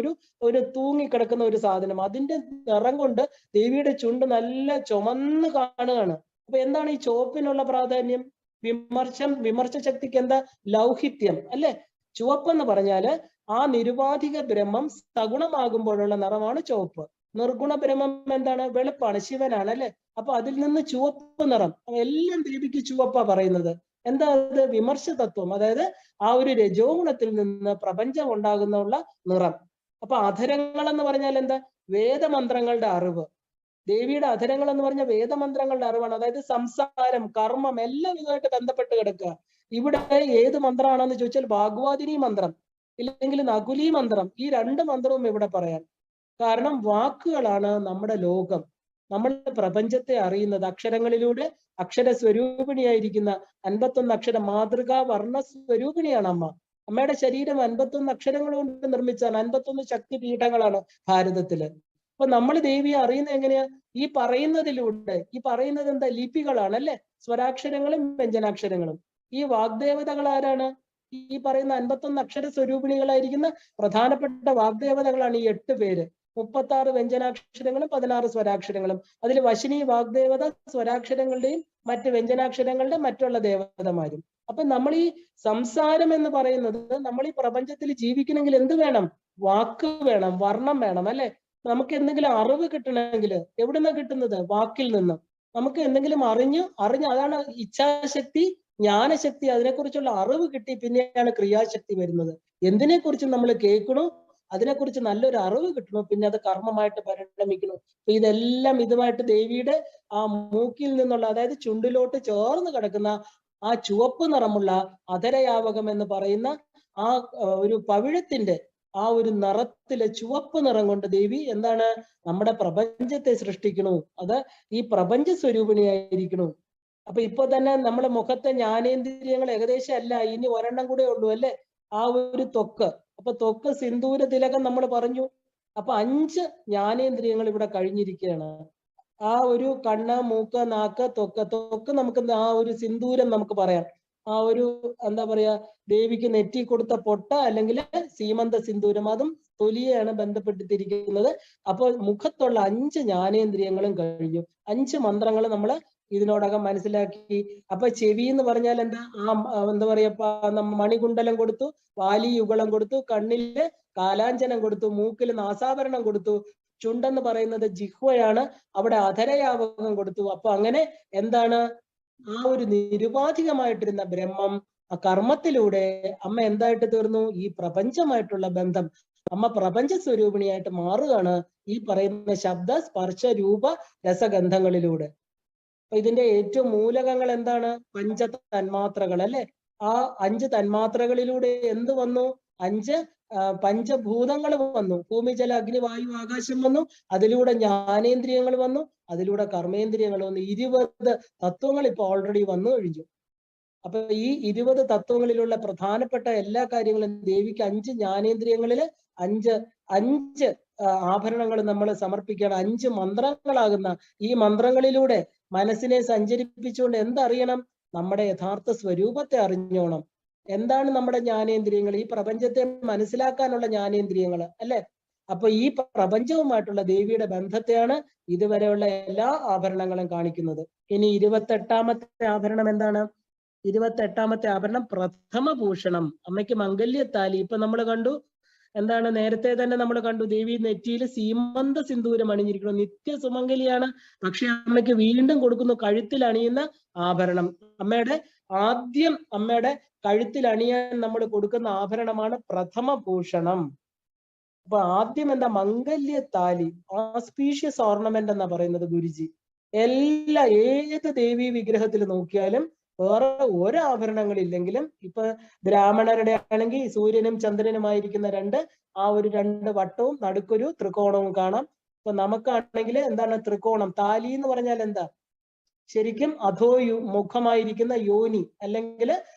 ഒരു തൂങ്ങിക്കിടക്കുന്ന ഒരു സാധനം, അതിന്റെ നിറം കൊണ്ട് ദേവിയുടെ ചുണ്ട് നല്ല ചുമന്ന് കാണുകയാണ്. അപ്പൊ എന്താണ് ഈ ചുവപ്പിനുള്ള പ്രാധാന്യം? വിമർശ ശക്തിക്ക് എന്താ? ലൗഹിത്യം, അല്ലെ? ചുവപ്പെന്ന് പറഞ്ഞാല് ആ നിരുപാധിക ബ്രഹ്മം സഗുണമാകുമ്പോഴുള്ള നിറമാണ് ചുവപ്പ്. നിർഗുണ ബ്രഹ്മം എന്താണ്? വെളുപ്പാണ്, ശിവനാണ്, അല്ലെ? അപ്പൊ അതിൽ നിന്ന് ചുവപ്പ് നിറം, എല്ലാം ദേവിക്ക് ചുവപ്പാ പറയുന്നത്. എന്താ അത്? വിമർശ തത്വം, അതായത് ആ ഒരു രജോ ഗുണത്തിൽ നിന്ന് പ്രപഞ്ചം ഉണ്ടാകുന്നുള്ള നിറം. അപ്പൊ അധരങ്ങൾ എന്ന് പറഞ്ഞാൽ എന്താ? വേദമന്ത്രങ്ങളുടെ അറിവ്. ദേവിയുടെ അധരങ്ങൾ എന്ന് പറഞ്ഞ വേദമന്ത്രങ്ങളുടെ അറിവാണ്. അതായത് സംസാരം, കർമ്മം എല്ലാം ഇതുമായിട്ട് ബന്ധപ്പെട്ട് കിടക്കുക. ഇവിടെ ഏത് മന്ത്രമാണെന്ന് ചോദിച്ചാൽ ഭാഗവതിനി മന്ത്രം, ഇല്ലെങ്കിൽ നകുലി മന്ത്രം, ഈ രണ്ട് മന്ത്രവും ഇവിടെ പറയാം. കാരണം വാക്കുകളാണ് നമ്മുടെ ലോകം. നമ്മൾ പ്രപഞ്ചത്തെ അറിയുന്നത് അക്ഷരങ്ങളിലൂടെ. അക്ഷര സ്വരൂപിണിയായിരിക്കുന്ന 51 അക്ഷര മാതൃകാ വർണ്ണ സ്വരൂപിണിയാണ് അമ്മ. അമ്മയുടെ ശരീരം 51 അക്ഷരങ്ങൾ കൊണ്ട് നിർമ്മിച്ചാണ്. 51 ശക്തി പീഠങ്ങളാണ് ഭാരതത്തില്. അപ്പൊ നമ്മൾ ദേവിയെ അറിയുന്നത് എങ്ങനെയാ? ഈ പറയുന്നതിലൂടെ. ഈ പറയുന്നത് എന്താ? ലിപികളാണ് അല്ലെ? സ്വരാക്ഷരങ്ങളും വ്യഞ്ജനാക്ഷരങ്ങളും. ഈ വാഗ്ദേവതകൾ ആരാണ്? ഈ പറയുന്ന 51 അക്ഷര സ്വരൂപിണികളായിരിക്കുന്ന പ്രധാനപ്പെട്ട വാഗ്ദേവതകളാണ് ഈ 8 പേര്. 36 വ്യഞ്ജനാക്ഷരങ്ങളും 16 സ്വരാക്ഷരങ്ങളും. അതിൽ വശിനി വാഗ്ദേവത സ്വരാക്ഷരങ്ങളുടെയും മറ്റ് വ്യഞ്ജനാക്ഷരങ്ങളുടെ മറ്റുള്ള ദേവതമാരും. അപ്പൊ നമ്മൾ ഈ സംസാരം എന്ന് പറയുന്നത്, നമ്മൾ ഈ പ്രപഞ്ചത്തിൽ ജീവിക്കണമെങ്കിൽ എന്ത് വേണം? വാക്ക് വേണം, വർണ്ണം വേണം അല്ലെ? നമുക്ക് എന്തെങ്കിലും അറിവ് കിട്ടണമെങ്കിൽ എവിടുന്ന കിട്ടുന്നത്? വാക്കിൽ നിന്ന്. നമുക്ക് എന്തെങ്കിലും അറിഞ്ഞ് അതാണ് ഇച്ഛാശക്തി, ജ്ഞാനശക്തി, അതിനെക്കുറിച്ചുള്ള അറിവ് കിട്ടി പിന്നെയാണ് ക്രിയാശക്തി വരുന്നത്. എന്തിനെ കുറിച്ച് നമ്മൾ കേൾക്കണു, അതിനെക്കുറിച്ച് നല്ലൊരു അറിവ് കിട്ടണു, പിന്നെ അത് കർമ്മമായിട്ട് പരിണമിക്കുന്നു. അപ്പൊ ഇതെല്ലാം ഇതുമായിട്ട് ദേവിയുടെ ആ മൂക്കിൽ നിന്നുള്ള, അതായത് ചുണ്ടിലോട്ട് ചേർന്ന് കിടക്കുന്ന ആ ചുവപ്പ് നിറമുള്ള അധരയാവകം എന്ന് പറയുന്ന ആ ഒരു പവിഴത്തിന്റെ ആ ഒരു നിറത്തിലെ ചുവപ്പ് നിറം കൊണ്ട് ദേവി എന്താണ്? നമ്മുടെ പ്രപഞ്ചത്തെ സൃഷ്ടിക്കണു. അത് ഈ പ്രപഞ്ച സ്വരൂപിണിയായിരിക്കണു. അപ്പൊ ഇപ്പൊ തന്നെ നമ്മുടെ മുഖത്തെ ജ്ഞാനേന്ദ്രിയങ്ങൾ ഏകദേശം അല്ല, ഇനി ഒരെണ്ണം കൂടെ ഉള്ളൂ അല്ലെ? ആ ഒരു ത്വക്ക്. അപ്പൊ ത്വക്ക്, സിന്ദൂര തിലകം നമ്മൾ പറഞ്ഞു. അപ്പൊ 5 ജ്ഞാനേന്ദ്രിയങ്ങൾ ഇവിടെ കഴിഞ്ഞിരിക്കുകയാണ്. ആ ഒരു കണ്ണ്, മൂക്ക്, നാക്ക്, ത്വക്ക് നമുക്ക് ആ ഒരു സിന്ദൂരം നമുക്ക് പറയാം. ആ ഒരു എന്താ പറയാ, ദേവിക്ക് നെറ്റി കൊടുത്ത പൊട്ട അല്ലെങ്കിൽ സീമന്ത സിന്ദൂരം, അതും തൊലിയെയാണ് ബന്ധപ്പെട്ടിരിക്കുന്നത്. അപ്പോൾ മുഖത്തുള്ള 5 ജ്ഞാനേന്ദ്രിയങ്ങളും കഴിഞ്ഞു. 5 മന്ത്രങ്ങൾ നമ്മൾ ഇതിനോടകം മനസ്സിലാക്കി. അപ്പൊ ചെവി എന്ന് പറഞ്ഞാൽ എന്താ? എന്താ പറയാ, മണികുണ്ടലം കൊടുത്തു, വാലിയുഗളം കൊടുത്തു, കണ്ണില് കാലാഞ്ജനം കൊടുത്തു, മൂക്കിൽ നാസാഭരണം കൊടുത്തു, ചുണ്ടെന്ന് പറയുന്നത് ജിഹ്വയാണ്, അവിടെ അധരയാവകം കൊടുത്തു. അപ്പൊ അങ്ങനെ എന്താണ്? ആ ഒരു നിരുപാധികമായിട്ടിരുന്ന ബ്രഹ്മം ആ കർമ്മത്തിലൂടെ അമ്മ എന്തായിട്ട് തീർന്നു? ഈ പ്രപഞ്ചമായിട്ടുള്ള ബന്ധം. അമ്മ പ്രപഞ്ച സ്വരൂപിണിയായിട്ട് മാറുകയാണ് ഈ പറയുന്ന ശബ്ദ, സ്പർശ, രൂപ, രസഗന്ധങ്ങളിലൂടെ. അപ്പൊ ഇതിന്റെ ഏറ്റവും മൂലകങ്ങൾ എന്താണ്? പഞ്ച തന്മാത്രകൾ അല്ലെ? ആ 5 തന്മാത്രകളിലൂടെ എന്ത് വന്നു? 5 പഞ്ചഭൂതങ്ങൾ വന്നു. ഭൂമി, ജല, അഗ്നി, വായു, ആകാശം വന്നു. അതിലൂടെ ജ്ഞാനേന്ദ്രിയങ്ങൾ വന്നു. അതിലൂടെ കർമ്മേന്ദ്രിയങ്ങൾ വന്നു. 20 തത്വങ്ങൾ ഇപ്പൊ ഓൾറെഡി വന്നു കഴിഞ്ഞു. അപ്പൊ ഈ 20 തത്വങ്ങളിലുള്ള പ്രധാനപ്പെട്ട എല്ലാ കാര്യങ്ങളും ദേവിക്ക് 5 ജ്ഞാനേന്ദ്രിയങ്ങളില് 5 ആഭരണങ്ങൾ നമ്മൾ സമർപ്പിക്കുകയാണ്. 5 മന്ത്രങ്ങളാകുന്ന ഈ മന്ത്രങ്ങളിലൂടെ മനസ്സിനെ സഞ്ചരിപ്പിച്ചുകൊണ്ട് എന്തറിയണം? നമ്മുടെ യഥാർത്ഥ സ്വരൂപത്തെ അറിഞ്ഞോണം. എന്താണ് നമ്മുടെ ജ്ഞാനേന്ദ്രിയങ്ങൾ? ഈ പ്രപഞ്ചത്തെ മനസ്സിലാക്കാനുള്ള ജ്ഞാനേന്ദ്രിയങ്ങൾ അല്ലെ? അപ്പൊ ഈ പ്രപഞ്ചവുമായിട്ടുള്ള ദേവിയുടെ ബന്ധത്തെയാണ് ഇതുവരെയുള്ള എല്ലാ ആഭരണങ്ങളും കാണിക്കുന്നത്. ഇനി 28ാമത്തെ ആഭരണം എന്താണ്? 28ാമത്തെ ആഭരണം പ്രഥമ ഭൂഷണം. അമ്മയ്ക്ക് മംഗല്യത്താലി. ഇപ്പൊ നമ്മൾ കണ്ടു എന്താണ്? നേരത്തെ തന്നെ നമ്മൾ കണ്ടു ദേവി നെറ്റിയിൽ സീമന്ത സിന്ദൂരം അണിഞ്ഞിരിക്കുന്നു. നിത്യ സുമംഗലിയാണ്. പക്ഷെ അമ്മയ്ക്ക് വീണ്ടും കൊടുക്കുന്നു കഴുത്തിൽ അണിയുന്ന ആഭരണം. അമ്മയുടെ കഴുത്തിൽ അണിയാൻ നമ്മൾ കൊടുക്കുന്ന ആഭരണമാണ് പ്രഥമ ഭൂഷണം. അപ്പൊ ആദ്യം എന്താ? മംഗല്യത്താലി, ആസ്പീഷ്യസ് ഓർണമെന്റ് എന്നാ പറയുന്നത് ഗുരുജി. ഏത് ദേവീ വിഗ്രഹത്തിൽ നോക്കിയാലും വേറെ ഒരു ആഭരണങ്ങളില്ലെങ്കിലും, ഇപ്പൊ ബ്രാഹ്മണരുടെ ആണെങ്കിൽ സൂര്യനും ചന്ദ്രനുമായിരിക്കുന്ന രണ്ട് വട്ടവും നടുക്കൊരു ത്രികോണവും കാണാം. ഇപ്പൊ നമുക്കാണെങ്കിൽ എന്താണ് ത്രികോണം? താലി എന്ന് പറഞ്ഞാൽ എന്താ? ശരിക്കും മുഖമായിരിക്കുന്ന യോനി, അല്ലെങ്കിൽ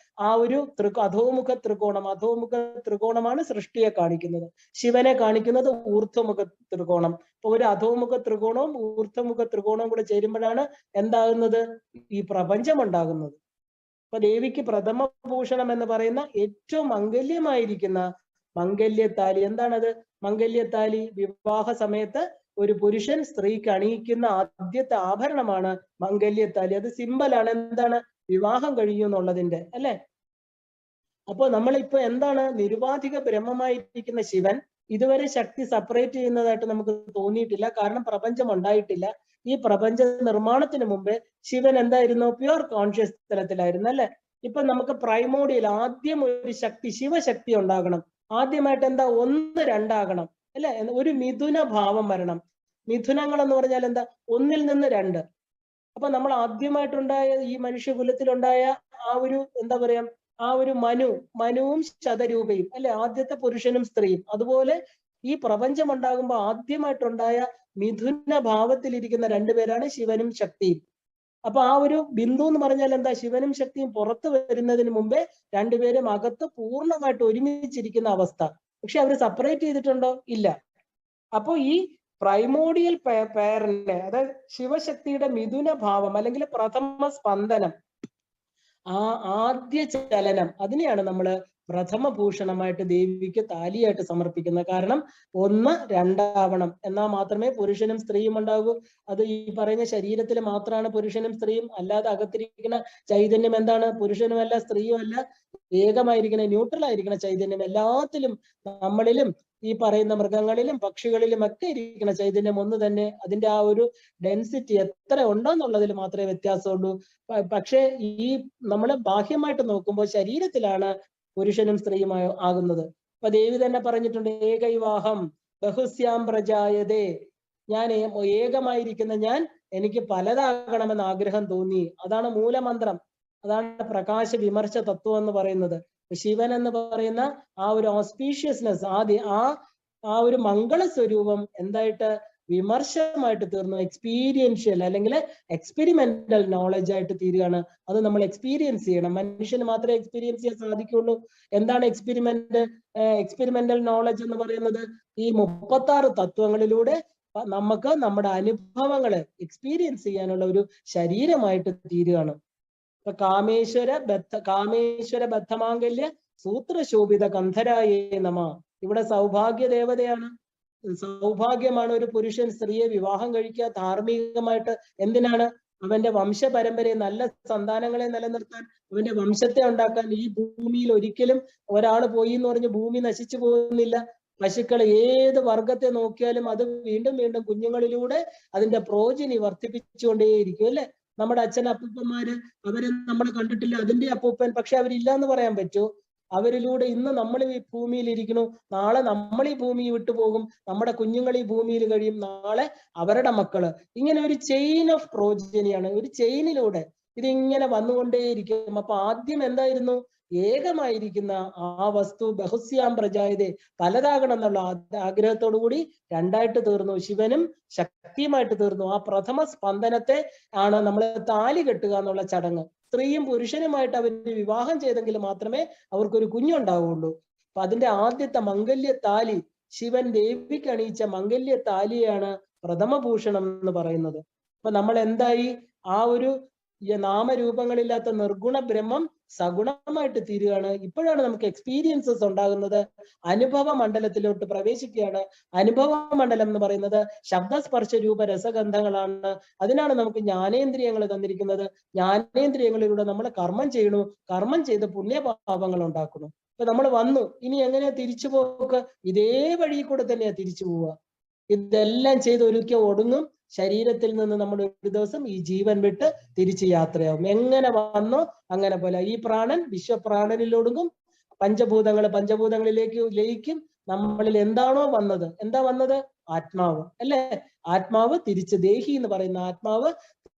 ആ ഒരു അധോമുഖ ത്രികോണമാണ് സൃഷ്ടിയെ കാണിക്കുന്നത്. ശിവനെ കാണിക്കുന്നത് ഊർധ്വമുഖ ത്രികോണം. അപ്പൊ ഒരു അധോമുഖ ത്രികോണവും ഊർധ്വമുഖ ത്രികോണവും കൂടെ ചേരുമ്പോഴാണ് എന്താകുന്നത്? ഈ പ്രപഞ്ചം ഉണ്ടാകുന്നത്. അപ്പൊ ദേവിക്ക് പ്രഥമ ഭൂഷണം എന്ന് പറയുന്ന ഏറ്റവും മംഗല്യമായിരിക്കുന്ന മംഗല്യത്താലി. എന്താണത്? മംഗല്യത്താലി വിവാഹ സമയത്ത് ഒരു പുരുഷൻ സ്ത്രീക്ക് അണിയിക്കുന്ന ആദ്യത്തെ ആഭരണമാണ് മംഗല്യത്താലി. അത് സിമ്പലാണ്. എന്താണ്? വിവാഹം കഴിഞ്ഞു എന്നുള്ളതിന്റെ അല്ലെ? അപ്പൊ നമ്മളിപ്പോ എന്താണ്? നിരുപാധിക ബ്രഹ്മമായിരിക്കുന്ന ശിവൻ ഇതുവരെ ശക്തി സെപ്പറേറ്റ് ചെയ്യുന്നതായിട്ട് നമുക്ക് തോന്നിയിട്ടില്ല. കാരണം പ്രപഞ്ചം ഉണ്ടായിട്ടില്ല. ഈ പ്രപഞ്ച നിർമ്മാണത്തിന് മുമ്പേ ശിവൻ എന്തായിരുന്നു? പ്യുവർ കോൺഷ്യസ് തലത്തിലായിരുന്നു അല്ലെ? ഇപ്പൊ നമുക്ക് പ്രൈമോഡിയൽ ആദ്യം ഒരു ശക്തി, ശിവശക്തി ഉണ്ടാകണം. ആദ്യമായിട്ട് എന്താ? 1, 2 ആകണം അല്ലെ? ഒരു മിഥുന ഭാവം വരണം. മിഥുനങ്ങൾ എന്ന് പറഞ്ഞാൽ എന്താ? 1 നിന്ന് 2. അപ്പൊ നമ്മൾ ആദ്യമായിട്ടുണ്ടായ ഈ മനുഷ്യകുലത്തിലുണ്ടായ ആ ഒരു എന്താ പറയാ, ആ ഒരു മനുവും ശതരൂപയും അല്ലെ? ആദ്യത്തെ പുരുഷനും സ്ത്രീയും. അതുപോലെ ഈ പ്രപഞ്ചം ഉണ്ടാകുമ്പോൾ ആദ്യമായിട്ടുണ്ടായ മിഥുന ഭാവത്തിലിരിക്കുന്ന 2 പേരാണ് ശിവനും ശക്തിയും. അപ്പൊ ആ ഒരു ബിന്ദു എന്ന് പറഞ്ഞാൽ എന്താ? ശിവനും ശക്തിയും പുറത്തു വരുന്നതിന് മുമ്പേ 2 പേരും അകത്ത് പൂർണ്ണമായിട്ട് ഒരുമിച്ചിരിക്കുന്ന അവസ്ഥ. പക്ഷെ അവർ സെപ്പറേറ്റ് ചെയ്തിട്ടുണ്ടോ? ഇല്ല. അപ്പൊ ഈ പ്രൈമോഡിയൽ പേരന്റ്, അതായത് ശിവശക്തിയുടെ മിഥുന ഭാവം അല്ലെങ്കിൽ പ്രഥമ സ്പന്ദനം, ആ ആദ്യ ചലനം, അതിനെയാണ് നമ്മൾ പ്രഥമ ഭൂഷണമായിട്ട് ദേവിക്ക് താലിയായിട്ട് സമർപ്പിക്കുന്നത്. കാരണം ഒന്ന് രണ്ടാവണം, എന്നാൽ മാത്രമേ പുരുഷനും സ്ത്രീയും ഉണ്ടാകൂ. അത് ഈ പറയുന്ന ശരീരത്തിൽ മാത്രമാണ് പുരുഷനും സ്ത്രീയും, അല്ലാതെ അകത്തിരിക്കുന്ന ചൈതന്യം എന്താണ്? പുരുഷനുമല്ല സ്ത്രീയുമല്ല, ഏകമായിരിക്കുന്ന ന്യൂട്രൽ ആയിരിക്കുന്ന ചൈതന്യം. എല്ലാത്തിലും, നമ്മളിലും ഈ പറയുന്ന മൃഗങ്ങളിലും പക്ഷികളിലും ഒക്കെ ഇരിക്കുന്ന ചൈതന്യം ഒന്ന് തന്നെ. അതിന്റെ ആ ഒരു ഡെൻസിറ്റി എത്ര ഉണ്ടോന്നുള്ളതിൽ മാത്രമേ വ്യത്യാസമുള്ളൂ. പക്ഷേ ഈ നമ്മൾ ബാഹ്യമായിട്ട് നോക്കുമ്പോൾ ശരീരത്തിലാണ് പുരുഷനും സ്ത്രീയുമായി ആകുന്നത്. അപ്പൊ ദേവി തന്നെ പറഞ്ഞിട്ടുണ്ട്, ഏകൈവാഹം ബഹുസ്യാം പ്രജായതേ, ഞാൻ ഏകമായിരിക്കുന്ന ഞാൻ, എനിക്ക് പലതാകണമെന്ന് ആഗ്രഹം തോന്നി. അതാണ് മൂലമന്ത്രം, അതാണ് പ്രകാശ വിമർശ തത്വം എന്ന് പറയുന്നത്. ശിവൻ എന്ന് പറയുന്ന ആ ഒരു ഓസ്പീഷ്യസ്നെസ്, ആ ഒരു മംഗള സ്വരൂപം എന്തായിട്ട് വിമർശമായിട്ട് തീർന്നു, എക്സ്പീരിയൻഷ്യൽ അല്ലെങ്കിൽ എക്സ്പെരിമെന്റൽ നോളജ് ആയിട്ട് തീരുകയാണ്. അത് നമ്മൾ എക്സ്പീരിയൻസ് ചെയ്യണം. മനുഷ്യന് മാത്രമേ എക്സ്പീരിയൻസ് ചെയ്യാൻ സാധിക്കുള്ളൂ. എന്താണ് എക്സ്പെരിമെന്റൽ നോളജ് എന്ന് പറയുന്നത്? ഈ 36 തത്വങ്ങളിലൂടെ നമുക്ക് നമ്മുടെ അനുഭവങ്ങളെ എക്സ്പീരിയൻസ് ചെയ്യാനുള്ള ഒരു ശരീരമായിട്ട് തീരുകയാണ്. ഇപ്പൊ കാമേശ്വര ബദ്ധമാംഗല്യ സൂത്രശോഭിത കന്ധരായേ നമ. ഇവിടെ സൗഭാഗ്യ ദേവതയാണ്. സൗഭാഗ്യമാണ് ഒരു പുരുഷൻ സ്ത്രീയെ വിവാഹം കഴിക്കുക ധാർമ്മികമായിട്ട്. എന്തിനാണ്? അവന്റെ വംശപരമ്പരയെ, നല്ല സന്താനങ്ങളെ നിലനിർത്താൻ, അവന്റെ വംശത്തെ ഉണ്ടാക്കാൻ. ഈ ഭൂമിയിൽ ഒരിക്കലും ഒരാൾ പോയി എന്ന് പറഞ്ഞ് ഭൂമി നശിച്ചു പോകുന്നില്ല. പശുക്കൾ ഏത് വർഗത്തെ നോക്കിയാലും അത് വീണ്ടും വീണ്ടും കുഞ്ഞുങ്ങളിലൂടെ അതിന്റെ പ്രോജനി വർദ്ധിപ്പിച്ചുകൊണ്ടേയിരിക്കും, അല്ലെ? നമ്മുടെ അച്ഛൻ അപ്പൂപ്പന്മാര്, അവരെ നമ്മൾ കണ്ടിട്ടില്ല, അതിന്റെ അപ്പൂപ്പൻ, പക്ഷെ അവരില്ല എന്ന് പറയാൻ പറ്റുമോ? അവരിലൂടെ ഇന്ന് നമ്മൾ ഈ ഭൂമിയിൽ ഇരിക്കുന്നു, നാളെ നമ്മൾ ഈ ഭൂമി വിട്ടുപോകും, നമ്മുടെ കുഞ്ഞുങ്ങൾ ഈ ഭൂമിയിൽ കഴിയും, നാളെ അവരുടെ മക്കള്. ഇങ്ങനെ ഒരു ചെയിൻ ഓഫ് പ്രോജനിയാണ്, ഒരു ചെയിനിലൂടെ ഇതിങ്ങനെ വന്നുകൊണ്ടേയിരിക്കും. അപ്പൊ ആദ്യം എന്തായിരുന്നു? ഏകമായിരിക്കുന്ന ആ വസ്തു ബഹുസ്യാം പ്രജായതേ, പലതാകണം എന്നുള്ള ആഗ്രഹത്തോടു കൂടി രണ്ടായിട്ട് തീർന്നു, ശിവനും ശക്തിയുമായിട്ട് തീർന്നു. ആ പ്രഥമ സ്പന്ദനത്തെ ആണ് നമ്മൾ താലി കെട്ടുക എന്നുള്ള ചടങ്ങ്. സ്ത്രീയും പുരുഷനുമായിട്ട് അവർ വിവാഹം ചെയ്തെങ്കിൽ മാത്രമേ അവർക്കൊരു കുഞ്ഞുണ്ടാവുള്ളൂ. അപ്പൊ അതിന്റെ ആദ്യത്തെ മംഗല്യ താലി, ശിവൻ ദേവിക്ക് അണിയിച്ച മംഗല്യ താലിയാണ് പ്രഥമഭൂഷണം എന്ന് പറയുന്നത്. അപ്പൊ നമ്മൾ എന്തായി? ആ ഒരു നാമരൂപങ്ങളില്ലാത്ത നിർഗുണ ബ്രഹ്മം സഗുണമായിട്ട് തീരുകയാണ്. ഇപ്പോഴാണ് നമുക്ക് എക്സ്പീരിയൻസസ് ഉണ്ടാകുന്നത്. അനുഭവ മണ്ഡലത്തിലോട്ട് പ്രവേശിക്കുകയാണ്. അനുഭവ മണ്ഡലം എന്ന് പറയുന്നത് ശബ്ദസ്പർശ രൂപ രസഗന്ധങ്ങളാണ്. അതിനാണ് നമുക്ക് ജ്ഞാനേന്ദ്രിയങ്ങൾ തന്നിരിക്കുന്നത്. ജ്ഞാനേന്ദ്രിയങ്ങളിലൂടെ നമ്മൾ കർമ്മം ചെയ്യണു, കർമ്മം ചെയ്ത് പുണ്യപാപങ്ങൾ ഉണ്ടാക്കുന്നു. ഇപ്പൊ നമ്മൾ വന്നു, ഇനി എങ്ങനെയാ തിരിച്ചു പോക്ക്? ഇതേ വഴി കൂടെ തന്നെയാ തിരിച്ചു പോവുക. ഇതെല്ലാം ചെയ്ത് ഒരിക്കൽ ഒടുങ്ങും. ശരീരത്തിൽ നിന്ന് നമ്മൾ ഒരു ദിവസം ഈ ജീവൻ വിട്ട് തിരിച്ച് യാത്രയാവും. എങ്ങനെ വന്നോ അങ്ങനെ പോലെ ഈ പ്രാണൻ വിശ്വപ്രാണനിലൊടുങ്ങും. പഞ്ചഭൂതങ്ങളിലേക്ക് ലയിക്കും. നമ്മളിൽ എന്താണോ വന്നത്, എന്താ വന്നത്? ആത്മാവ്, അല്ലെ? ആത്മാവ് തിരിച്ച്, ദേഹി എന്ന് പറയുന്ന ആത്മാവ്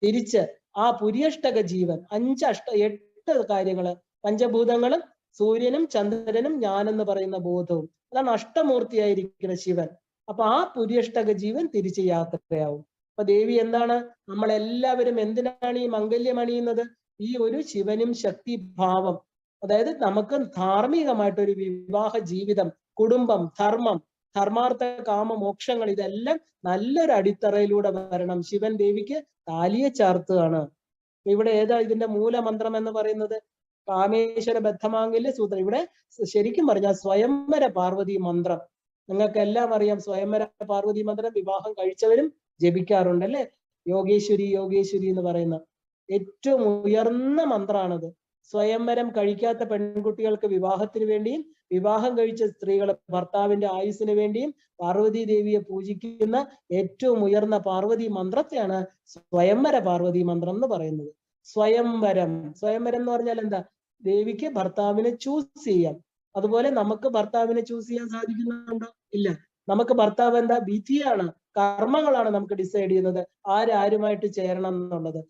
തിരിച്ച് ആ പുര്യഷ്ടക ജീവൻ, 8 കാര്യങ്ങള്, പഞ്ചഭൂതങ്ങളും സൂര്യനും ചന്ദ്രനും ഞാനെന്ന് പറയുന്ന ബോധവും, അതാണ് അഷ്ടമൂർത്തിയായിരിക്കുന്ന ശിവൻ. അപ്പൊ ആ പുര്യഷ്ടക ജീവൻ തിരിച്ച് യാത്രയാവും. അപ്പൊ ദേവി എന്താണ്? നമ്മളെല്ലാവരും എന്തിനാണ് ഈ മംഗല്യം അണിയുന്നത്? ഈ ഒരു ശിവനും ശക്തി ഭാവം, അതായത് നമുക്ക് ധാർമ്മികമായിട്ടൊരു വിവാഹ ജീവിതം, കുടുംബം, ധർമ്മം, ധർമാർത്ഥ കാമ മോക്ഷങ്ങൾ, ഇതെല്ലാം നല്ലൊരു അടിത്തറയിലൂടെ വരണം. ശിവൻ ദേവിക്ക് താലിയെ ചാർത്തുകയാണ്. ഇവിടെ ഏതാ ഇതിന്റെ മൂലമന്ത്രം എന്ന് പറയുന്നത്? കാമേശ്വര ബദ്ധമാംഗല്യ സൂത്രം. ഇവിടെ ശരിക്കും പറഞ്ഞാൽ സ്വയംവര പാർവതി മന്ത്രം. നിങ്ങൾക്ക് എല്ലാം അറിയാം, സ്വയംവര പാർവതി മന്ത്രം വിവാഹം കഴിച്ചവരും ജപിക്കാറുണ്ട്, അല്ലെ? യോഗേശ്വരി യോഗേശ്വരി എന്ന് പറയുന്ന ഏറ്റവും ഉയർന്ന മന്ത്രമാണത്. സ്വയംവരം കഴിക്കാത്ത പെൺകുട്ടികൾക്ക് വിവാഹത്തിന് വേണ്ടിയും, വിവാഹം കഴിച്ച സ്ത്രീകൾ ഭർത്താവിന്റെ ആയുസ്സിന് വേണ്ടിയും പാർവതി ദേവിയെ പൂജിക്കുന്ന ഏറ്റവും ഉയർന്ന പാർവതി മന്ത്രത്തെയാണ് സ്വയംവര പാർവതി മന്ത്രം എന്ന് പറയുന്നത്. സ്വയംവരം എന്ന് പറഞ്ഞാൽ എന്താ? ദേവിക്ക് ഭർത്താവിനെ ചൂസ് ചെയ്യാം. അതുപോലെ നമുക്ക് ഭർത്താവിനെ ചൂസ് ചെയ്യാൻ സാധിക്കുന്നുണ്ടോ? ഇല്ല. നമുക്ക് ഭർത്താവ് എന്താ? വിധിയാണ്, കർമ്മങ്ങളാണ് നമുക്ക് ഡിസൈഡ് ചെയ്യുന്നത് ആരുമായിട്ട് ചേരണം എന്നുള്ളത്.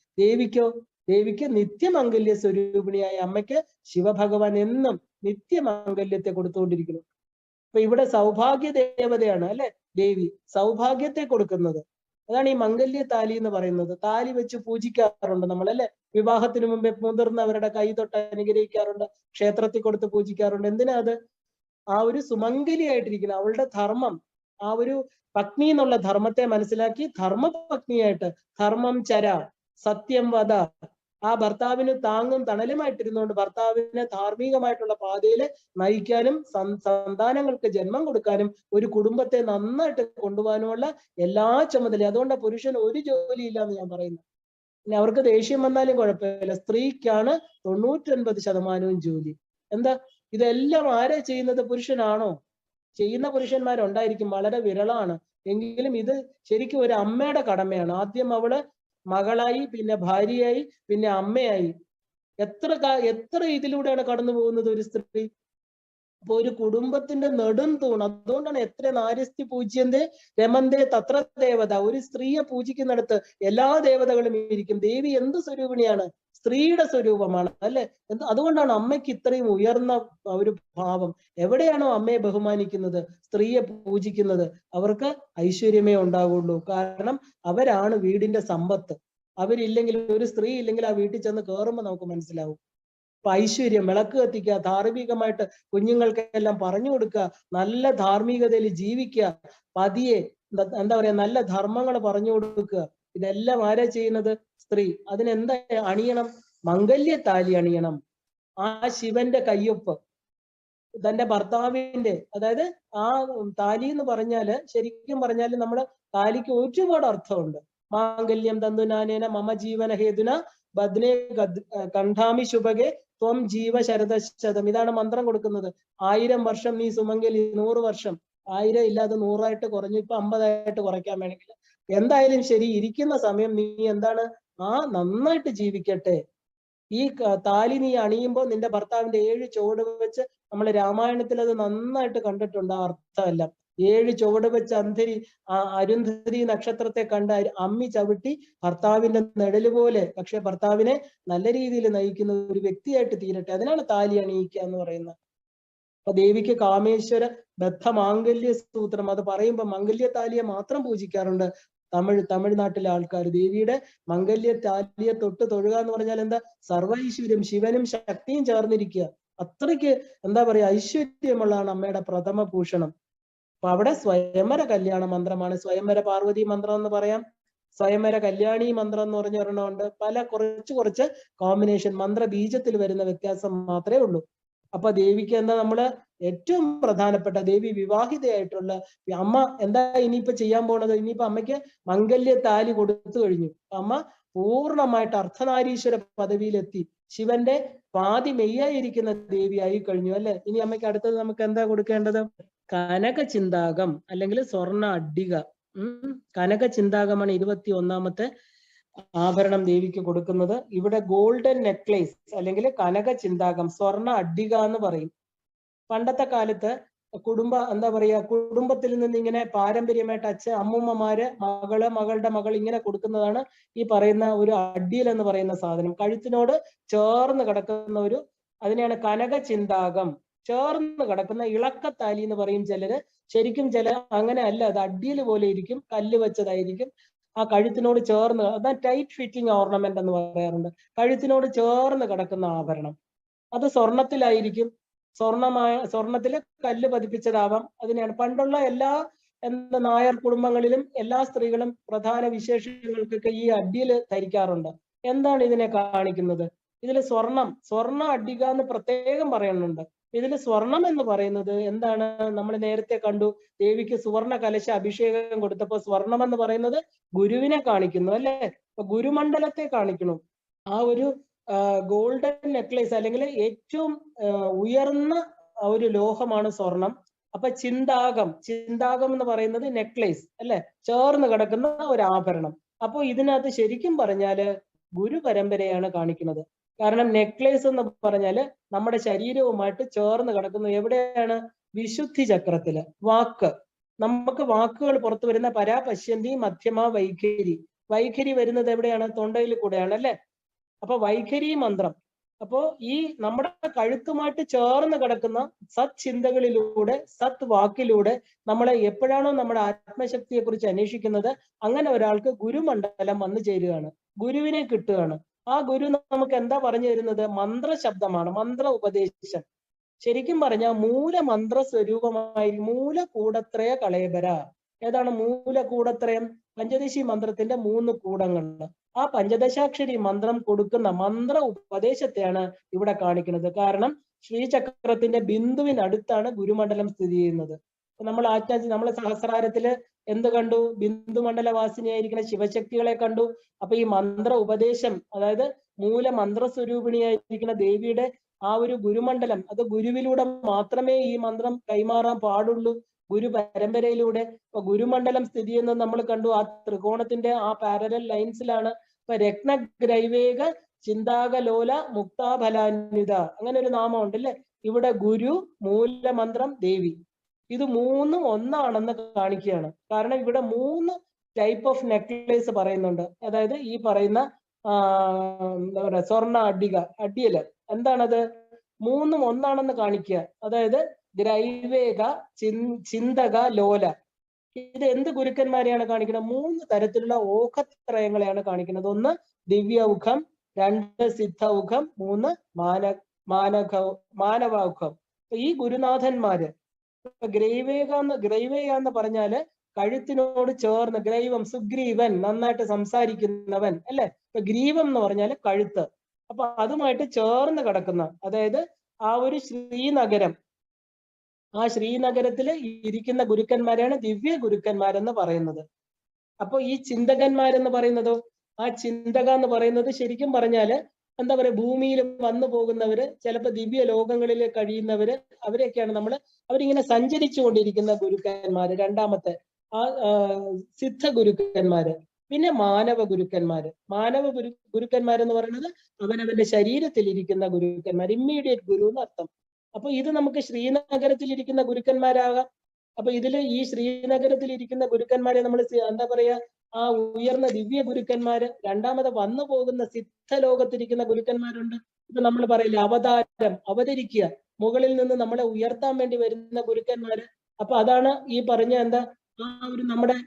ദേവിക്ക് നിത്യമംഗല്യ സ്വരൂപിണിയായ അമ്മയ്ക്ക് ശിവഭഗവാൻ എന്നും നിത്യമംഗല്യത്തെ കൊടുത്തുകൊണ്ടിരിക്കുന്നു. അപ്പൊ ഇവിടെ സൗഭാഗ്യ ദേവതയാണ്, അല്ലെ? ദേവി സൗഭാഗ്യത്തെ കൊടുക്കുന്നത്. അതാണ് ഈ മംഗല്യ താലി എന്ന് പറയുന്നത്. താലി വെച്ച് പൂജിക്കാറുണ്ട് നമ്മൾ, അല്ലെ? വിവാഹത്തിന് മുമ്പേ മുതിർന്നവരുടെ കൈ തൊട്ട് അനുഗ്രഹിക്കാറുണ്ട്, ക്ഷേത്രത്തിൽ കൊടുത്ത് പൂജിക്കാറുണ്ട്. എന്തിനാ അത്? ആ ഒരു സുമംഗലിയായിട്ടിരിക്കുന്ന അവളുടെ ധർമ്മം, ആ ഒരു പത്നി എന്നുള്ള ധർമ്മത്തെ മനസ്സിലാക്കി ധർമ്മപത്നിയായിട്ട് ധർമ്മം ചര, സത്യം വധ, ആ ഭർത്താവിന് താങ്ങും തണലുമായിട്ടിരുന്നുകൊണ്ട് ഭർത്താവിനെ ധാർമ്മികമായിട്ടുള്ള പാതയിൽ നയിക്കാനും സന്താനങ്ങൾക്ക് ജന്മം കൊടുക്കാനും ഒരു കുടുംബത്തെ നന്നായിട്ട് കൊണ്ടുപോകാനുമുള്ള എല്ലാ ചുമതലയും. അതുകൊണ്ടാണ് പുരുഷന് ഒരു ജോലിയില്ല എന്ന് ഞാൻ പറയുന്നത്. പിന്നെ അവർക്ക് ദേഷ്യം വന്നാലും കുഴപ്പമില്ല, സ്ത്രീക്കാണ് 99% ജോലി. എന്താ ഇതെല്ലാം ആരാ ചെയ്യുന്നത്? പുരുഷനാണോ? ചെയ്യുന്ന പുരുഷന്മാരുണ്ടായിരിക്കും, വളരെ വിരളമാണ്. എങ്കിലും ഇത് ശരിക്കും ഒരു അമ്മയുടെ കടമയാണ്. ആദ്യം അവള് മകളായി, പിന്നെ ഭാര്യയായി, പിന്നെ അമ്മയായി. എത്ര ഇതിലൂടെയാണ് കടന്നു പോകുന്നത് ഒരു സ്ത്രീ. അപ്പൊ ഒരു കുടുംബത്തിന്റെ നെടും തൂണ്. അതുകൊണ്ടാണ് എത്ര നാര്യസ്തി പൂജ്യന്തേ രമന്തേ തത്ര ദേവത. ഒരു സ്ത്രീയെ പൂജിക്കുന്നിടത്ത് എല്ലാ ദേവതകളും ഇരിക്കും. ദേവി എന്ത് സ്വരൂപിണിയാണ്? സ്ത്രീയുടെ സ്വരൂപമാണ്, അല്ലെ? അതുകൊണ്ടാണ് അമ്മയ്ക്ക് ഇത്രയും ഉയർന്ന ഒരു ഭാവം. എവിടെയാണോ അമ്മയെ ബഹുമാനിക്കുന്നത്, സ്ത്രീയെ പൂജിക്കുന്നത്, അവർക്ക് ഐശ്വര്യമേ ഉണ്ടാകുള്ളൂ. കാരണം അവരാണ് വീടിന്റെ സമ്പത്ത്. അവരില്ലെങ്കിൽ, ഒരു സ്ത്രീ ഇല്ലെങ്കിൽ ആ വീട്ടിൽ ചെന്ന് കയറുമ്പോൾ നമുക്ക് മനസ്സിലാവും. അപ്പൊ ഐശ്വര്യം, വിളക്ക് കത്തിക്കുക, ധാർമ്മികമായിട്ട് കുഞ്ഞുങ്ങൾക്കെല്ലാം പറഞ്ഞു കൊടുക്കുക, നല്ല ധാർമ്മികതയിൽ ജീവിക്കുക, പതിയെ എന്താ പറയാ നല്ല ധർമ്മങ്ങൾ പറഞ്ഞു കൊടുക്കുക. ഇതെല്ലാം ആരാ ചെയ്യുന്നത്? സ്ത്രീ. അതിനെന്താ അണിയണം? മംഗല്യത്താലി അണിയണം. ആ ശിവന്റെ കയ്യൊപ്പ് തന്റെ ഭർത്താവിന്റെ, അതായത് ആ താലി എന്ന് പറഞ്ഞാല് ശരിക്കും പറഞ്ഞാല് നമ്മുടെ താലിക്ക് ഒരുപാട് അർത്ഥമുണ്ട്. മാംഗല്യം തന്തുനാനേന മമ ജീവന ഹേതുന ബദ്നേ കണ്ഠാമി ശുഭകെ ത്വം ജീവ ശരദശതം. ഇതാണ് മന്ത്രം കൊടുക്കുന്നത്. 1000 വർഷം നീ സുമംഗലി, 100 വർഷം. 1000 ഇല്ലാതെ 100 കുറഞ്ഞു, ഇപ്പൊ 50 കുറയ്ക്കാൻ വേണമെങ്കിൽ. എന്തായാലും ശരി, ഇരിക്കുന്ന സമയം നീ എന്താണ് നന്നായിട്ട് ജീവിക്കട്ടെ. ഈ താലി നീ അണിയുമ്പോൾ നിന്റെ ഭർത്താവിന്റെ 7 ചുവട് വെച്ച്, നമ്മൾ രാമായണത്തിൽ അത് നന്നായിട്ട് കണ്ടിട്ടുണ്ട് ആ അർത്ഥമെല്ലാം. 7 ചുവട് വെച്ച് അരുന്ധതി നക്ഷത്രത്തെ കണ്ട് അമ്മി ചവിട്ടി ഭർത്താവിന്റെ നിഴല് പോലെ, പക്ഷെ ഭർത്താവിനെ നല്ല രീതിയിൽ നയിക്കുന്ന ഒരു വ്യക്തിയായിട്ട് തീരട്ടെ. അതിനാണ് താലി അണിയിക്കുക എന്ന് പറയുന്നത്. അപ്പൊ ദേവിക്ക് കാമേശ്വര ബദ്ധ മാംഗല്യ സൂത്രം അത് പറയുമ്പോൾ മംഗല്യ താലിയെ മാത്രം പൂജിക്കാറുണ്ട് തമിഴ്നാട്ടിലെ ആൾക്കാർ. ദേവിയുടെ മംഗല്യ താലിയെ തൊട്ട് തൊഴുക എന്ന് പറഞ്ഞാൽ എന്താ? സർവൈശ്വര്യം, ശിവനും ശക്തിയും ചേർന്നിരിക്കുക. അത്രയ്ക്ക് എന്താ പറയാ ഐശ്വര്യമുള്ളതാണ് അമ്മയുടെ പ്രഥമ ഭൂഷണം. അപ്പൊ അവിടെ സ്വയംവര കല്യാണ മന്ത്രമാണ്. സ്വയംവര പാർവതി മന്ത്രം എന്ന് പറയാം, സ്വയംവര കല്യാണി മന്ത്രം എന്ന് പറഞ്ഞ ഒരെണ്ണമുണ്ട്. കുറച്ച് കോമ്പിനേഷൻ, മന്ത്ര ബീജത്തിൽ വരുന്ന വ്യത്യാസം മാത്രമേ ഉള്ളൂ. അപ്പൊ ദേവിക്ക് എന്താ നമ്മള് ഏറ്റവും പ്രധാനപ്പെട്ട, ദേവി വിവാഹിതയായിട്ടുള്ള അമ്മ എന്താ ഇനിയിപ്പോ ചെയ്യാൻ പോണത്? ഇനിയിപ്പോ അമ്മയ്ക്ക് മംഗല്യ താലി കൊടുത്തു കഴിഞ്ഞു. അമ്മ പൂർണ്ണമായിട്ട് അർദ്ധനാരീശ്വര പദവിയിലെത്തി, ശിവന്റെ പാതി മെയ്യായിരിക്കുന്ന ദേവിയായി കഴിഞ്ഞു, അല്ലെ? ഇനി അമ്മയ്ക്ക് അടുത്തത് നമുക്ക് എന്താ കൊടുക്കേണ്ടത്? കനക ചിന്താകം അല്ലെങ്കിൽ സ്വർണ്ണ അഡ്ഡിക. കനക ചിന്താകമാണ് 21ാമത്തെ ആഭരണം ദേവിക്ക് കൊടുക്കുന്നത്. ഇവിടെ ഗോൾഡൻ നെക്ലേസ് അല്ലെങ്കിൽ കനക ചിന്താകം, സ്വർണ്ണ അഡ്ഡിക എന്ന് പറയും. പണ്ടത്തെ കാലത്ത് കുടുംബത്തിൽ നിന്ന് ഇങ്ങനെ പാരമ്പര്യമായിട്ട് അമ്മൂമ്മമാര് മകളുടെ മകൾ ഇങ്ങനെ കൊടുക്കുന്നതാണ് ഈ പറയുന്ന ഒരു അഡ്ഡിയൽ എന്ന് പറയുന്ന സാധനം. കഴുത്തിനോട് ചേർന്ന് കിടക്കുന്ന അതിനെയാണ് കനക ചിന്താകം. ചേർന്ന് കിടക്കുന്ന ഇളക്കത്താലി എന്ന് പറയും ചിലര്. ശരിക്കും അങ്ങനെ അല്ല, അത് അഡ്ഡിയൽ പോലെ ഇരിക്കും, കല്ല് വെച്ചതായിരിക്കും. ആ കഴുത്തിനോട് ചേർന്ന്, അതാ ടൈറ്റ് ഫിറ്റിംഗ് ഓർണമെന്റ് എന്ന് പറയാറുണ്ട്. കഴുത്തിനോട് ചേർന്ന് കിടക്കുന്ന ആഭരണം അത് സ്വർണത്തിലായിരിക്കും. സ്വർണത്തില് കല്ല് പതിപ്പിച്ചതാവാം. അതിനെയാണ് പണ്ടുള്ള എല്ലാ നായർ കുടുംബങ്ങളിലും എല്ലാ സ്ത്രീകളും പ്രധാന വിശേഷങ്ങൾക്കൊക്കെ ഈ അഡ്ഡിയൽ ധരിക്കാറുണ്ട്. എന്താണ് ഇതിനെ കാണിക്കുന്നത്? ഇതിൽ സ്വർണ്ണ അഡ്ഡിക എന്ന് പ്രത്യേകം പറയുന്നുണ്ട്. ഇതിൽ സ്വർണം എന്ന് പറയുന്നത് എന്താണ്? നമ്മൾ നേരത്തെ കണ്ടു, ദേവിക്ക് സുവർണ കലശ അഭിഷേകം കൊടുത്തപ്പോൾ സ്വർണം എന്ന് പറയുന്നത് ഗുരുവിനെ കാണിക്കുന്നു, അല്ലെ? അപ്പൊ ഗുരുമണ്ഡലത്തെ കാണിക്കുന്നു. ആ ഒരു ഗോൾഡൻ നെക്ലേസ് അല്ലെങ്കിൽ ഏറ്റവും ഉയർന്ന ഒരു ലോഹമാണ് സ്വർണം. അപ്പൊ ചിന്താകം എന്ന് പറയുന്നത് നെക്ലേസ്, അല്ലെ? ചേർന്ന് കിടക്കുന്ന ഒരു ആഭരണം. അപ്പൊ ഇതിനകത്ത് ശരിക്കും പറഞ്ഞാല് ഗുരു പരമ്പരയാണ് കാണിക്കുന്നത്. കാരണം നെക്ലേസ് എന്ന് പറഞ്ഞാല് നമ്മുടെ ശരീരവുമായിട്ട് ചേർന്ന് കിടക്കുന്നു. എവിടെയാണ്? വിശുദ്ധി ചക്രത്തില്. നമുക്ക് വാക്കുകൾ പുറത്തു വരുന്ന പരാപശ്യന്തി മധ്യമ വൈഖരി വരുന്നത് എവിടെയാണ്? തൊണ്ടയിൽ കൂടെയാണ്, അല്ലെ? അപ്പൊ വൈഖരി മന്ത്രം. അപ്പോ ഈ നമ്മുടെ കഴുത്തുമായിട്ട് ചേർന്ന് കിടക്കുന്ന സത് ചിന്തകളിലൂടെ, സത് വാക്കിലൂടെ നമ്മളെ എപ്പോഴാണോ നമ്മുടെ ആത്മശക്തിയെ കുറിച്ച് അന്വേഷിക്കുന്നത്, അങ്ങനെ ഒരാൾക്ക് ഗുരുമണ്ഡലം വന്നു ചേരുകയാണ്, ഗുരുവിനെ കിട്ടുകയാണ്. ആ ഗുരു നമുക്ക് എന്താ പറഞ്ഞു തരുന്നത്? മന്ത്രശബ്ദമാണ്, മന്ത്ര ഉപദേശം. ശരിക്കും പറഞ്ഞാൽ മൂലമന്ത്ര സ്വരൂപമായി മൂല കൂടത്രയ കളയബര. ഏതാണ് മൂലകൂടത്രയം? പഞ്ചദശി മന്ത്രത്തിന്റെ 3 കൂടങ്ങൾ. ആ പഞ്ചദശാക്ഷരി മന്ത്രം കൊടുക്കുന്ന മന്ത്ര ഉപദേശത്തെയാണ് ഇവിടെ കാണിക്കുന്നത്. കാരണം ശ്രീചക്രത്തിന്റെ ബിന്ദുവിനടുത്താണ് ഗുരുമണ്ഡലം സ്ഥിതി ചെയ്യുന്നത്. നമ്മൾ നമ്മളെ സഹസ്രാരത്തില് എന്ത് കണ്ടു? ബിന്ദുമണ്ഡലവാസിനിയായിരിക്കുന്ന ശിവശക്തികളെ കണ്ടു. അപ്പൊ ഈ മന്ത്ര ഉപദേശം, അതായത് മൂലമന്ത്രസ്വരൂപിണിയായിരിക്കുന്ന ദേവിയുടെ ആ ഒരു ഗുരുമണ്ഡലം, അത് ഗുരുവിലൂടെ മാത്രമേ ഈ മന്ത്രം കൈമാറാൻ പാടുള്ളൂ, ഗുരു പരമ്പരയിലൂടെ. ഇപ്പൊ ഗുരുമണ്ഡലം സ്ഥിതി ചെയ്യുന്നത് നമ്മൾ കണ്ടു, ആ ത്രികോണത്തിന്റെ ആ പാരലൽ ലൈൻസിലാണ്. ഇപ്പൊ രത്നഗ്രൈവേക ചിന്താകലോല മുക്താഫലാന്വിത, അങ്ങനെ ഒരു നാമം ഉണ്ടല്ലേ. ഇവിടെ ഗുരു, മൂലമന്ത്രം, ദേവി, ഇത് മൂന്നും ഒന്നാണെന്ന് കാണിക്കുകയാണ്. കാരണം ഇവിടെ 3 ടൈപ്പ് ഓഫ് നെക്ലേസ് പറയുന്നുണ്ട്. അതായത് ഈ പറയുന്ന എന്താ പറയാ, സ്വർണ്ണ അടിയല് എന്താണത്? 3ഉം ഒന്നാണെന്ന് കാണിക്കുക. അതായത് ഗ്രൈവേക, ചിന്തക, ലോല. ഇത് എന്ത് ഗുരുക്കന്മാരെയാണ് കാണിക്കുന്നത്? 3 തരത്തിലുള്ള ഓഖത്രയങ്ങളെയാണ് കാണിക്കുന്നത്. 1 ദിവ്യൗഖം, 2 സിദ്ധൗഖം, 3 മാനവൗഖം. ഈ ഗുരുനാഥന്മാര് ഗ്രൈവേക എന്ന് പറഞ്ഞാല് കഴുത്തിനോട് ചേർന്ന്, ഗ്രൈവം സുഗ്രീവൻ, നന്നായിട്ട് സംസാരിക്കുന്നവൻ അല്ലെ. ഇപ്പൊ ഗ്രീവം എന്ന് പറഞ്ഞാല് കഴുത്ത്. അപ്പൊ അതുമായിട്ട് ചേർന്ന് കിടക്കുന്ന, അതായത് ആ ഒരു ശ്രീനഗരം, ആ ശ്രീനഗരത്തില് ഇരിക്കുന്ന ഗുരുക്കന്മാരെയാണ് ദിവ്യ ഗുരുക്കന്മാരെന്ന് പറയുന്നത്. അപ്പൊ ഈ ചിന്തകന്മാരെന്ന് പറയുന്നതോ, ആ ചിന്തക എന്ന് പറയുന്നത് ശരിക്കും പറഞ്ഞാല് എന്താ പറയാ, ഭൂമിയിൽ വന്നു പോകുന്നവര്, ചിലപ്പോ ദിവ്യ ലോകങ്ങളിൽ കഴിയുന്നവര്, അവരെയൊക്കെയാണ് അവരിങ്ങനെ സഞ്ചരിച്ചു കൊണ്ടിരിക്കുന്ന ഗുരുക്കന്മാര്. രണ്ടാമത്തെ ആ സിദ്ധ ഗുരുക്കന്മാര്. പിന്നെ മാനവ ഗുരുക്കന്മാര്. ഗുരുക്കന്മാരെന്ന് പറയുന്നത് അവനവന്റെ ശരീരത്തിൽ ഇരിക്കുന്ന ഗുരുക്കന്മാർ, ഇമ്മീഡിയറ്റ് ഗുരു എന്ന് അർത്ഥം. അപ്പൊ ഇത് നമുക്ക് ശ്രീനഗരത്തിൽ ഇരിക്കുന്ന ഗുരുക്കന്മാരാകാം. അപ്പൊ ഇതില് ഈ ശ്രീനഗരത്തിൽ ഇരിക്കുന്ന ഗുരുക്കന്മാരെ നമ്മൾ എന്താ പറയാ, ആ ഉയർന്ന ദിവ്യ ഗുരുക്കന്മാര്. രണ്ടാമത് വന്നു പോകുന്ന സിദ്ധലോകത്തിരിക്കുന്ന ഗുരുക്കന്മാരുണ്ട്. ഇപ്പൊ നമ്മൾ പറയില്ല, അവതാരം, അവതരിക്കുക, മുകളിൽ നിന്ന് നമ്മളെ ഉയർത്താൻ വേണ്ടി വരുന്ന ഗുരുക്കന്മാര്. അപ്പൊ അതാണ് ഈ പറഞ്ഞ എന്താ, ആ ഒരു നമ്മുടെ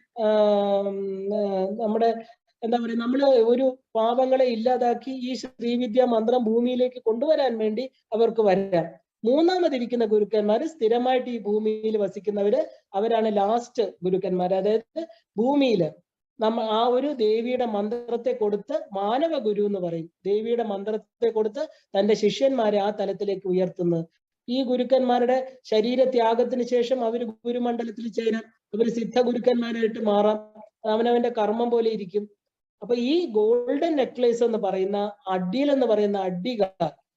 എന്താ പറയുക, നമ്മള് ഒരു പാപങ്ങളെ ഇല്ലാതാക്കി ഈ ശ്രീവിദ്യ മന്ത്രം ഭൂമിയിലേക്ക് കൊണ്ടുവരാൻ വേണ്ടി അവർക്ക് വരാം. മൂന്നാമതിരിക്കുന്ന ഗുരുക്കന്മാര് സ്ഥിരമായിട്ട് ഈ ഭൂമിയിൽ വസിക്കുന്നവര്, അവരാണ് ലാസ്റ്റ് ഗുരുക്കന്മാർ. അതായത് ഭൂമിയില് ആ ഒരു ദേവിയുടെ മന്ത്രത്തെ കൊടുത്ത്, മാനവ ഗുരു എന്ന് പറയും, ദേവിയുടെ മന്ത്രത്തെ കൊടുത്ത് തന്റെ ശിഷ്യന്മാരെ ആ തലത്തിലേക്ക് ഉയർത്തുന്നത്. ഈ ഗുരുക്കന്മാരുടെ ശരീരത്യാഗത്തിന് ശേഷം അവർ ഗുരുമണ്ഡലത്തിൽ ചേരാം, അവർ സിദ്ധ ഗുരുക്കന്മാരായിട്ട് മാറാം, അവനവന്റെ കർമ്മം പോലെ ഇരിക്കും. അപ്പൊ ഈ ഗോൾഡൻ നെക്ലേസ് എന്ന് പറയുന്ന അടിയിൽ എന്ന് പറയുന്ന അടിക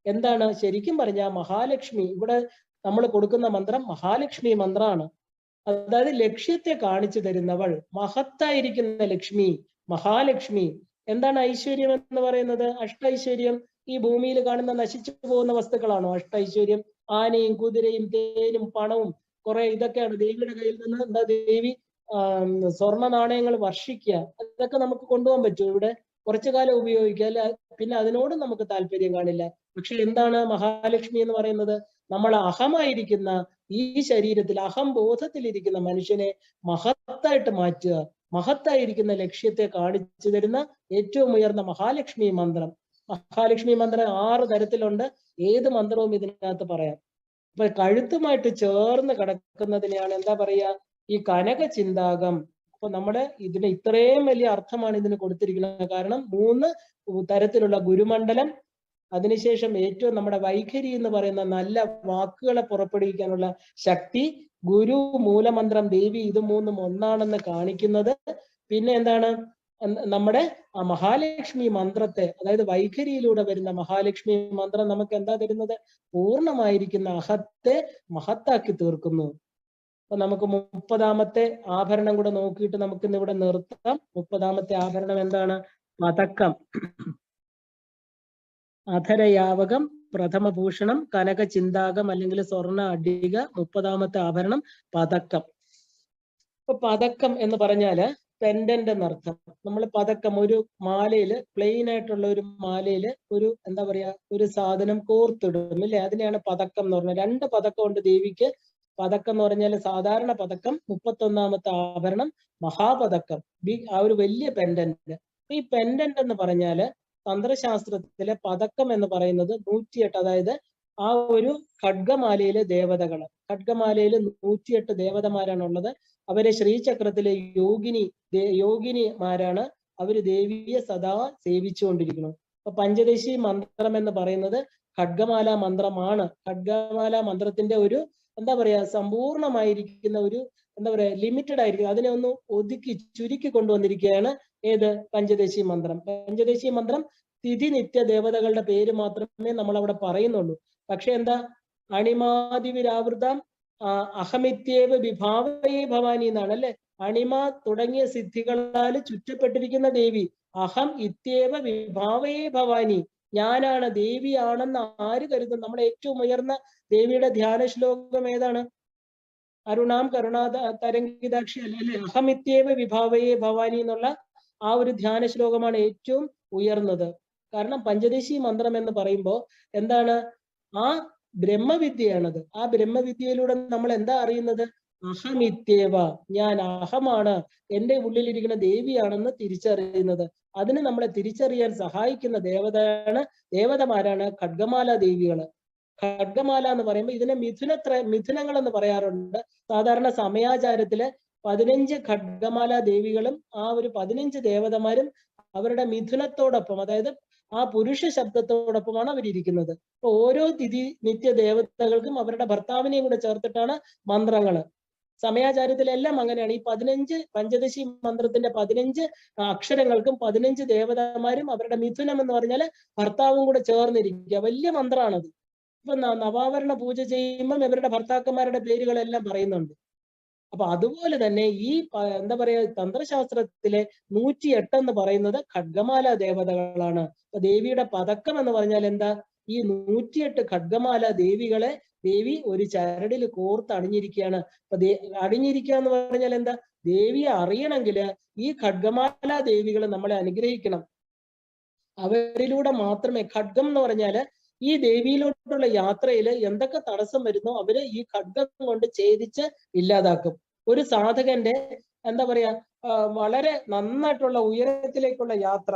എന്താണ്? ശരിക്കും പറഞ്ഞാൽ മഹാലക്ഷ്മി. ഇവിടെ നമ്മൾ കൊടുക്കുന്ന മന്ത്രം മഹാലക്ഷ്മി മന്ത്രമാണ്. അതായത് ലക്ഷ്യത്തെ കാണിച്ചു തരുന്നവൾ, മഹത്തായിരിക്കുന്ന ലക്ഷ്മി, മഹാലക്ഷ്മി. എന്താണ് ഐശ്വര്യം എന്ന് പറയുന്നത്? അഷ്ടൈശ്വര്യം. ഈ ഭൂമിയിൽ കാണുന്ന നശിച്ചു പോകുന്ന വസ്തുക്കളാണോ അഷ്ടൈശ്വര്യം? ആനയും കുതിരയും തേനും പണവും കുറെ ഇതൊക്കെയാണ്. ദേവിയുടെ കയ്യിൽ നിന്ന് എന്താ, ദേവി സ്വർണ്ണ നാണയങ്ങൾ വർഷിക്കുക. അതൊക്കെ നമുക്ക് കൊണ്ടുപോകാൻ പറ്റും. ഇവിടെ കുറച്ചു കാലം ഉപയോഗിക്കുക, അല്ല പിന്നെ അതിനോട് നമുക്ക് താല്പര്യം കാണില്ല. പക്ഷെ എന്താണ് മഹാലക്ഷ്മി എന്ന് പറയുന്നത്? നമ്മൾ അഹമായിരിക്കുന്ന ഈ ശരീരത്തിൽ, അഹംബോധത്തിലിരിക്കുന്ന മനുഷ്യനെ മഹത്തായിട്ട് മാറ്റുക, മഹത്തായിരിക്കുന്ന ലക്ഷ്യത്തെ കാണിച്ചു തരുന്ന ഏറ്റവും ഉയർന്ന മഹാലക്ഷ്മി മന്ത്രം. മഹാലക്ഷ്മി മന്ത്രം 6 തരത്തിലുണ്ട്. ഏത് മന്ത്രവും ഇതിനകത്ത് പറയാം. അപ്പൊ കഴുത്തുമായിട്ട് ചേർന്ന് കിടക്കുന്നതിനെയാണ് എന്താ പറയാ, ഈ കനക ചിന്താകം. അപ്പൊ നമ്മുടെ ഇതിന് ഇത്രയും വലിയ അർത്ഥമാണ് ഇതിന് കൊടുത്തിരിക്കുന്നത്. കാരണം 3 തരത്തിലുള്ള ഗുരുമണ്ഡലം, അതിനുശേഷം ഏറ്റവും നമ്മുടെ വൈഖരി എന്ന് പറയുന്ന നല്ല വാക്കുകളെ പുറപ്പെടുവിക്കാനുള്ള ശക്തി, ഗുരു, മൂലമന്ത്രം, ദേവി, ഇത് 3ഉം ഒന്നാണെന്ന് കാണിക്കുന്നത്. പിന്നെ എന്താണ്, നമ്മുടെ ആ മഹാലക്ഷ്മി മന്ത്രത്തെ, അതായത് വൈഖരിയിലൂടെ വരുന്ന മഹാലക്ഷ്മി മന്ത്രം നമുക്ക് എന്താ തരുന്നത്? പൂർണ്ണമായിരിക്കുന്ന അഹത്തെ മഹത്താക്കി തീർക്കുന്നു. അപ്പൊ നമുക്ക് 30ാമത്തെ ആഭരണം കൂടെ നോക്കിയിട്ട് നമുക്ക് ഇന്ന് ഇവിടെ നിർത്താം. 30ാമത്തെ ആഭരണം എന്താണ്? പതക്കം. അധരയാവകം, പ്രഥമഭൂഷണം, കനക ചിന്താകം അല്ലെങ്കിൽ സ്വർണ്ണ അടിക. 30ാമത്തെ ആഭരണം പതക്കം. ഇപ്പൊ പതക്കം എന്ന് പറഞ്ഞാല് പെൻഡന്റ് എന്നർത്ഥം. നമ്മൾ പതക്കം, ഒരു മാലയില്, പ്ലെയിൻ ആയിട്ടുള്ള ഒരു മാലയില് ഒരു എന്താ പറയാ, ഒരു സാധനം കോർത്തിടും അല്ലെ, അതിനെയാണ് പതക്കം എന്ന് പറഞ്ഞത്. 2 പതക്കം ഉണ്ട് ദേവിക്ക്. പതക്കം എന്ന് പറഞ്ഞാൽ സാധാരണ പതക്കം, 31ാമത്തെ ആഭരണം മഹാപതക്കം, ആ ഒരു വലിയ പെൻഡന്റ്. ഈ പെൻഡന്റ് എന്ന് പറഞ്ഞാല് തന്ത്രശാസ്ത്രത്തിലെ പതക്കം എന്ന് പറയുന്നത് 108, അതായത് ആ ഒരു ഖഡ്ഗമാലയിലെ ദേവതകള്, ഖഡ്ഗമാലയിൽ 108 ദേവതമാരാണ് ഉള്ളത്. അവരെ ശ്രീചക്രത്തിലെ യോഗിനിമാരാണ്. അവര് ദേവിയെ സദാ സേവിച്ചുകൊണ്ടിരിക്കുന്നു. അപ്പൊ പഞ്ചദശി മന്ത്രം എന്ന് പറയുന്നത് ഖഡ്ഗമാല മന്ത്രമാണ്. ഖഡ്ഗമാല മന്ത്രത്തിന്റെ ഒരു എന്താ പറയാ സമ്പൂർണമായിരിക്കുന്ന ഒരു എന്താ പറയാ ലിമിറ്റഡ് ആയിരിക്കും. അതിനെ ഒന്ന് ഒതുക്കി ചുരുക്കി കൊണ്ടുവന്നിരിക്കുകയാണ് ഏത് പഞ്ചദശി മന്ത്രം. പഞ്ചദശി മന്ത്രം തിഥി നിത്യ ദേവതകളുടെ പേര് മാത്രമേ നമ്മൾ അവിടെ പറയുന്നുള്ളൂ. പക്ഷെ എന്താ അണിമാതിവിരാവൃതം അഹമിത്യേവ വിഭാവയേ ഭവാനി എന്നാണ് അല്ലെ. അണിമ തുടങ്ങിയ സിദ്ധികളാൽ ചുറ്റപ്പെട്ടിരിക്കുന്ന ദേവി. അഹം ഇത്യേവ വിഭാവയേ ഭവാനി, ഞാനാണ് ദേവിയാണെന്ന് ആര് കരുതും? നമ്മുടെ ഏറ്റവും ഉയർന്ന ദേവിയുടെ ധ്യാന ശ്ലോകം ഏതാണ്? അരുണാം കരുണാ തരംഗിതാക്ഷി അല്ലെ. അഹമിത്യേവ വിഭാവയേ ഭവാനി എന്നുള്ള ആ ഒരു ധ്യാന ശ്ലോകമാണ് ഏറ്റവും ഉയർന്നത്. കാരണം പഞ്ചദശി മന്ത്രം എന്ന് പറയുമ്പോൾ എന്താണ്? ആ ബ്രഹ്മവിദ്യയാണത്. ആ ബ്രഹ്മവിദ്യയിലൂടെ നമ്മൾ എന്താ അറിയുന്നത്? അഹമിത്യേവ, ഞാൻ അഹമാണ്, എന്റെ ഉള്ളിലിരിക്കുന്ന ദേവിയാണെന്ന് തിരിച്ചറിയുന്നത്. അതിന് നമ്മളെ തിരിച്ചറിയാൻ സഹായിക്കുന്ന ദേവതമാരാണ് ഖഡ്ഗമാല ദേവികള്. ഖഡ്ഗമാല എന്ന് പറയുമ്പോൾ ഇതിനെ മിഥുനങ്ങൾ എന്ന് പറയാറുണ്ട്. സാധാരണ സമയാചാരത്തില് 15 ഖഡ്ഗമാല ദേവികളും ആ ഒരു 15 ദേവതമാരും അവരുടെ മിഥുനത്തോടൊപ്പം, അതായത് ആ പുരുഷ ശബ്ദത്തോടൊപ്പമാണ് അവരിയ്ക്കുന്നത്. അപ്പൊ ഓരോ തിഥി നിത്യ ദേവതകൾക്കും അവരുടെ ഭർത്താവിനെയും കൂടെ ചേർത്തിട്ടാണ് മന്ത്രങ്ങള്. സമയാചാരത്തിലെല്ലാം അങ്ങനെയാണ്. ഈ 15 പഞ്ചദശി മന്ത്രത്തിന്റെ 15 അക്ഷരങ്ങൾക്കും 15 ദേവതമാരും അവരുടെ മിഥുനം എന്ന് പറഞ്ഞാൽ ഭർത്താവും കൂടെ ചേർന്നിരിക്കുക. വലിയ മന്ത്രമാണത്. ഇപ്പൊ നവാവരണ പൂജ ചെയ്യുമ്പം ഇവരുടെ ഭർത്താക്കന്മാരുടെ പേരുകളെല്ലാം പറയുന്നുണ്ട്. അപ്പൊ അതുപോലെ തന്നെ ഈ എന്താ പറയാ തന്ത്രശാസ്ത്രത്തിലെ 108 എന്ന് പറയുന്നത് ഖഡ്ഗമാല ദേവതകളാണ്. അപ്പൊ ദേവിയുടെ പതക്കം എന്ന് പറഞ്ഞാൽ എന്താ? ഈ 108 ഖഡ്ഗമാല ദേവികളെ ദേവി ഒരു ചരടിൽ കോർത്ത് അണിഞ്ഞിരിക്കുകയാണ്. അപ്പൊ അണിഞ്ഞിരിക്കുക എന്ന് പറഞ്ഞാൽ എന്താ? ദേവിയെ അറിയണമെങ്കിൽ ഈ ഖഡ്ഗമാല ദേവികൾ നമ്മളെ അനുഗ്രഹിക്കണം. അവരിലൂടെ മാത്രമേ, ഖഡ്ഗം എന്ന് പറഞ്ഞാല് ഈ ദേവിയിലോട്ടുള്ള യാത്രയിൽ എന്തൊക്കെ തടസ്സം വരുന്നോ അവര് ഈ ഖഡ്ഗം കൊണ്ട് ഛേദിച്ച് ഇല്ലാതാക്കും. ഒരു സാധകന്റെ എന്താ പറയാ വളരെ നന്നായിട്ടുള്ള ഉയരത്തിലേക്കുള്ള യാത്ര,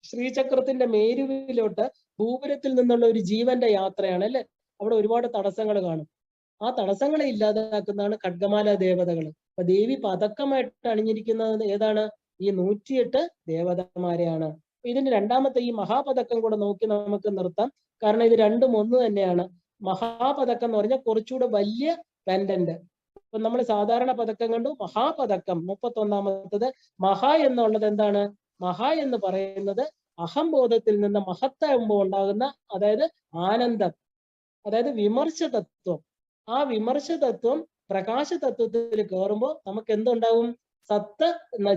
ശ്രീചക്രത്തിന്റെ മേരുവിലോട്ട് ഭൂപുരത്തിൽ നിന്നുള്ള ഒരു ജീവന്റെ യാത്രയാണ് അല്ലെ. അവിടെ ഒരുപാട് തടസ്സങ്ങൾ കാണും. ആ തടസ്സങ്ങളെ ഇല്ലാതാക്കുന്നതാണ് ഖഡ്ഗമാല ദേവതകൾ. അപ്പൊ ദേവി പതക്കമായിട്ട് അണിഞ്ഞിരിക്കുന്നത് ഏതാണ്? ഈ 108 ദേവതമാരെയാണ്. ഇതിന് രണ്ടാമത്തെ ഈ മഹാപതക്കം കൂടെ നോക്കി നമുക്ക് നിർത്താം. കാരണം ഇത് രണ്ടും ഒന്ന് തന്നെയാണ്. മഹാപതക്കം എന്ന് പറഞ്ഞാൽ കുറച്ചുകൂടെ വലിയ പെൻഡന്റ്. ഇപ്പൊ നമ്മൾ സാധാരണ പതക്കം കണ്ടു. മഹാപതക്കം 31ാമത്തത്. മഹാ എന്നുള്ളത് എന്താണ്? മഹാ എന്ന് പറയുന്നത് അഹംബോധത്തിൽ നിന്ന് മഹത്താകുമ്പോൾ ഉണ്ടാകുന്ന, അതായത് ആനന്ദം, അതായത് വിമർശ തത്വം. ആ വിമർശ തത്വം പ്രകാശ തത്വത്തിൽ കയറുമ്പോൾ നമുക്ക് എന്തുണ്ടാവും?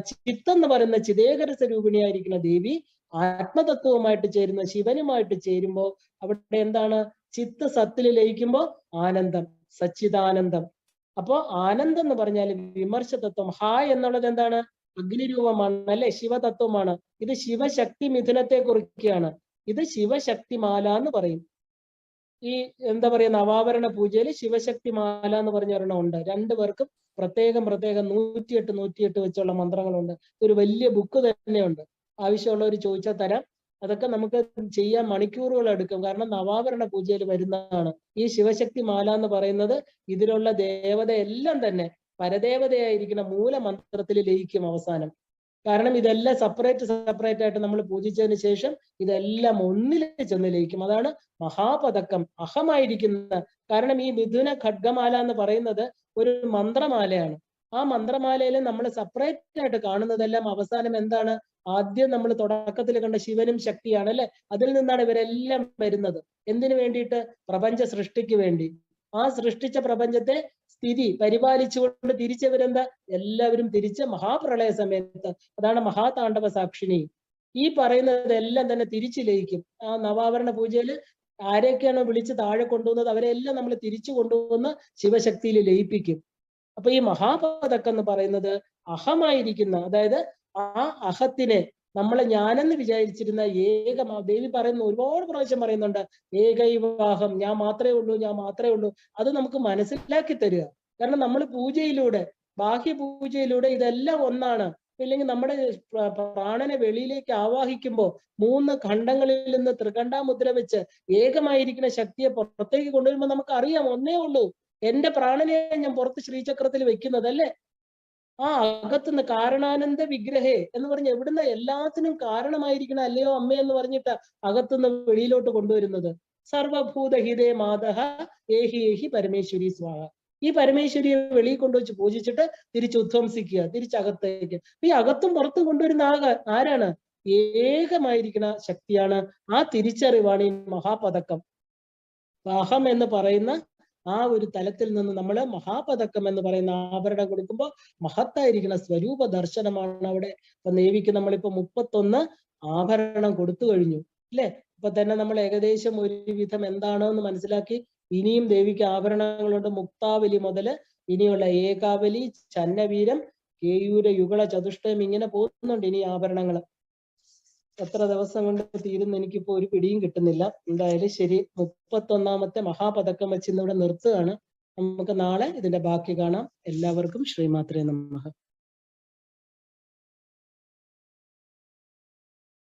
ചിത്തം എന്ന് പറയുന്ന ചിദേകര സ്വരൂപിണിയായിരിക്കുന്ന ദേവി ആത്മതത്വവുമായിട്ട് ചേരുന്ന ശിവനുമായിട്ട് ചേരുമ്പോൾ അവിടെ എന്താണ്? ചിത്ത സത്തിൽ ലയിക്കുമ്പോൾ ആനന്ദം, സച്ചിദാനന്ദം. അപ്പോ ആനന്ദം എന്ന് പറഞ്ഞാൽ വിമർശ തത്വം. ഹാ എന്നുള്ളത് എന്താണ്? അഗ്നിരൂപമാണ് അല്ലെ, ശിവതത്വമാണ്. ഇത് ശിവശക്തി മിഥുനത്തെ കുറിക്കുകയാണ്. ഇത് ശിവശക്തിമാല എന്ന് പറയും. ഈ എന്താ പറയാ നവാവരണ പൂജയിൽ ശിവശക്തി മാല എന്ന് പറഞ്ഞ ഒരെണ്ണം ഉണ്ട്. രണ്ടുപേർക്കും പ്രത്യേകം 108 വെച്ചുള്ള മന്ത്രങ്ങളുണ്ട്. ഒരു വലിയ ബുക്ക് തന്നെയുണ്ട്. ആവശ്യമുള്ളവർ ചോദിച്ചാൽ തരാം. അതൊക്കെ നമുക്ക് ചെയ്യാൻ മണിക്കൂറുകൾ എടുക്കും. കാരണം നവാവരണ പൂജയിൽ വരുന്നതാണ്. ഈ ശിവശക്തി മാല എന്ന് പറയുന്നത് ഇതിലുള്ള ദേവതയെല്ലാം തന്നെ പരദേവതയായിരിക്കുന്ന മൂലമന്ത്രത്തിൽ ലയിക്കും അവസാനം. കാരണം ഇതെല്ലാം സെപ്പറേറ്റ് ആയിട്ട് നമ്മൾ പൂജിച്ചതിന് ശേഷം ഇതെല്ലാം ഒന്നിൽ ചെന്ന് ലയിക്കും. അതാണ് മഹാപതക്കം, അഹമായിരിക്കുന്ന. കാരണം ഈ മിഥുന ഖഡ്ഗമാല എന്ന് പറയുന്നത് ഒരു മന്ത്രമാലയാണ്. ആ മന്ത്രമാലയിൽ നമ്മൾ സെപ്പറേറ്റ് ആയിട്ട് കാണുന്നതെല്ലാം അവസാനം എന്താണ്? ആദ്യം നമ്മൾ തുടക്കത്തിൽ കണ്ട ശിവനും ശക്തിയാണ് അല്ലെ. അതിൽ നിന്നാണ് ഇവരെല്ലാം വരുന്നത്. എന്തിനു വേണ്ടിയിട്ട്? പ്രപഞ്ച സൃഷ്ടിക്ക് വേണ്ടി. ആ സൃഷ്ടിച്ച പ്രപഞ്ചത്തെ സ്ഥിതി പരിപാലിച്ചുകൊണ്ട് തിരിച്ചവരെന്താ? എല്ലാവരും തിരിച്ച് മഹാപ്രളയ സമയത്ത്, അതാണ് മഹാതാണ്ഡവ സാക്ഷിണി. ഈ പറയുന്നതെല്ലാം തന്നെ തിരിച്ചു ലയിക്കും. ആ നവാവരണ പൂജയിൽ ആരെയൊക്കെയാണോ വിളിച്ച് താഴെ കൊണ്ടുവന്നത് അവരെല്ലാം നമ്മൾ തിരിച്ചു കൊണ്ടുവന്ന് ശിവശക്തിയിൽ ലയിപ്പിക്കും. അപ്പൊ ഈ മഹാപതക്കം എന്ന് പറയുന്നത് അഹമായിരിക്കുന്ന, അതായത് ആ അഹത്തിനെ നമ്മളെ ഞാനെന്ന് വിചാരിച്ചിരുന്ന ദേവി പറയുന്ന ഒരുപാട് പ്രാവശ്യം പറയുന്നുണ്ട്, ഏകൈവാഹം, ഞാൻ മാത്രമേ ഉള്ളൂ. അത് നമുക്ക് മനസ്സിലാക്കി തരിക. കാരണം നമ്മൾ പൂജയിലൂടെ, ബാഹ്യ പൂജയിലൂടെ ഇതെല്ലാം ഒന്നാണ്. ഇല്ലെങ്കിൽ നമ്മുടെ പ്രാണനെ വെളിയിലേക്ക് ആവാഹിക്കുമ്പോൾ 3 ഖണ്ഡങ്ങളിൽ നിന്ന് ത്രികണ്ഠാമുദ്ര വെച്ച് ഏകമായിരിക്കുന്ന ശക്തിയെ പുറത്തേക്ക് കൊണ്ടുവരുമ്പോൾ നമുക്ക് അറിയാം, ഒന്നേ ഉള്ളൂ, എന്റെ പ്രാണനെ ഞാൻ പുറത്ത് ശ്രീചക്രത്തിൽ വെക്കുന്നത് അല്ലേ. ആ അകത്തുനിന്ന് കാരണാനന്ദ വിഗ്രഹേ എന്ന് പറഞ്ഞ് എവിടുന്ന എല്ലാത്തിനും കാരണമായിരിക്കണം അല്ലയോ അമ്മ എന്ന് പറഞ്ഞിട്ട് അകത്തുനിന്ന് വെളിയിലോട്ട് കൊണ്ടുവരുന്നത്. സർവഭൂതഹിതേ മാതഹ ഏഹി ഏഹി പരമേശ്വരി സ്വാഹ. ഈ പരമേശ്വരിയെ വെളിയിൽ കൊണ്ടുവച്ച് പൂജിച്ചിട്ട് തിരിച്ചുധ്വംസിക്കുക, തിരിച്ചകത്തേക്ക്. ഈ അകത്തും പുറത്തും കൊണ്ടുവരുന്ന ആരാണ്? ഏകമായിരിക്കുന്ന ശക്തിയാണ്. ആ തിരിച്ചറിവാണ് ഈ മഹാപതക്കം. അഹം എന്ന് പറയുന്ന ആ ഒരു തലത്തിൽ നിന്ന് നമ്മൾ മഹാപതക്കം എന്ന് പറയുന്ന ആഭരണം കൊടുക്കുമ്പോൾ മഹത്തായിരിക്കുന്ന സ്വരൂപ ദർശനമാണ് അവിടെ. ഇപ്പൊ ദേവിക്ക് നമ്മളിപ്പോ 31 ആഭരണം കൊടുത്തു കഴിഞ്ഞു അല്ലെ? ഇപ്പൊ തന്നെ നമ്മൾ ഏകദേശം ഒരുവിധം എന്താണോ എന്ന് മനസ്സിലാക്കി. ഇനിയും ദേവിക്ക് ആഭരണങ്ങളുണ്ട്. മുക്താവലി മുതല് ഇനിയുള്ള ഏകാവലി, ചന്നവീരം, കേയൂര യുഗള ചതുഷ്ടയം, ഇങ്ങനെ പോകുന്നുണ്ട് ഇനി ആഭരണങ്ങൾ. എത്ര ദിവസം കൊണ്ട് തീരുന്ന എനിക്കിപ്പോ ഒരു പിടിയും കിട്ടുന്നില്ല. എന്തായാലും ശരി, 31ാമത്തെ മഹാപതക്കം വെച്ച് ഇന്നിവിടെ നിർത്തുകയാണ്. നമുക്ക് നാളെ ഇതിന്റെ ബാക്കി കാണാം. എല്ലാവർക്കും ശ്രീമാത്രേ നമഃ.